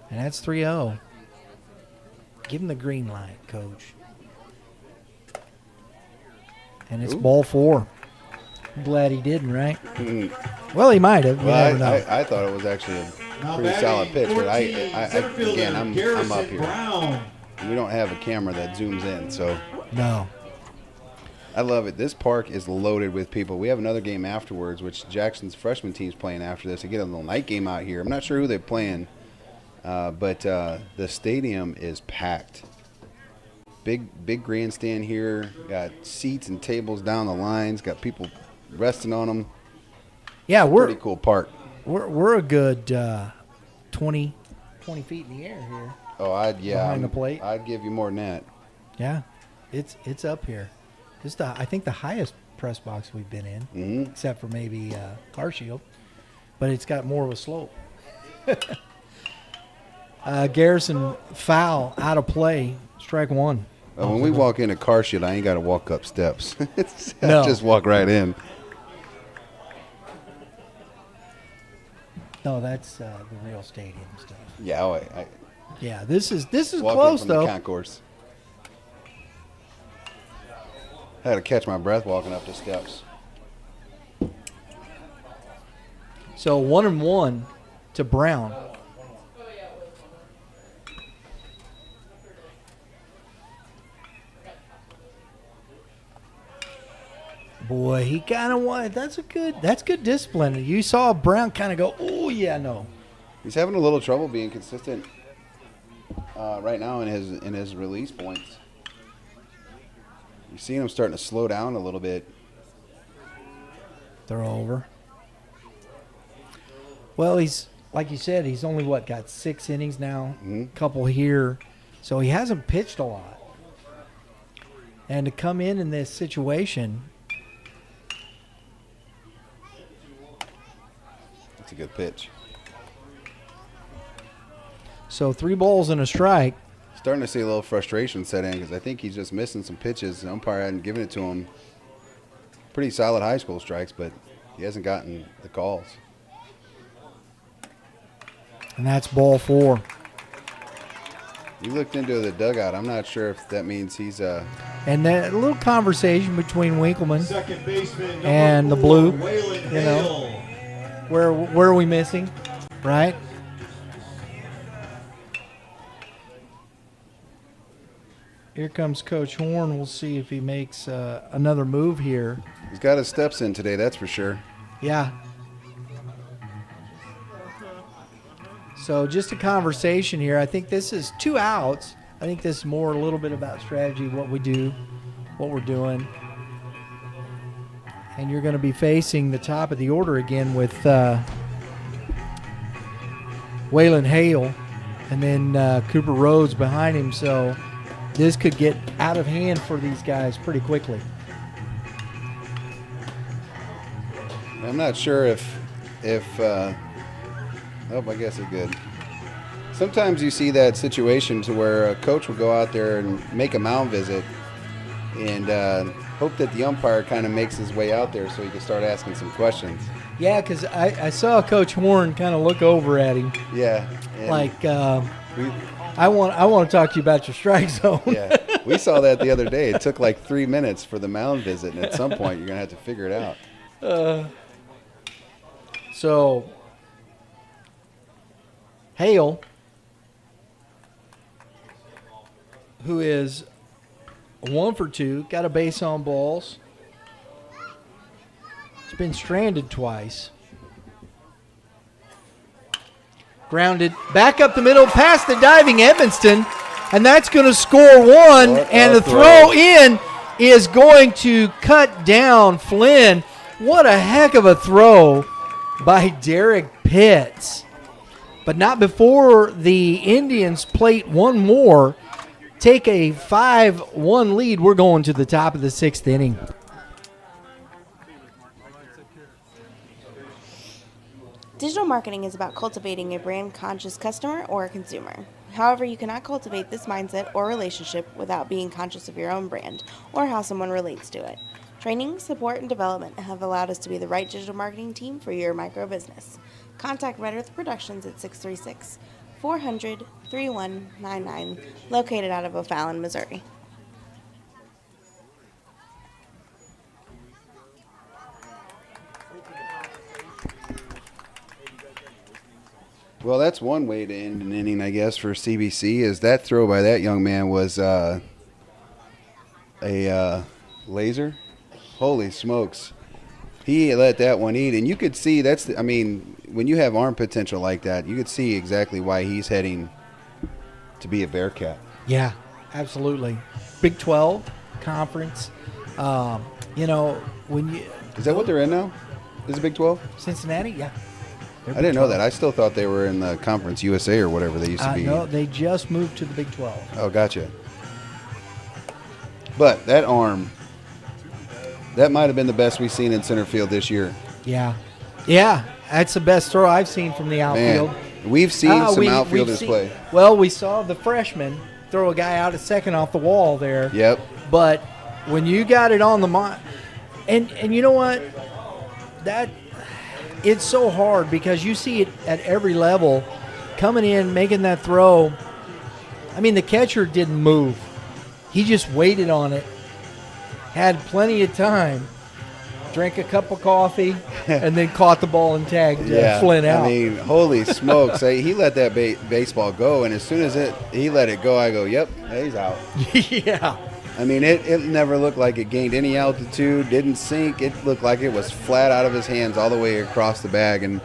And that's 3-0. Give him the green light, Coach. And it's ball 4. I'm glad he didn't, right? Well, he might have. Well, I thought it was actually a pretty solid pitch, but I'm up here. Brown. We don't have a camera that zooms in, so. No. I love it. This park is loaded with people. We have another game afterwards, which Jackson's freshman team's playing after this. They get a little night game out here. I'm not sure who they're playing, but the stadium is packed. Big grandstand here. Got seats and tables down the lines. Got people resting on them. Yeah, we're pretty cool park. We're a good 20 feet in the air here. Oh, behind the plate. I'd give you more than that. Yeah, it's up here. It's I think the highest press box we've been in, except for maybe Carshield, but it's got more of a slope. Garrison foul out of play, strike 1. When we walk into car shit, I ain't got to walk up steps. No. Just walk right in. No, that's the real stadium stuff. Yeah, Yeah, this is walking close from though. the concourse. I had to catch my breath walking up the steps. So 1-1 to Brown. Boy, he kind of wanted. That's good discipline. You saw Brown kind of go, oh yeah, no. He's having a little trouble being consistent right now in his release points. You're seeing him starting to slow down a little bit. They're over. Well, he's like you said, he's only got 6 innings now, couple here, so he hasn't pitched a lot. And to come in this situation, it's a good pitch. So 3 balls and a strike. Starting to see a little frustration set in because I think he's just missing some pitches. The umpire hadn't given it to him. Pretty solid high school strikes, but he hasn't gotten the calls. And that's ball 4. You looked into the dugout. I'm not sure if that means he's And that little conversation between Winkleman Second baseman, and the number blue, 4, Waylon you know, Hale. where are we missing, right? Here comes Coach Horn. We'll see if he makes another move here. He's got his steps in today, that's for sure. Yeah. So just a conversation here. I think this is 2 outs. I think this is more a little bit about strategy, what we do, what we're doing. And you're going to be facing the top of the order again with Waylon Hale and then Cooper Rhodes behind him. So this could get out of hand for these guys pretty quickly. I'm not sure if I guess it's good. Sometimes you see that situation to where a coach will go out there and make a mound visit and hope that the umpire kind of makes his way out there so he can start asking some questions. Yeah, because I saw Coach Horn kind of look over at him. Yeah. Like, I want to talk to you about your strike zone. Yeah, we saw that the other day. It took like 3 minutes for the mound visit, and at some point you're going to have to figure it out. So, Hale, who is 1 for 2, got a base on balls. He's been stranded twice. Grounded back up the middle, past the diving Evanston, and that's going to score 1. And the throw in is going to cut down Flynn. What a heck of a throw by Derek Pitts. But not before the Indians plate one more, take a 5-1 lead. We're going to the top of the 6th inning. Digital marketing is about cultivating a brand-conscious customer or a consumer. However, you cannot cultivate this mindset or relationship without being conscious of your own brand or how someone relates to it. Training, support, and development have allowed us to be the right digital marketing team for your micro business. Contact Red Earth Productions at 636-400-3199, located out of O'Fallon, Missouri. Well, that's one way to end an inning, I guess, for C.B.C. is that throw by that young man was a laser. Holy smokes. He let that one eat. And you could see when you have arm potential like that, you could see exactly why he's heading to be a Bearcat. Yeah, absolutely. Big 12 conference. When you Is that what they're in now? Is it Big 12? Cincinnati, yeah. I didn't know that. I still thought they were in the Conference USA or whatever they used to be. No, they just moved to the Big 12. Oh, gotcha. But that arm, that might have been the best we've seen in center field this year. Yeah. Yeah, that's the best throw I've seen from the outfield. Man, we've seen some outfielders play. Well, we saw the freshman throw a guy out at second off the wall there. Yep. But when you got it on the and you know what? That it's so hard because you see it at every level coming in, making that throw. I mean, the catcher didn't move. He just waited on it, had plenty of time, drank a cup of coffee, and then caught the ball and tagged Flynn out. I mean, holy smokes. He let that baseball go, and as soon as he let it go, I go, yep, he's out. Yeah. I mean, it never looked like it gained any altitude, didn't sink. It looked like it was flat out of his hands all the way across the bag. And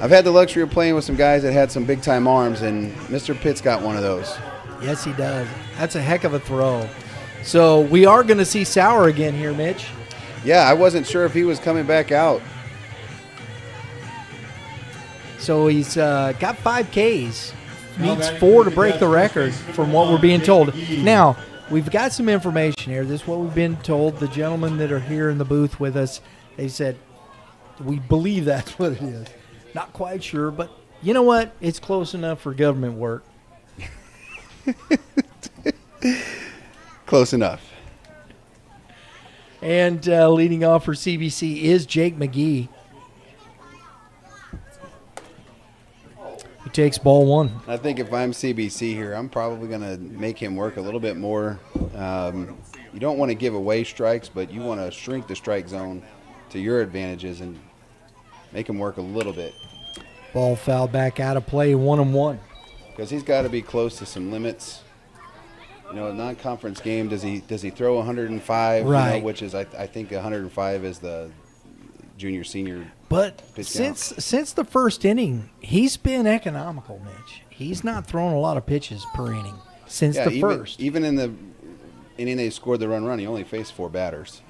I've had the luxury of playing with some guys that had some big-time arms, and Mr. Pitt's got one of those. Yes, he does. That's a heck of a throw. So we are going to see Sauer again here, Mitch. Yeah, I wasn't sure if he was coming back out. So he's got 5 Ks. Needs 4 to break the record from what we're being told. Now, we've got some information here. This is what we've been told. The gentlemen that are here in the booth with us, they said, we believe that's what it is. Not quite sure, but you know what? It's close enough for government work. Close enough. And leading off for CBC is Jake McGee. He takes ball 1. I think if I'm CBC here, I'm probably going to make him work a little bit more. You don't want to give away strikes, but you want to shrink the strike zone to your advantages and make him work a little bit. Ball fouled back out of play, 1-1. Because he's got to be close to some limits. You know, a non-conference game, does he throw 105? Right. You know, which is I think 105 is the junior senior. But pitch since the first inning, he's been economical, Mitch. He's not thrown a lot of pitches per inning since the first. Even in the inning they scored the run, he only faced 4 batters.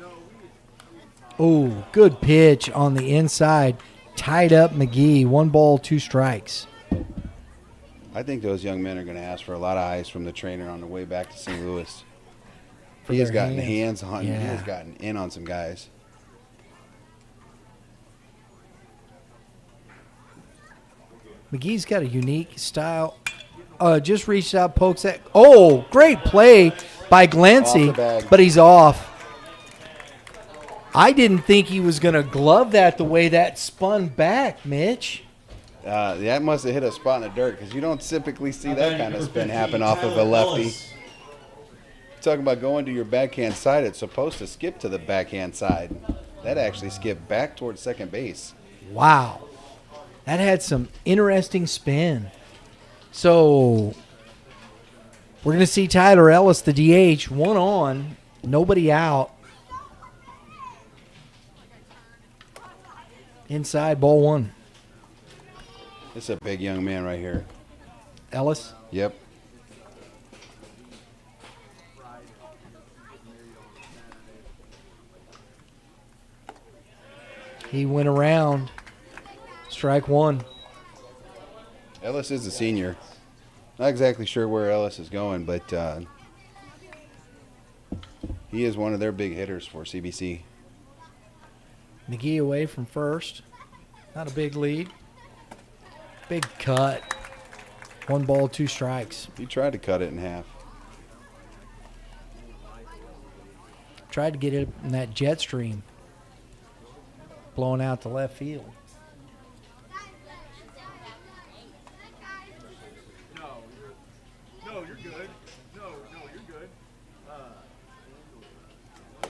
Oh, good pitch on the inside. Tied up McGee. 1 ball, 2 strikes. I think those young men are going to ask for a lot of ice from the trainer on the way back to St. Louis. He has gotten hands on. Yeah. He has gotten in on some guys. McGee's got a unique style. Just reached out, pokes that. Oh, great play by Glancy, but he's off. I didn't think he was going to glove that the way that spun back, Mitch. That must have hit a spot in the dirt because you don't typically see that kind of spin happen off of a lefty. Talking about going to your backhand side, it's supposed to skip to the backhand side. That actually skipped back towards second base. Wow. That had some interesting spin. So we're going to see Tyler Ellis, the DH, 1 on, nobody out. Inside, ball 1. This is a big young man right here. Ellis? Yep. He went around. Strike 1. Ellis is a senior. Not exactly sure where Ellis is going, but he is one of their big hitters for CBC. McGee away from first. Not a big lead. Big cut. 1 ball, 2 strikes. He tried to cut it in half. Tried to get it in that jet stream. Blowing out to left field.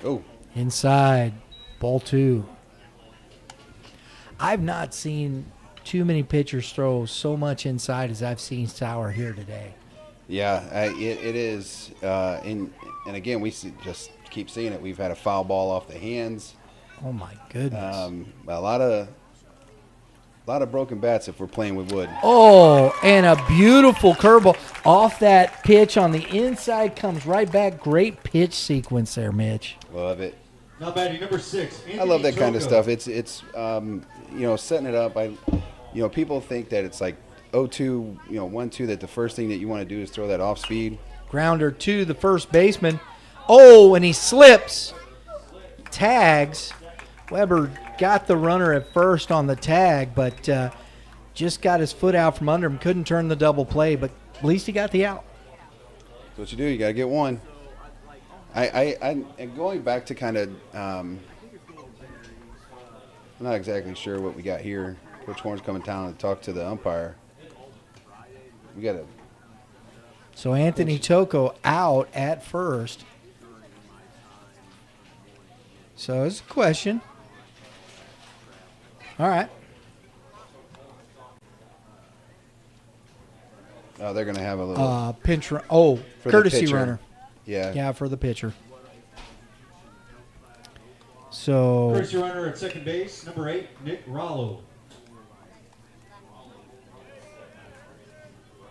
Oh. Inside, ball 2. I've not seen too many pitchers throw so much inside as I've seen Sauer here today. Yeah, it is. And again, just keep seeing it. We've had a foul ball off the hands. Oh, my goodness. A lot of broken bats if we're playing with wood. Oh, and a beautiful curveball off that pitch on the inside, comes right back. Great pitch sequence there, Mitch. Love it. Now batting number 6. I love that kind of stuff. It's setting it up. People think that it's like 0-2, 1-2, that the first thing that you want to do is throw that off speed. Grounder to the first baseman. Oh, and he slips. Tags. Weber got the runner at first on the tag, but just got his foot out from under him. Couldn't turn the double play, but at least he got the out. That's what you do. You got to get one. And going back to kind of, I'm not exactly sure what we got here. Coach Horn's coming down to talk to the umpire. We got to. So Anthony Toko out at first. So it's a question. All right. Oh, they're going to have a little. Pinch run. Oh, For the courtesy pitcher. runner. Yeah. Yeah, for the pitcher. So. Courtesy runner at second base, number 8, Nick Rollo.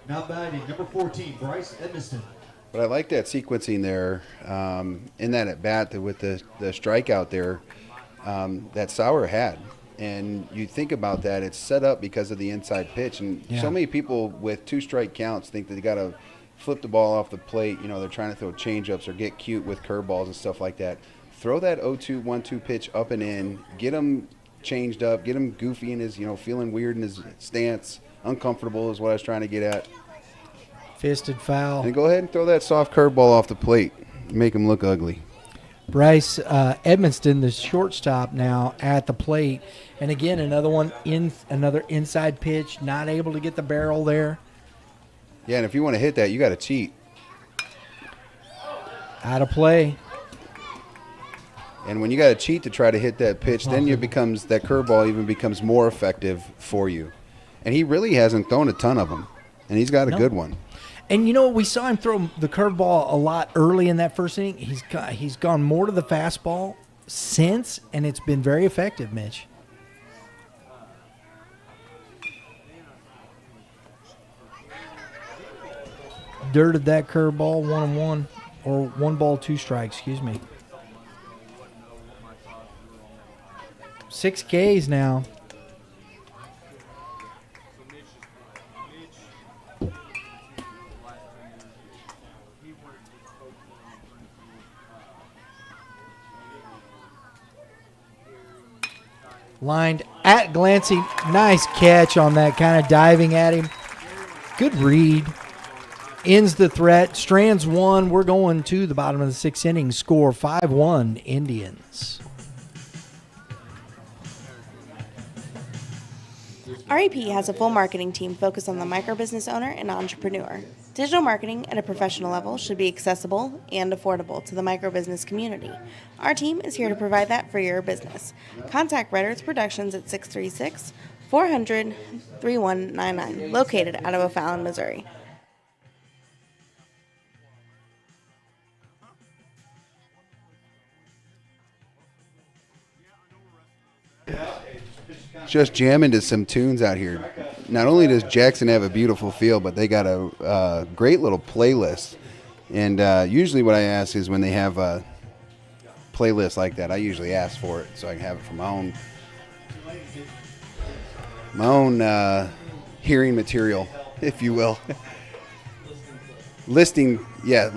Now batting, number 14, Bryce Edmiston. But I like that sequencing there in that at bat with the strikeout there that Sauer had. And you think about that, it's set up because of the inside pitch. And so many people with 2 strike counts think that they got to flip the ball off the plate. You know, they're trying to throw changeups or get cute with curveballs and stuff like that. Throw that 0-2, 1-2 pitch up and in. Get him changed up. Get him goofy in his, feeling weird in his stance. Uncomfortable is what I was trying to get at. Fisted foul. And go ahead and throw that soft curveball off the plate. Make him look ugly. Bryce Edmiston, the shortstop now at the plate. And again, another inside pitch, not able to get the barrel there. Yeah, and if you want to hit that, you got to cheat. Out of play. And when you got to cheat to try to hit that pitch, then that curveball even becomes more effective for you. And he really hasn't thrown a ton of them, and he's got a good one. And we saw him throw the curveball a lot early in that first inning. He's gone more to the fastball since, and it's been very effective, Mitch. Dirted that curveball 1-1, or 1 ball, 2 strikes, excuse me. 6 Ks now. Lined at Glancy. Nice catch on that, kind of diving at him. Good read. Ends the threat. Strands 1. We're going to the bottom of the 6th inning. Score 5-1 Indians. REP has a full marketing team focused on the microbusiness owner and entrepreneur. Digital marketing at a professional level should be accessible and affordable to the microbusiness community. Our team is here to provide that for your business. Contact Red Earth Productions at 636-400-3199, located out of O'Fallon, Missouri. Just jamming to some tunes out here. Not only does Jackson have a beautiful field, but they got a great little playlist. And usually what I ask is when they have a playlist like that, I usually ask for it so I can have it for my own hearing material, if you will. Listing. I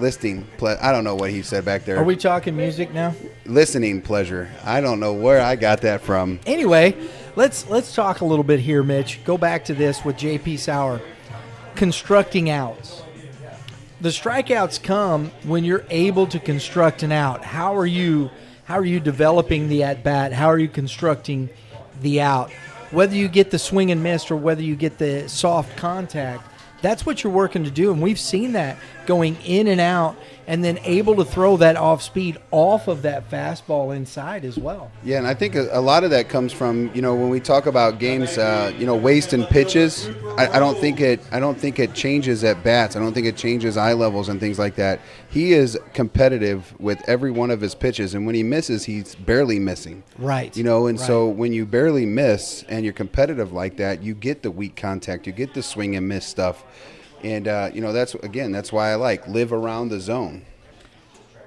don't know what he said back there. Are we talking music now? Listening pleasure. I don't know where I got that from. Anyway, let's talk a little bit here, Mitch. Go back to this with J.P. Sauer. Constructing outs. The strikeouts come when you're able to construct an out. How are you developing the at-bat? How are you constructing the out? Whether you get the swing and miss or whether you get the soft contact, that's what you're working to do, and we've seen that going in and out and then able to throw that off speed off of that fastball inside as well. Yeah, and I think a lot of that comes from, when we talk about games, wasting pitches. I don't think it changes at bats. I don't think it changes eye levels and things like that. He is competitive with every one of his pitches, and when he misses, he's barely missing. Right. So when you barely miss and you're competitive like that, you get the weak contact, you get the swing and miss stuff. And, that's why I live around the zone.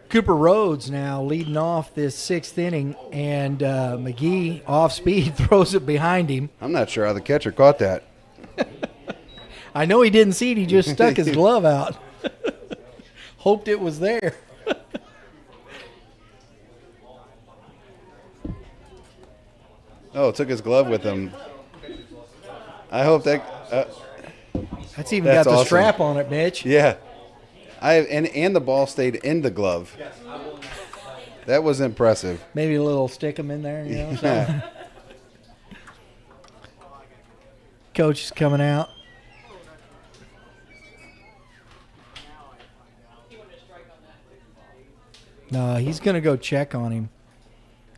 Cooper Rhodes now leading off this 6th inning, and McGee off speed throws it behind him. I'm not sure how the catcher caught that. I know he didn't see it. He just stuck his glove out. Hoped it was there. Oh, took his glove with him. I hope that... That's even got the strap on it, Mitch. Yeah. And the ball stayed in the glove. That was impressive. Maybe a little stick 'em in there, so. Coach is coming out. No, he's going to go check on him.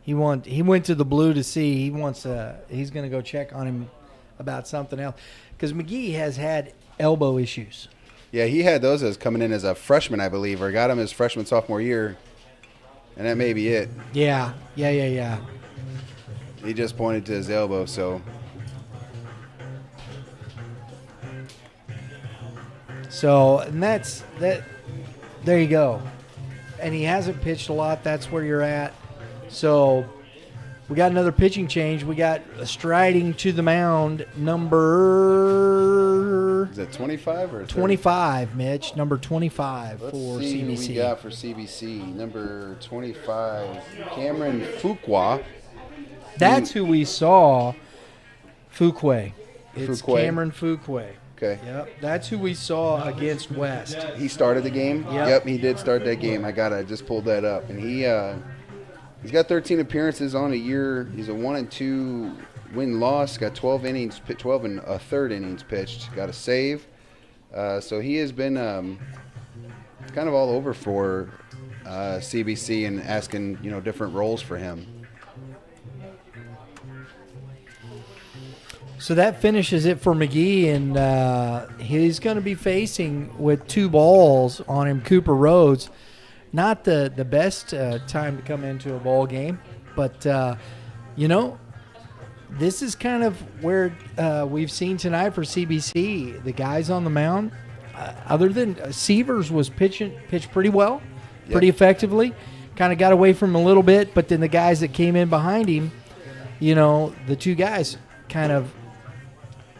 He went to the blue to see. He's going to go check on him about something else because McGee has had elbow issues. Yeah, he had those as coming in as a freshman, I believe, or got him his freshman sophomore year, and that may be it. Yeah. He just pointed to his elbow, so. So, and that's that. There you go. And he hasn't pitched a lot. That's where you're at. So, we got another pitching change. We got striding to the mound, number. Is that 25 or 30? 25, Mitch. Number 25 Let's for see CBC. Who we got for CBC. Number 25, Cameron Fuqua. That's who we saw. Fuqua. It's Fuqua. Cameron Fuqua. Okay. Yep, that's who we saw against West. He started the game? Yep. He did start that game. I just pulled that up. And he's got 13 appearances on a year. He's a 1-2 win-loss. Got 12 innings, 12 and a third innings pitched. Got a save. So he has been kind of all over for CBC and asking, different roles for him. So that finishes it for McGee, and he's going to be facing with 2 balls on him, Cooper Rhodes. Not the best time to come into a ball game, but, this is kind of where we've seen tonight for CBC. The guys on the mound, other than Severs was pitched pretty well, pretty effectively. Kind of got away from him a little bit, but then the guys that came in behind him, the 2 guys kind of.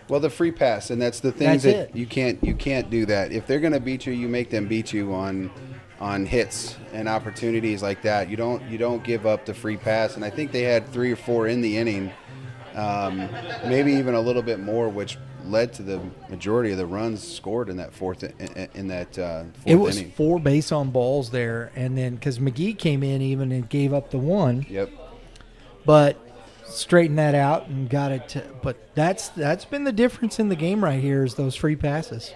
Well, the free pass, and that's the thing that you can't do that. If they're going to beat you, you make them beat you on hits and opportunities like that. You don't give up the free pass, and I think they had 3 or 4 in the inning, maybe even a little bit more, which led to the majority of the runs scored in that fourth inning. It was 4 base on balls there, and then because McGee came in even and gave up the 1. Yep. But straightened that out and got it. But that's been the difference in the game right here is those free passes.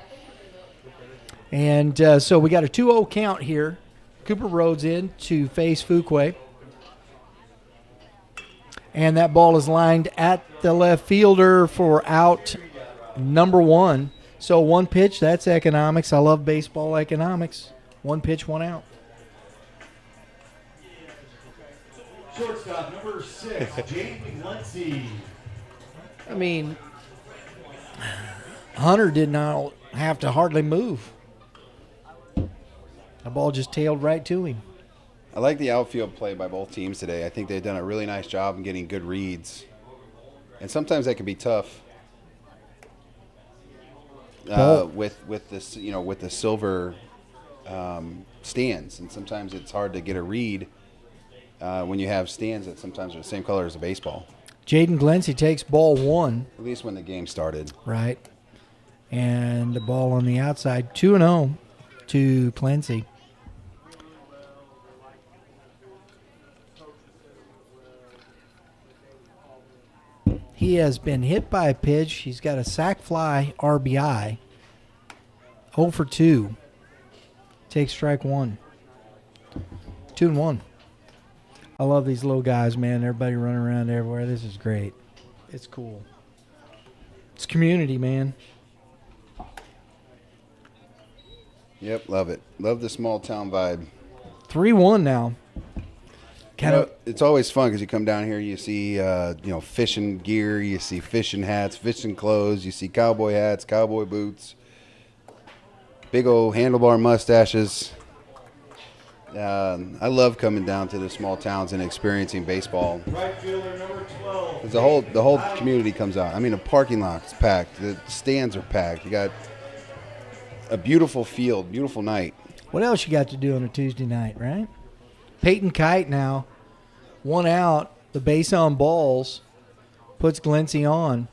And so we got a 2-0 count here. Cooper Rhodes in to face Fuqua. And that ball is lined at the left fielder for out number 1. So 1 pitch, that's economics. I love baseball economics. 1 pitch, 1 out. Shortstop number 6, Jaden Glency. I mean, Hunter did not have to hardly move. The ball just tailed right to him. I like the outfield play by both teams today. I think they've done a really nice job in getting good reads. And sometimes that can be tough with this, with the silver stands. And sometimes it's hard to get a read when you have stands that sometimes are the same color as a baseball. Jaden Glency takes ball 1. At least when the game started. Right. And the ball on the outside, 2-0 to Clancy. He has been hit by a pitch. He's got a sac fly RBI. 0 for 2. Takes strike 1. 2-1. I love these little guys, man. Everybody running around everywhere. This is great. It's cool. It's community, man. Yep, love it. Love the small town vibe. 3-1 now. It's always fun because you come down here, you see, fishing gear, you see fishing hats, fishing clothes, you see cowboy hats, cowboy boots, big old handlebar mustaches. I love coming down to the small towns and experiencing baseball. Right fielder number 12. 'Cause the whole community comes out. I mean, the parking lot's packed, the stands are packed. You got a beautiful field, beautiful night. What else you got to do on a Tuesday night, right? Peyton Kite now, 1 out, the base on balls, puts Glency on.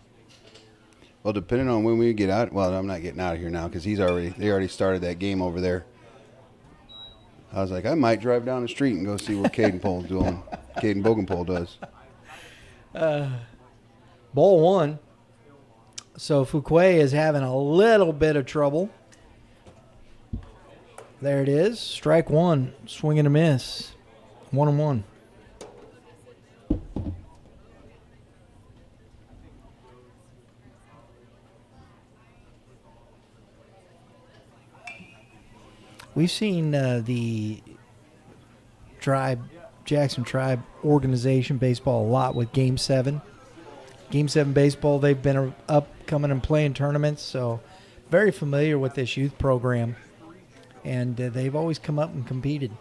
Well, depending on when we get out, well, I'm not getting out of here now because they already started that game over there. I was like, I might drive down the street and go see what Caden Bogenpole does. Ball one. So Fuquay is having a little bit of trouble. There it is. Strike one. Swing and a miss. 1-1. We've seen the Jackson Tribe organization baseball a lot with Game 7. Game 7 baseball, they've been up, coming and playing tournaments, so very familiar with this youth program. And they've always come up and competed.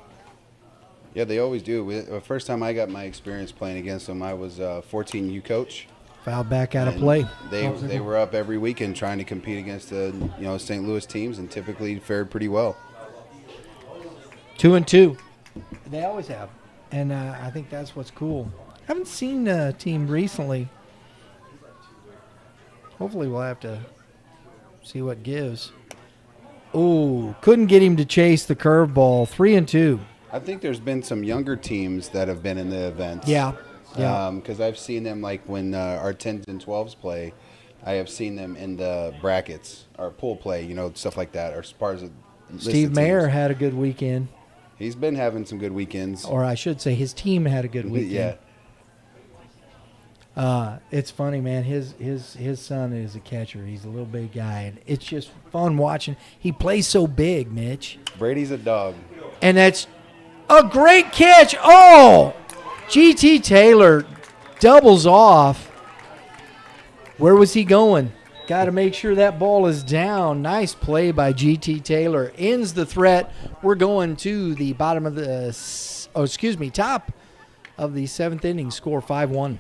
Yeah, they always do. The first time I got my experience playing against them, I was 14U coach. Fouled back out of play. They were up every weekend trying to compete against the St. Louis teams and typically fared pretty well. 2-2. They always have. And I think that's what's cool. Haven't seen a team recently. Hopefully we'll have to see what gives. Ooh, couldn't get him to chase the curveball. 3-2. I think there's been some younger teams that have been in the events. Yeah. Because I've seen them like when our 10s and 12s play, I have seen them in the brackets or pool play, stuff like that, or as far as Steve Mayer had a good weekend. He's been having some good weekends. Or I should say his team had a good weekend. Yeah. It's funny, man. His son is a catcher. He's a little big guy, and it's just fun watching. He plays so big, Mitch. Brady's a dog. And that's a great catch. Oh, G.T. Taylor doubles off. Where was he going? Got to make sure that ball is down. Nice play by G.T. Taylor. Ends the threat. We're going to the top of the 7th inning. Score 5-1.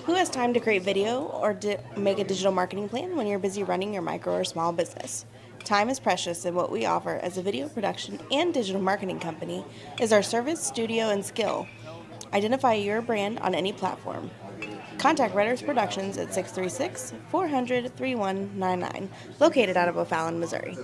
Who has time to create video or make a digital marketing plan when you're busy running your micro or small business? Time is precious, and what we offer as a video production and digital marketing company is our service, studio, and skill. Identify your brand on any platform. Contact Redders Productions at 636-400-3199, located out of O'Fallon, Missouri.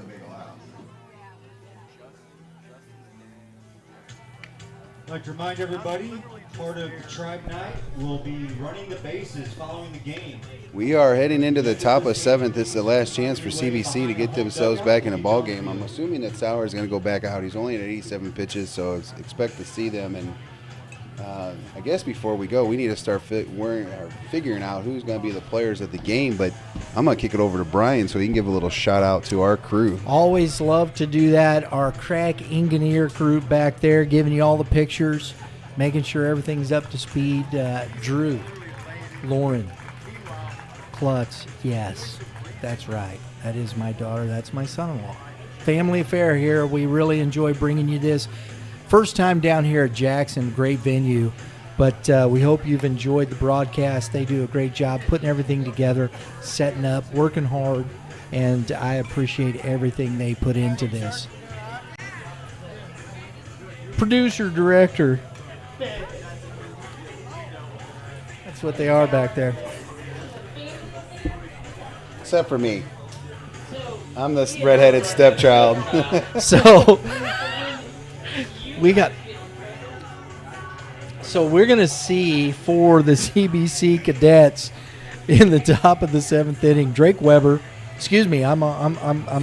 I'd like to remind everybody, part of the Tribe Night will be running the bases following the game. We are heading into the top of 7th. It's the last chance for C.B.C. to get themselves back in a ball game. I'm assuming that Sauer is going to go back out. He's only at 87 pitches, so expect to see them. And I guess before we go, we need to start figuring out who's going to be the players at the game. But I'm going to kick it over to Brian so he can give a little shout out to our crew. Always love to do that. Our crack engineer group back there giving you all the pictures, making sure everything's up to speed. Drew, Lauren, Klutz, yes, that's right. That is my daughter. That's my son-in-law. Family affair here. We really enjoy bringing you this. First time down here at Jackson, great venue, but we hope you've enjoyed the broadcast. They do a great job putting everything together, setting up, working hard, and I appreciate everything they put into this. Producer, director. That's what they are back there. Except for me. I'm the redheaded stepchild. So we're going to see for the C.B.C. Cadets in the top of the 7th inning, Drake Weber. Excuse me, I'm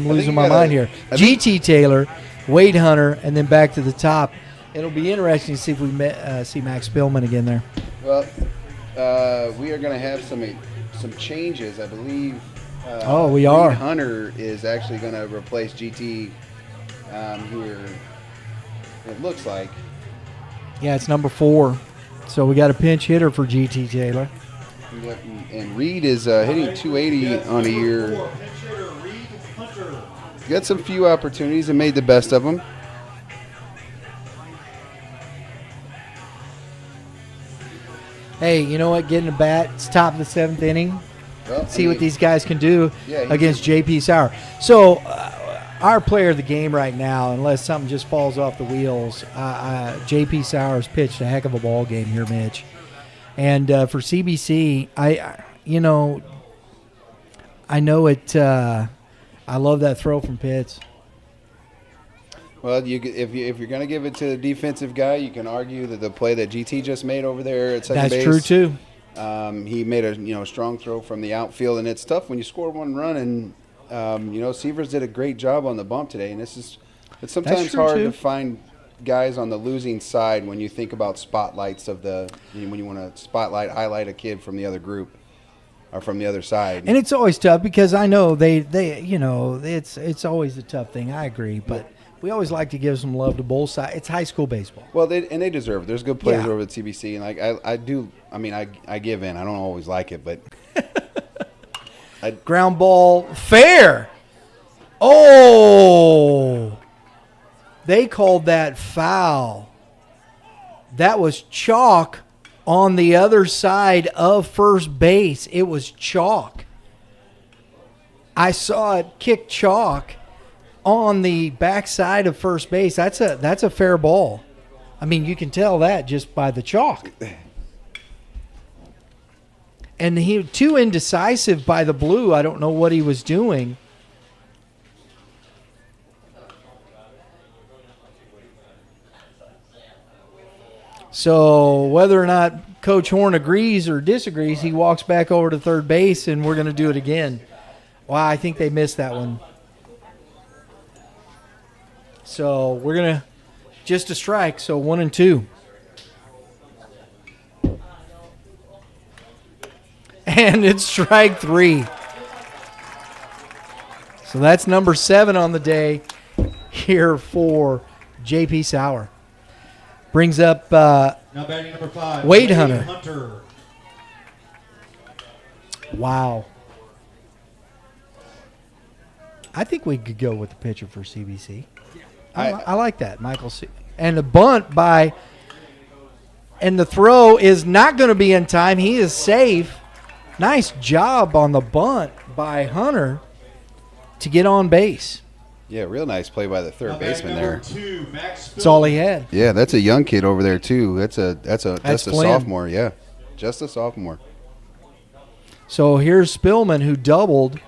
losing my mind here. G.T. Taylor, Wade Hunter, and then back to the top. It'll be interesting to see if we see Max Spillman again there. Well, we are going to have some changes, I believe. We are. Wade Hunter is actually going to replace GT here. It looks like. Yeah, it's number 4. So we got a pinch hitter for G.T. Taylor. And Reed is hitting 280 on a year. Got some few opportunities and made the best of them. Hey, you know what? Getting a bat. It's top of the 7th inning. Well, See what these guys can do against J.P. Sauer. So our player of the game right now, unless something just falls off the wheels, J.P. Sauer's pitched a heck of a ball game here, Mitch. And for CBC, I know it I love that throw from Pitts. Well, if you're going to give it to the defensive guy, you can argue that the play that GT just made over there at second base. That's true too. He made a strong throw from the outfield, and it's tough when you score one run. And Severs did a great job on the bump today, and it's sometimes hard to find guys on the losing side when you think about spotlights when you want to highlight a kid from the other group or from the other side. And it's always tough because I know it's always a tough thing. I agree, but we always like to give some love to both sides. It's high school baseball. Well, they deserve it. There's good players over at C.B.C. and I give in. I don't always like it, but ground ball fair. Oh, they called that foul. That was chalk on the other side of first base. It was chalk. I saw it kick chalk on the backside of first base. That's a fair ball. I mean, you can tell that just by the chalk. And he too indecisive by the blue. I don't know what he was doing. So whether or not Coach Horn agrees or disagrees, he walks back over to third base, and we're going to do it again. Wow, I think they missed that one. So we're going to just a strike, so 1-2. And it's strike 3. So that's number 7 on the day here for J.P. Sauer. Brings up now batting number 5, Wade Hunter. Wow. I think we could go with the pitcher for CBC. I like that, Michael C. And the bunt and the throw is not going to be in time. He is safe. Nice job on the bunt by Hunter to get on base. Yeah, real nice play by the third baseman there. That's all he had. Yeah, that's a young kid over there too. That's a sophomore. Yeah, just a sophomore. So here's Spillman, who doubled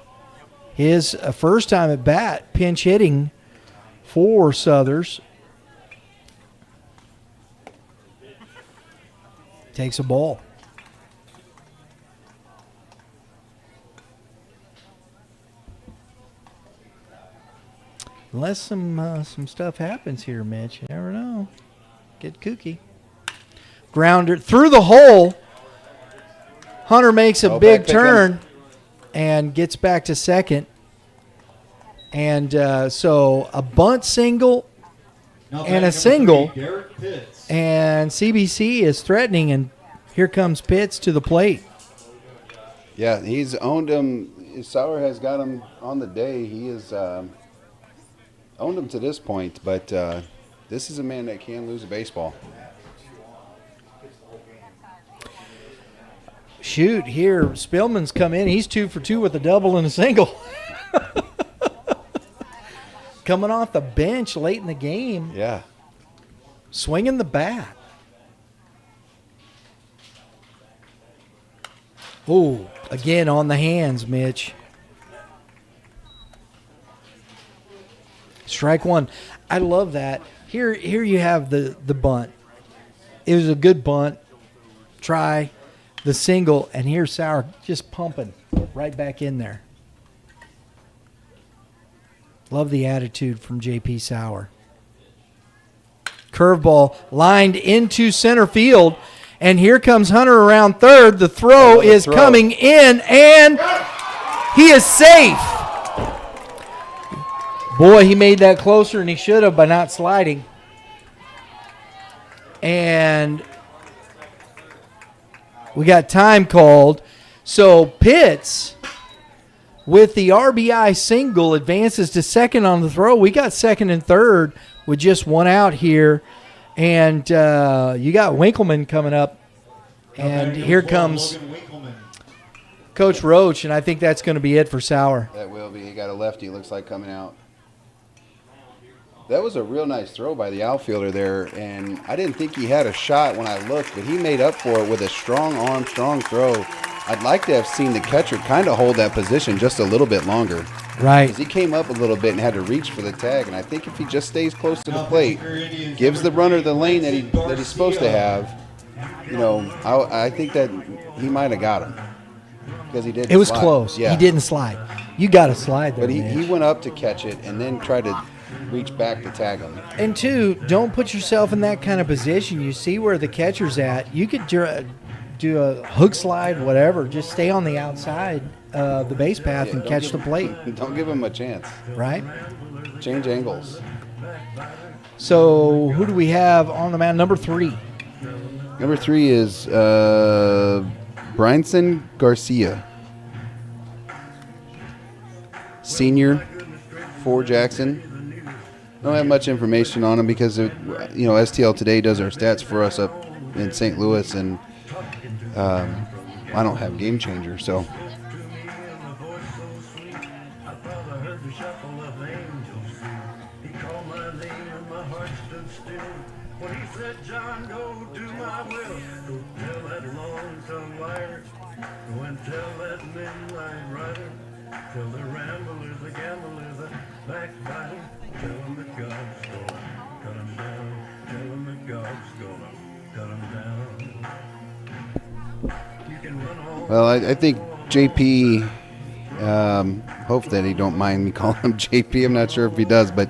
his first time at bat, pinch hitting for Southers. Takes a ball. Unless some stuff happens here, Mitch. You never know. Get kooky. Grounder through the hole. Hunter makes a big turn and gets back to second. And so a bunt single and a single. And CBC is threatening, and here comes Pitts to the plate. Yeah, he's owned him. Sauer has got him on the day. He is owned him to this point, but this is a man that can lose a baseball. Shoot, here, Spillman's come in. He's 2 for 2 with a double and a single. Coming off the bench late in the game. Yeah. Swinging the bat. Oh, again on the hands, Mitch. Strike 1. I love that. Here you have the bunt. It was a good bunt. Try the single, and here's Sauer just pumping right back in there. Love the attitude from J.P. Sauer. Curveball lined into center field, and here comes Hunter around third. The throw is coming in, and he is safe. Boy, he made that closer than he should have by not sliding. And we got time called. So Pitts, with the RBI single, advances to second on the throw. We got second and third with just one out here. And you got Winkleman coming up. And here comes Coach Roach, and I think that's going to be it for Sauer. That will be. He got a lefty, looks like, coming out. That was a real nice throw by the outfielder there, and I didn't think he had a shot when I looked, but he made up for it with a strong arm, strong throw. I'd like to have seen the catcher kind of hold that position just a little bit longer. Right. Because he came up a little bit and had to reach for the tag, and I think if he just stays close to the plate, gives the runner the lane that he's supposed to have, I think that he might have got him. Because he did. It was slide. close. Yeah. He didn't slide. You got to slide there, But he Mitch. went up to catch it and then tried to reach back to tag him. And two, don't put yourself in that kind of position. You see where the catcher's at. You could do a hook slide, whatever. Just stay on the outside of the base path and catch the plate. Don't give him a chance. Right? Change angles. So who do we have on the mound? Number 3. Number 3 is Brynson Garcia. Senior for Jackson. Don't have much information on him because STL Today does our stats for us up in St. Louis, and I don't have Game Changer, so. Well, I think JP, hope that he don't mind me calling him JP. I'm not sure if he does, but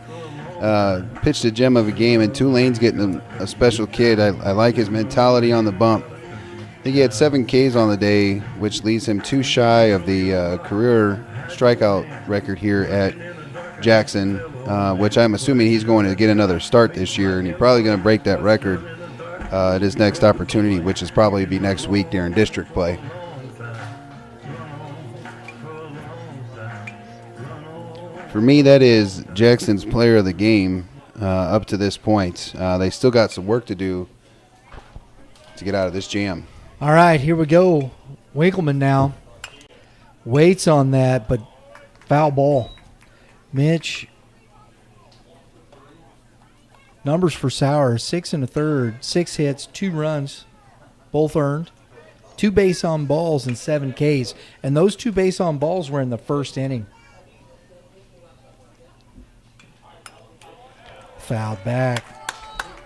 pitched a gem of a game, and Tulane's getting a special kid. I like his mentality on the bump. I think he had 7 Ks on the day, which leaves him 2 shy of the career strikeout record here at Jackson, which I'm assuming he's going to get another start this year, and he's probably going to break that record at his next opportunity, which is probably be next week during district play. For me, that is Jackson's player of the game up to this point. They still got some work to do to get out of this jam. All right, here we go. Winkleman now waits on that, but foul ball. Mitch, numbers for Sauer, 6 1/3, 6 hits, 2 runs, both earned, 2 base on balls and 7 Ks. And those 2 base on balls were in the first inning. Fouled back.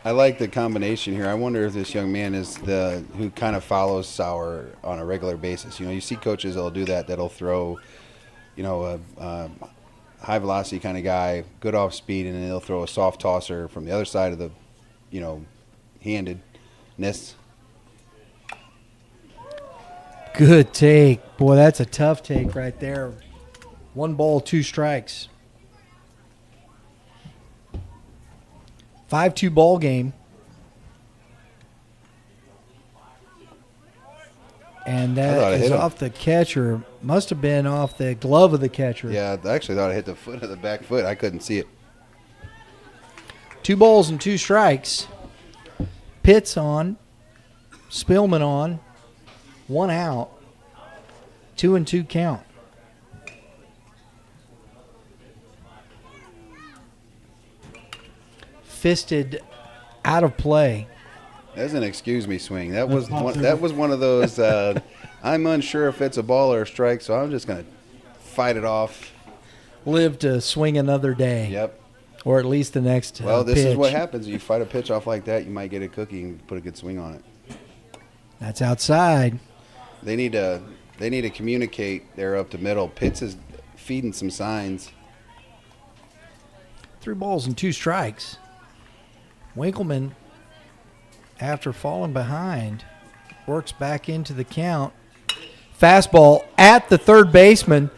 I like the combination here. I wonder if this young man is who kind of follows Sauer on a regular basis. You see coaches that'll do that. That'll throw, a high velocity kind of guy, good off speed, and then they'll throw a soft tosser from the other side of the, handedness. Good take. Boy, that's a tough take right there. 1 ball, 2 strikes. 5-2 ball game. And that is off the catcher. Must have been off the glove of the catcher. Yeah, I actually thought it hit the foot of the back foot. I couldn't see it. 2 balls and 2 strikes. Pitts on. Spillman on. 1 out. 2-2 count. Fisted out of play. That's an excuse me swing. That was one of those. I'm unsure if it's a ball or a strike, so I'm just going to fight it off. Live to swing another day. Yep. Or at least the next Well, this pitch. is what happens. You fight a pitch off like that, you might get a cookie and put a good swing on it. That's outside. They need to communicate there up the middle. Pitts is feeding some signs. 3 balls and 2 strikes. Winkleman, after falling behind, works back into the count. Fastball at the third baseman.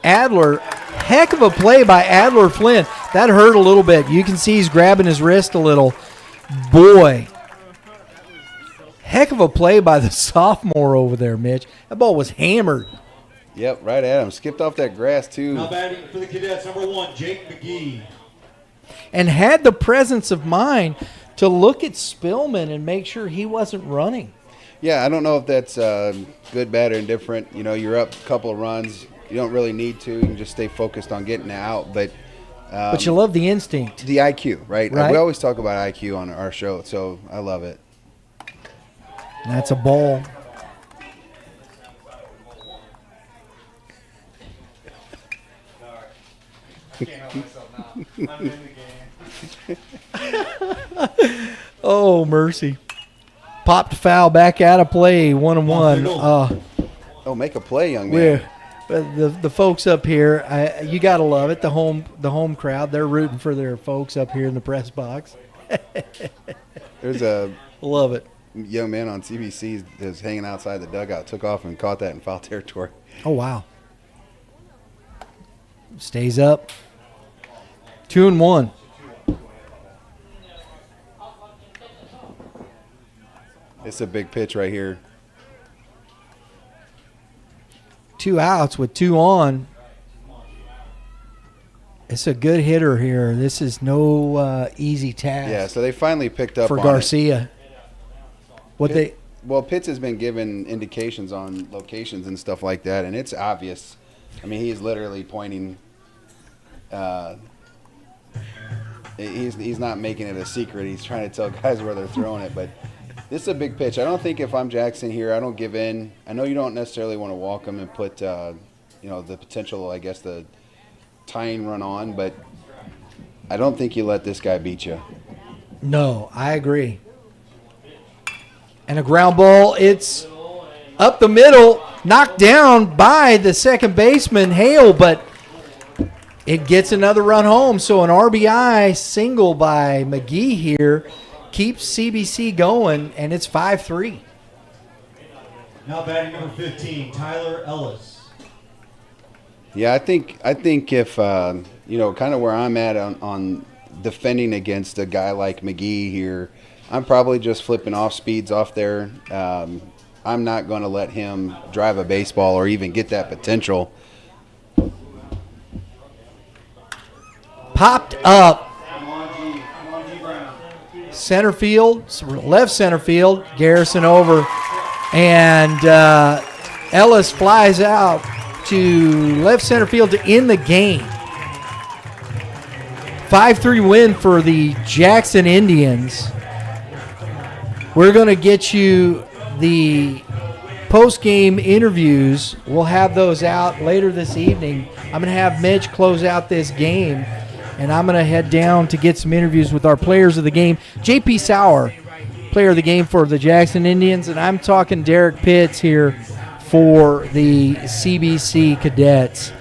Adler, heck of a play by Adler Flynn. That hurt a little bit. You can see he's grabbing his wrist a little. Boy, heck of a play by the sophomore over there, Mitch. That ball was hammered. Yep, right at him. Skipped off that grass, too. Now batting for the Cadets, number 1, Jake McGee. And had the presence of mind to look at Spillman and make sure he wasn't running. Yeah, I don't know if that's good, bad, or indifferent. You're up a couple of runs. You don't really need to. You can just stay focused on getting out. But you love the instinct. The IQ, right? Right? We always talk about IQ on our show, so I love it. And that's a ball. Oh, mercy. Popped foul, back out of play, 1-1. Oh, make a play, young man. The folks up here, you got to love it. The home crowd, they're rooting for their folks up here in the press box. There's a love it. Young man on C.B.C. that's hanging outside the dugout, took off and caught that in foul territory. Oh, wow. Stays up. 2-1. It's a big pitch right here. 2 outs with 2 on. It's a good hitter here. This is no easy task. Yeah, so they finally picked up for on Garcia. Well, Pitts has been given indications on locations and stuff like that, and it's obvious. I mean, he's literally pointing. He's not making it a secret. He's trying to tell guys where they're throwing it, but this is a big pitch. I don't think if I'm Jackson here, I don't give in. I know you don't necessarily want to walk him and put, the potential, I guess, the tying run on, but I don't think you let this guy beat you. No, I agree. And a ground ball, it's up the middle, knocked down by the second baseman, Hale, but it gets another run home. So an RBI single by McGee here keeps C.B.C. going, and it's 5-3. Now batting number 15, Tyler Ellis. Yeah, I think if kind of where I'm at on defending against a guy like McGee here, I'm probably just flipping off speeds off there. I'm not going to let him drive a baseball or even get that potential. Popped up. Center field, left center field, Garrison over, and Ellis flies out to left center field to end the game. 5-3 win for the Jackson Indians. We're going to get you the post-game interviews. We'll have those out later this evening. I'm going to have Mitch close out this game, and I'm going to head down to get some interviews with our players of the game. J.P. Sauer, player of the game for the Jackson Indians, and I'm talking Derek Pitts here for the C.B.C. Cadets.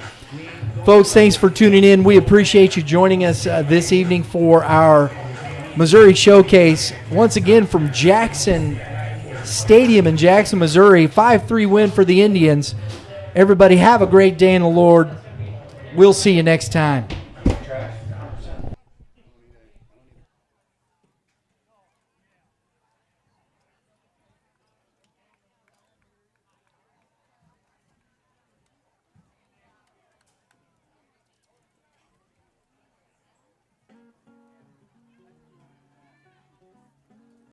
Folks, thanks for tuning in. We appreciate you joining us this evening for our Missouri Showcase. Once again from Jackson Stadium in Jackson, Missouri. 5-3 win for the Indians. Everybody have a great day in the Lord. We'll see you next time.